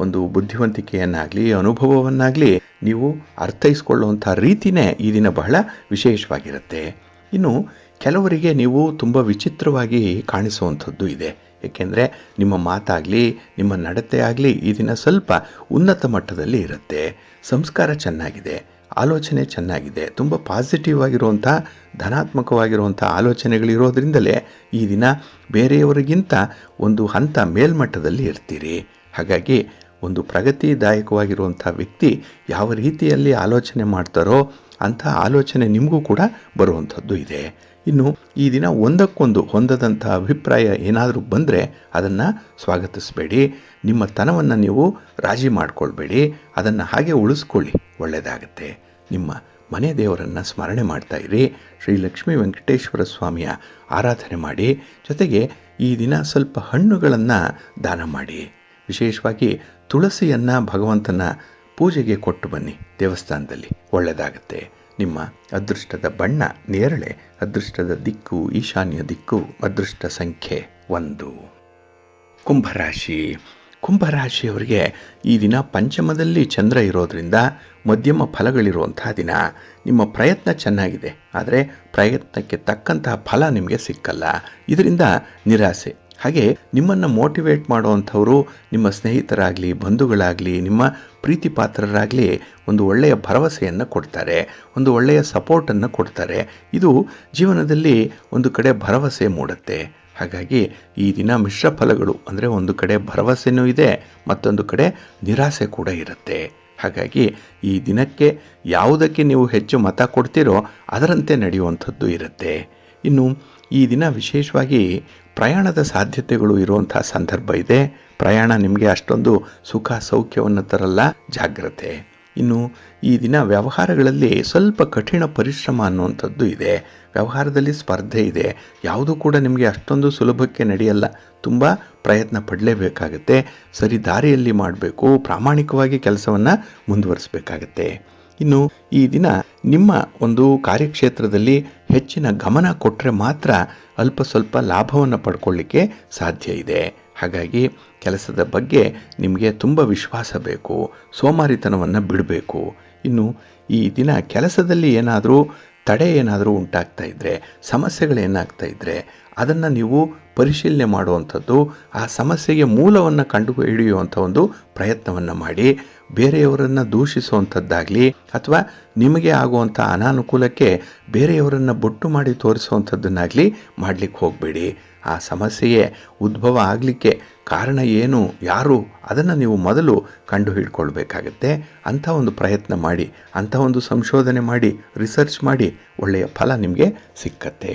A: ಒಂದು ಬುದ್ಧಿವಂತಿಕೆಯನ್ನಾಗಲಿ ಅನುಭವವನ್ನಾಗಲಿ ನೀವು ಅರ್ಥೈಸ್ಕೊಳ್ಳುವಂಥ ರೀತಿಯೇ ಈ ದಿನ ಬಹಳ ವಿಶೇಷವಾಗಿರುತ್ತೆ. ಇನ್ನು ಕೆಲವರಿಗೆ ನೀವು ತುಂಬ ವಿಚಿತ್ರವಾಗಿ ಕಾಣಿಸುವಂಥದ್ದು ಇದೆ. ಏಕೆಂದರೆ ನಿಮ್ಮ ಮಾತಾಗಲಿ ನಿಮ್ಮ ನಡತೆ ಆಗಲಿ ಈ ದಿನ ಸ್ವಲ್ಪ ಉನ್ನತ ಮಟ್ಟದಲ್ಲಿ ಇರುತ್ತೆ. ಸಂಸ್ಕಾರ ಚೆನ್ನಾಗಿದೆ, ಆಲೋಚನೆ ಚೆನ್ನಾಗಿದೆ, ತುಂಬ ಪಾಸಿಟಿವ್ ಆಗಿರುವಂಥ ಧನಾತ್ಮಕವಾಗಿರುವಂಥ ಆಲೋಚನೆಗಳಿರೋದ್ರಿಂದಲೇ ಈ ದಿನ ಬೇರೆಯವರಿಗಿಂತ ಒಂದು ಹಂತ ಮೇಲ್ಮಟ್ಟದಲ್ಲಿ ಇರ್ತೀರಿ. ಹಾಗಾಗಿ ಒಂದು ಪ್ರಗತಿದಾಯಕವಾಗಿರುವಂಥ ವ್ಯಕ್ತಿ ಯಾವ ರೀತಿಯಲ್ಲಿ ಆಲೋಚನೆ ಮಾಡ್ತಾರೋ ಅಂಥ ಆಲೋಚನೆ ನಿಮಗೂ ಕೂಡ ಬರುವಂಥದ್ದು ಇದೆ. ಇನ್ನು ಈ ದಿನ ಒಂದಕ್ಕೊಂದು ಹೊಂದದಂಥ ಅಭಿಪ್ರಾಯ ಏನಾದರೂ ಬಂದರೆ ಅದನ್ನು ಸ್ವಾಗತಿಸಬೇಡಿ. ನಿಮ್ಮ ತನವನ್ನು ನೀವು ರಾಜಿ ಮಾಡಿಕೊಳ್ಬೇಡಿ, ಅದನ್ನು ಹಾಗೆ ಉಳಿಸ್ಕೊಳ್ಳಿ, ಒಳ್ಳೆಯದಾಗತ್ತೆ. ನಿಮ್ಮ ಮನೆ ದೇವರನ್ನು ಸ್ಮರಣೆ ಮಾಡ್ತಾ ಇರಿ. ಶ್ರೀ ಲಕ್ಷ್ಮೀ ವೆಂಕಟೇಶ್ವರ ಸ್ವಾಮಿಯ ಆರಾಧನೆ ಮಾಡಿ. ಜೊತೆಗೆ ಈ ದಿನ ಸ್ವಲ್ಪ ಹಣ್ಣುಗಳನ್ನು ದಾನ ಮಾಡಿ. ವಿಶೇಷವಾಗಿ ತುಳಸಿಯನ್ನು ಭಗವಂತನ ಪೂಜೆಗೆ ಕೊಟ್ಟು ಬನ್ನಿ ದೇವಸ್ಥಾನದಲ್ಲಿ, ಒಳ್ಳೆಯದಾಗತ್ತೆ. ನಿಮ್ಮ ಅದೃಷ್ಟದ ಬಣ್ಣ ನೇರಳೆ, ಅದೃಷ್ಟದ ದಿಕ್ಕು ಈಶಾನ್ಯ ದಿಕ್ಕು, ಅದೃಷ್ಟ ಸಂಖ್ಯೆ 1. ಕುಂಭರಾಶಿ. ಕುಂಭರಾಶಿಯವರಿಗೆ ಈ ದಿನ ಪಂಚಮದಲ್ಲಿ ಚಂದ್ರ ಇರೋದ್ರಿಂದ ಮಧ್ಯಮ ಫಲಗಳಿರುವಂಥ ದಿನ. ನಿಮ್ಮ ಪ್ರಯತ್ನ ಚೆನ್ನಾಗಿದೆ, ಆದರೆ ಪ್ರಯತ್ನಕ್ಕೆ ತಕ್ಕಂತಹ ಫಲ ನಿಮಗೆ ಸಿಕ್ಕಲ್ಲ. ಇದರಿಂದ ನಿರಾಸೆ. ಹಾಗೆ ನಿಮ್ಮನ್ನು ಮೋಟಿವೇಟ್ ಮಾಡುವಂಥವರು ನಿಮ್ಮ ಸ್ನೇಹಿತರಾಗಲಿ, ಬಂಧುಗಳಾಗಲಿ, ನಿಮ್ಮ ಪ್ರೀತಿ ಪಾತ್ರರಾಗಲಿ ಒಂದು ಒಳ್ಳೆಯ ಭರವಸೆಯನ್ನು ಕೊಡ್ತಾರೆ, ಒಂದು ಒಳ್ಳೆಯ ಸಪೋರ್ಟನ್ನು ಕೊಡ್ತಾರೆ. ಇದು ಜೀವನದಲ್ಲಿ ಒಂದು ಕಡೆ ಭರವಸೆ ಮೂಡುತ್ತೆ. ಹಾಗಾಗಿ ಈ ದಿನ ಮಿಶ್ರ ಫಲಗಳು, ಅಂದರೆ ಒಂದು ಕಡೆ ಭರವಸೆನೂ ಇದೆ, ಮತ್ತೊಂದು ಕಡೆ ನಿರಾಸೆ ಕೂಡ ಇರುತ್ತೆ. ಹಾಗಾಗಿ ಈ ದಿನಕ್ಕೆ ಯಾವುದಕ್ಕೆ ನೀವು ಹೆಚ್ಚು ಮತ ಕೊಡ್ತೀರೋ ಅದರಂತೆ ನಡೆಯುವಂಥದ್ದು ಇರುತ್ತೆ. ಇನ್ನು ಈ ದಿನ ವಿಶೇಷವಾಗಿ ಪ್ರಯಾಣದ ಸಾಧ್ಯತೆಗಳು ಇರುವಂಥ ಸಂದರ್ಭ ಇದೆ. ಪ್ರಯಾಣ ನಿಮಗೆ ಅಷ್ಟೊಂದು ಸುಖ ಸೌಖ್ಯವನ್ನು ತರಲ್ಲ, ಜಾಗ್ರತೆ. ಇನ್ನು ಈ ದಿನ ವ್ಯವಹಾರಗಳಲ್ಲಿ ಸ್ವಲ್ಪ ಕಠಿಣ ಪರಿಶ್ರಮ ಅನ್ನುವಂಥದ್ದು ಇದೆ. ವ್ಯವಹಾರದಲ್ಲಿ ಸ್ಪರ್ಧೆ ಇದೆ. ಯಾವುದೂ ಕೂಡ ನಿಮಗೆ ಅಷ್ಟೊಂದು ಸುಲಭಕ್ಕೆ ನಡೆಯಲ್ಲ, ತುಂಬ ಪ್ರಯತ್ನ ಪಡಲೇಬೇಕಾಗತ್ತೆ. ಸರಿ ದಾರಿಯಲ್ಲಿ ಮಾಡಬೇಕು, ಪ್ರಾಮಾಣಿಕವಾಗಿ ಕೆಲಸವನ್ನು ಮುಂದುವರಿಸಬೇಕಾಗತ್ತೆ. ಇನ್ನು ಈ ದಿನ ನಿಮ್ಮ ಒಂದು ಕಾರ್ಯಕ್ಷೇತ್ರದಲ್ಲಿ ಹೆಚ್ಚಿನ ಗಮನ ಕೊಟ್ಟರೆ ಮಾತ್ರ ಅಲ್ಪ ಸ್ವಲ್ಪ ಲಾಭವನ್ನು ಪಡ್ಕೊಳ್ಳಿಕ್ಕೆ ಸಾಧ್ಯ ಇದೆ. ಹಾಗಾಗಿ ಕೆಲಸದ ಬಗ್ಗೆ ನಿಮಗೆ ತುಂಬ ವಿಶ್ವಾಸ ಬೇಕು, ಸೋಮಾರಿತನವನ್ನು ಬಿಡಬೇಕು. ಇನ್ನು ಈ ದಿನ ಕೆಲಸದಲ್ಲಿ ಏನಾದರೂ ತಡೆ ಏನಾದರೂ ಉಂಟಾಗ್ತಾ ಇದ್ದರೆ, ಸಮಸ್ಯೆಗಳೇನಾಗ್ತಾ ಇದ್ದರೆ ಅದನ್ನು ನೀವು ಪರಿಶೀಲನೆ ಮಾಡುವಂಥದ್ದು, ಆ ಸಮಸ್ಯೆಗೆ ಮೂಲವನ್ನು ಕಂಡು ಹಿಡಿಯುವಂಥ ಒಂದು ಪ್ರಯತ್ನವನ್ನು ಮಾಡಿ. ಬೇರೆಯವರನ್ನು ದೂಷಿಸುವಂಥದ್ದಾಗಲಿ ಅಥವಾ ನಿಮಗೆ ಆಗುವಂಥ ಅನಾನುಕೂಲಕ್ಕೆ ಬೇರೆಯವರನ್ನು ಬೊಟ್ಟು ಮಾಡಿ ತೋರಿಸುವಂಥದ್ದನ್ನಾಗಲಿ ಮಾಡಲಿಕ್ಕೆ ಹೋಗಬೇಡಿ. ಆ ಸಮಸ್ಯೆಯೇ ಉದ್ಭವ ಆಗಲಿಕ್ಕೆ ಕಾರಣ ಏನು, ಯಾರು, ಅದನ್ನು ನೀವು ಮೊದಲು ಕಂಡು ಹಿಡ್ಕೊಳ್ಬೇಕಾಗತ್ತೆ. ಅಂಥ ಒಂದು ಪ್ರಯತ್ನ ಮಾಡಿ, ಅಂಥ ಒಂದು ಸಂಶೋಧನೆ ಮಾಡಿ, ರಿಸರ್ಚ್ ಮಾಡಿ, ಒಳ್ಳೆಯ ಫಲ ನಿಮಗೆ ಸಿಕ್ಕತ್ತೆ.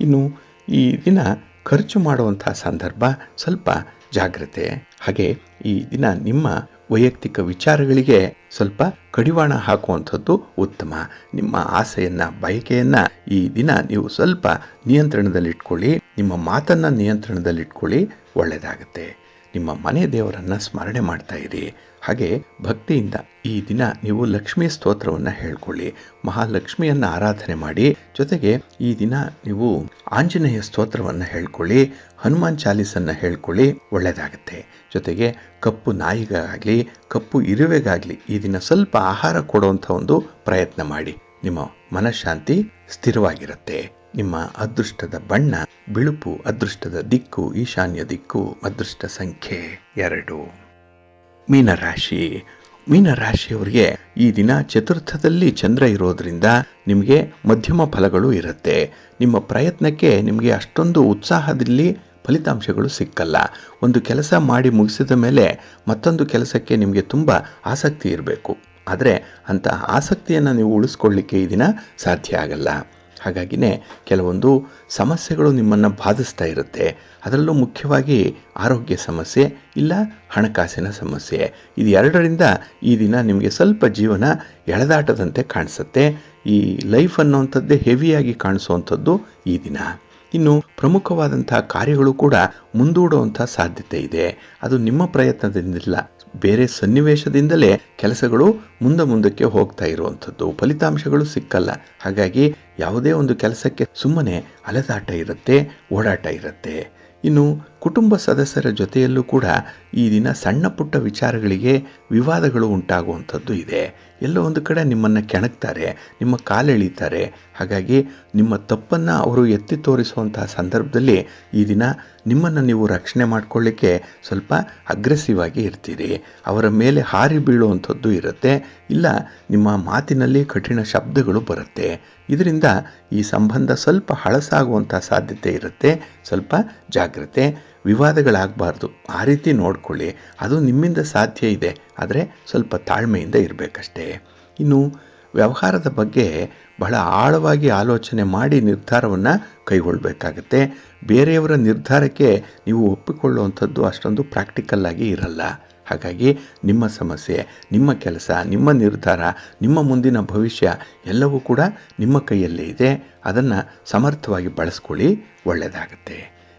A: ಇನ್ನು ಈ ದಿನ ಖರ್ಚು ಮಾಡುವಂಥ ಸಂದರ್ಭ ಸ್ವಲ್ಪ ಜಾಗ್ರತೆ. ಹಾಗೆ ಈ ದಿನ ನಿಮ್ಮ ವೈಯಕ್ತಿಕ ವಿಚಾರಗಳಿಗೆ ಸ್ವಲ್ಪ ಕಡಿವಾಣ ಹಾಕುವಂಥದ್ದು ಉತ್ತಮ. ನಿಮ್ಮ ಆಸೆಯನ್ನು, ಬಯಕೆಯನ್ನು ಈ ದಿನ ನೀವು ಸ್ವಲ್ಪ ನಿಯಂತ್ರಣದಲ್ಲಿಟ್ಕೊಳ್ಳಿ. ನಿಮ್ಮ ಮಾತನ್ನು ನಿಯಂತ್ರಣದಲ್ಲಿಟ್ಕೊಳ್ಳಿ, ಒಳ್ಳೆಯದಾಗುತ್ತೆ. ನಿಮ್ಮ ಮನೆ ದೇವರನ್ನ ಸ್ಮರಣೆ ಮಾಡ್ತಾ ಇರಿ. ಹಾಗೆ ಭಕ್ತಿಯಿಂದ ಈ ದಿನ ನೀವು ಲಕ್ಷ್ಮೀ ಸ್ತೋತ್ರವನ್ನ ಹೇಳ್ಕೊಳ್ಳಿ, ಮಹಾಲಕ್ಷ್ಮಿಯನ್ನ ಆರಾಧನೆ ಮಾಡಿ. ಜೊತೆಗೆ ಈ ದಿನ ನೀವು ಆಂಜನೇಯ ಸ್ತೋತ್ರವನ್ನ ಹೇಳ್ಕೊಳ್ಳಿ, ಹನುಮಾನ್ ಚಾಲೀಸನ್ನ ಹೇಳ್ಕೊಳ್ಳಿ, ಒಳ್ಳೆಯದಾಗುತ್ತೆ. ಜೊತೆಗೆ ಕಪ್ಪು ನಾಯಿಗಾಗಲಿ ಕಪ್ಪು ಇರುವೆಗಾಗಲಿ ಈ ದಿನ ಸ್ವಲ್ಪ ಆಹಾರ ಕೊಡುವಂಥ ಒಂದು ಪ್ರಯತ್ನ ಮಾಡಿ. ನಿಮ್ಮ ಮನಃಶಾಂತಿ ಸ್ಥಿರವಾಗಿರುತ್ತೆ. ನಿಮ್ಮ ಅದೃಷ್ಟದ ಬಣ್ಣ ಬಿಳುಪು, ಅದೃಷ್ಟದ ದಿಕ್ಕು ಈಶಾನ್ಯ ದಿಕ್ಕು, ಅದೃಷ್ಟ ಸಂಖ್ಯೆ 2. ಮೀನರಾಶಿ. ಮೀನರಾಶಿಯವರಿಗೆ ಈ ದಿನ ಚತುರ್ಥದಲ್ಲಿ ಚಂದ್ರ ಇರೋದ್ರಿಂದ ನಿಮಗೆ ಮಧ್ಯಮ ಫಲಗಳು ಇರುತ್ತೆ. ನಿಮ್ಮ ಪ್ರಯತ್ನಕ್ಕೆ ನಿಮಗೆ ಅಷ್ಟೊಂದು ಉತ್ಸಾಹದಲ್ಲಿ ಫಲಿತಾಂಶಗಳು ಸಿಕ್ಕಲ್ಲ. ಒಂದು ಕೆಲಸ ಮಾಡಿ ಮುಗಿಸಿದ ಮೇಲೆ ಮತ್ತೊಂದು ಕೆಲಸಕ್ಕೆ ನಿಮಗೆ ತುಂಬ ಆಸಕ್ತಿ ಇರಬೇಕು. ಆದರೆ ಅಂಥ ಆಸಕ್ತಿಯನ್ನು ನೀವು ಉಳಿಸ್ಕೊಳ್ಳಿಕ್ಕೆ ಈ ದಿನ ಸಾಧ್ಯ ಆಗಲ್ಲ. ಹಾಗಾಗಿನೇ ಕೆಲವೊಂದು ಸಮಸ್ಯೆಗಳು ನಿಮ್ಮನ್ನು ಬಾಧಿಸ್ತಾ ಇರುತ್ತೆ. ಅದರಲ್ಲೂ ಮುಖ್ಯವಾಗಿ ಆರೋಗ್ಯ ಸಮಸ್ಯೆ ಇಲ್ಲ ಹಣಕಾಸಿನ ಸಮಸ್ಯೆ. ಇದು ಎರಡರಿಂದ ಈ ದಿನ ನಿಮಗೆ ಸ್ವಲ್ಪ ಜೀವನ ಎಳೆದಾಟದಂತೆ ಕಾಣಿಸುತ್ತೆ. ಈ ಲೈಫ್ ಅನ್ನುವಂಥದ್ದೇ ಹೆವಿಯಾಗಿ ಕಾಣಿಸುವಂಥದ್ದು ಈ ದಿನ. ಇನ್ನು ಪ್ರಮುಖವಾದಂತಹ ಕಾರ್ಯಗಳು ಕೂಡ ಮುಂದೂಡುವಂಥ ಸಾಧ್ಯತೆ ಇದೆ. ಅದು ನಿಮ್ಮ ಪ್ರಯತ್ನದಿಂದಿಲ್ಲ, ಬೇರೆ ಸನ್ನಿವೇಶದಿಂದಲೇ ಕೆಲಸಗಳು ಮುಂದಕ್ಕೆ ಹೋಗ್ತಾ ಇರುವಂಥದ್ದು. ಫಲಿತಾಂಶಗಳು ಸಿಕ್ಕಲ್ಲ. ಹಾಗಾಗಿ ಯಾವುದೇ ಒಂದು ಕೆಲಸಕ್ಕೆ ಸುಮ್ಮನೆ ಅಲೆದಾಟ ಇರುತ್ತೆ, ಓಡಾಟ ಇರುತ್ತೆ. ಇನ್ನು ಕುಟುಂಬ ಸದಸ್ಯರ ಜೊತೆಯಲ್ಲೂ ಕೂಡ ಈ ದಿನ ಸಣ್ಣ ಪುಟ್ಟ ವಿಚಾರಗಳಿಗೆ ವಿವಾದಗಳು ಉಂಟಾಗುವಂಥದ್ದು ಇದೆ. ಎಲ್ಲೋ ಒಂದು ಕಡೆ ನಿಮ್ಮನ್ನು ಕೆಣಕ್ತಾರೆ, ನಿಮ್ಮ ಕಾಲೆಳೀತಾರೆ. ಹಾಗಾಗಿ ನಿಮ್ಮ ತಪ್ಪನ್ನು ಅವರು ಎತ್ತಿ ತೋರಿಸುವಂತಹ ಸಂದರ್ಭದಲ್ಲಿ ಈ ದಿನ ನಿಮ್ಮನ್ನು ನೀವು ರಕ್ಷಣೆ ಮಾಡಿಕೊಳ್ಳಿಕ್ಕೆ ಸ್ವಲ್ಪ ಅಗ್ರೆಸಿವ್ ಆಗಿ ಇರ್ತೀರಿ. ಅವರ ಮೇಲೆ ಹಾರಿ ಬೀಳುವಂಥದ್ದು ಇರುತ್ತೆ, ಇಲ್ಲ ನಿಮ್ಮ ಮಾತಿನಲ್ಲಿ ಕಠಿಣ ಶಬ್ದಗಳು ಬರುತ್ತೆ. ಇದರಿಂದ ಈ ಸಂಬಂಧ ಸ್ವಲ್ಪ ಹಳಸಾಗುವಂಥ ಸಾಧ್ಯತೆ ಇರುತ್ತೆ. ಸ್ವಲ್ಪ ಜಾಗ್ರತೆ, ವಿವಾದಗಳಾಗಬಾರ್ದು, ಆ ರೀತಿ ನೋಡ್ಕೊಳ್ಳಿ. ಅದು ನಿಮ್ಮಿಂದ ಸಾಧ್ಯ ಇದೆ, ಆದರೆ ಸ್ವಲ್ಪ ತಾಳ್ಮೆಯಿಂದ ಇರಬೇಕಷ್ಟೇ. ಇನ್ನು ವ್ಯವಹಾರದ ಬಗ್ಗೆ ಬಹಳ ಆಳವಾಗಿ ಆಲೋಚನೆ ಮಾಡಿ ನಿರ್ಧಾರವನ್ನು ಕೈಗೊಳ್ಳಬೇಕಾಗತ್ತೆ. ಬೇರೆಯವರ ನಿರ್ಧಾರಕ್ಕೆ ನೀವು ಒಪ್ಪಿಕೊಳ್ಳುವಂಥದ್ದು ಅಷ್ಟೊಂದು ಪ್ರಾಕ್ಟಿಕಲ್ ಆಗಿ ಇರಲ್ಲ. ಹಾಗಾಗಿ ನಿಮ್ಮ ಸಮಸ್ಯೆ, ನಿಮ್ಮ ಕೆಲಸ, ನಿಮ್ಮ ನಿರ್ಧಾರ, ನಿಮ್ಮ ಮುಂದಿನ ಭವಿಷ್ಯ ಎಲ್ಲವೂ ಕೂಡ ನಿಮ್ಮ ಕೈಯಲ್ಲೇ ಇದೆ. ಅದನ್ನು ಸಮರ್ಥವಾಗಿ ಬಳಸ್ಕೊಳ್ಳಿ, ಒಳ್ಳೆಯದಾಗುತ್ತೆ.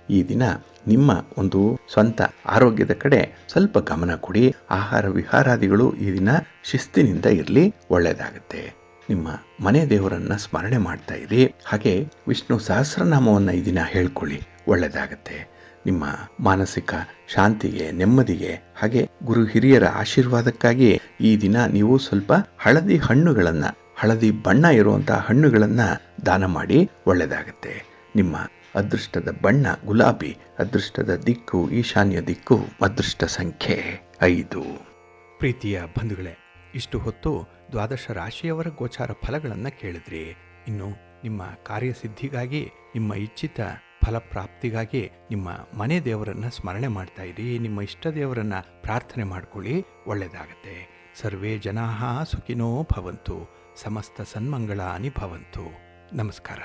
A: ಈ ದಿನ ನಿಮ್ಮ ಒಂದು ಸ್ವಂತ ಆರೋಗ್ಯದ ಕಡೆ ಸ್ವಲ್ಪ ಗಮನ ಕೊಡಿ. ಆಹಾರ ವಿಹಾರಾದಿಗಳು ಈ ದಿನ ಶಿಸ್ತಿನಿಂದ ಇರಲಿ, ಒಳ್ಳೆಯದಾಗುತ್ತೆ. ನಿಮ್ಮ ಮನೆ ದೇವರನ್ನ ಸ್ಮರಣೆ ಮಾಡ್ತಾ ಇರಿ. ಹಾಗೆ ವಿಷ್ಣು ಸಹಸ್ರನಾಮವನ್ನು ಈ ದಿನ ಹೇಳ್ಕೊಳ್ಳಿ, ಒಳ್ಳೆಯದಾಗುತ್ತೆ. ನಿಮ್ಮ ಮಾನಸಿಕ ಶಾಂತಿಗೆ, ನೆಮ್ಮದಿಗೆ, ಹಾಗೆ ಗುರು ಹಿರಿಯರ ಆಶೀರ್ವಾದಕ್ಕಾಗಿ ಈ ದಿನ ನೀವು ಸ್ವಲ್ಪ ಹಳದಿ ಬಣ್ಣ ಇರುವಂತಹ ಹಣ್ಣುಗಳನ್ನು ದಾನ ಮಾಡಿ, ಒಳ್ಳೆಯದಾಗುತ್ತೆ. ನಿಮ್ಮ ಅದೃಷ್ಟದ ಬಣ್ಣ ಗುಲಾಬಿ, ಅದೃಷ್ಟದ ದಿಕ್ಕು ಈಶಾನ್ಯ ದಿಕ್ಕು, ಅದೃಷ್ಟ ಸಂಖ್ಯೆ 5.
B: ಪ್ರೀತಿಯ ಬಂಧುಗಳೇ, ಇಷ್ಟು ಹೊತ್ತು ದ್ವಾದಶ ರಾಶಿಯವರ ಗೋಚಾರ ಫಲಗಳನ್ನು ಕೇಳಿದ್ರಿ. ಇನ್ನು ನಿಮ್ಮ ಕಾರ್ಯಸಿದ್ಧಿಗಾಗಿ, ನಿಮ್ಮ ಇಚ್ಛಿತ ಫಲಪ್ರಾಪ್ತಿಗಾಗಿ ನಿಮ್ಮ ಮನೆ ದೇವರನ್ನ ಸ್ಮರಣೆ ಮಾಡ್ತಾ ಇರಿ. ನಿಮ್ಮ ಇಷ್ಟ ದೇವರನ್ನ ಪ್ರಾರ್ಥನೆ ಮಾಡ್ಕೊಳ್ಳಿ, ಒಳ್ಳೆಯದಾಗತ್ತೆ. ಸರ್ವೇ ಜನಾಃ ಸುಖಿನೋ ಭವಂತು, ಸಮಸ್ತ ಸನ್ಮಂಗಳಾನಿ ಭವಂತು. ನಮಸ್ಕಾರ.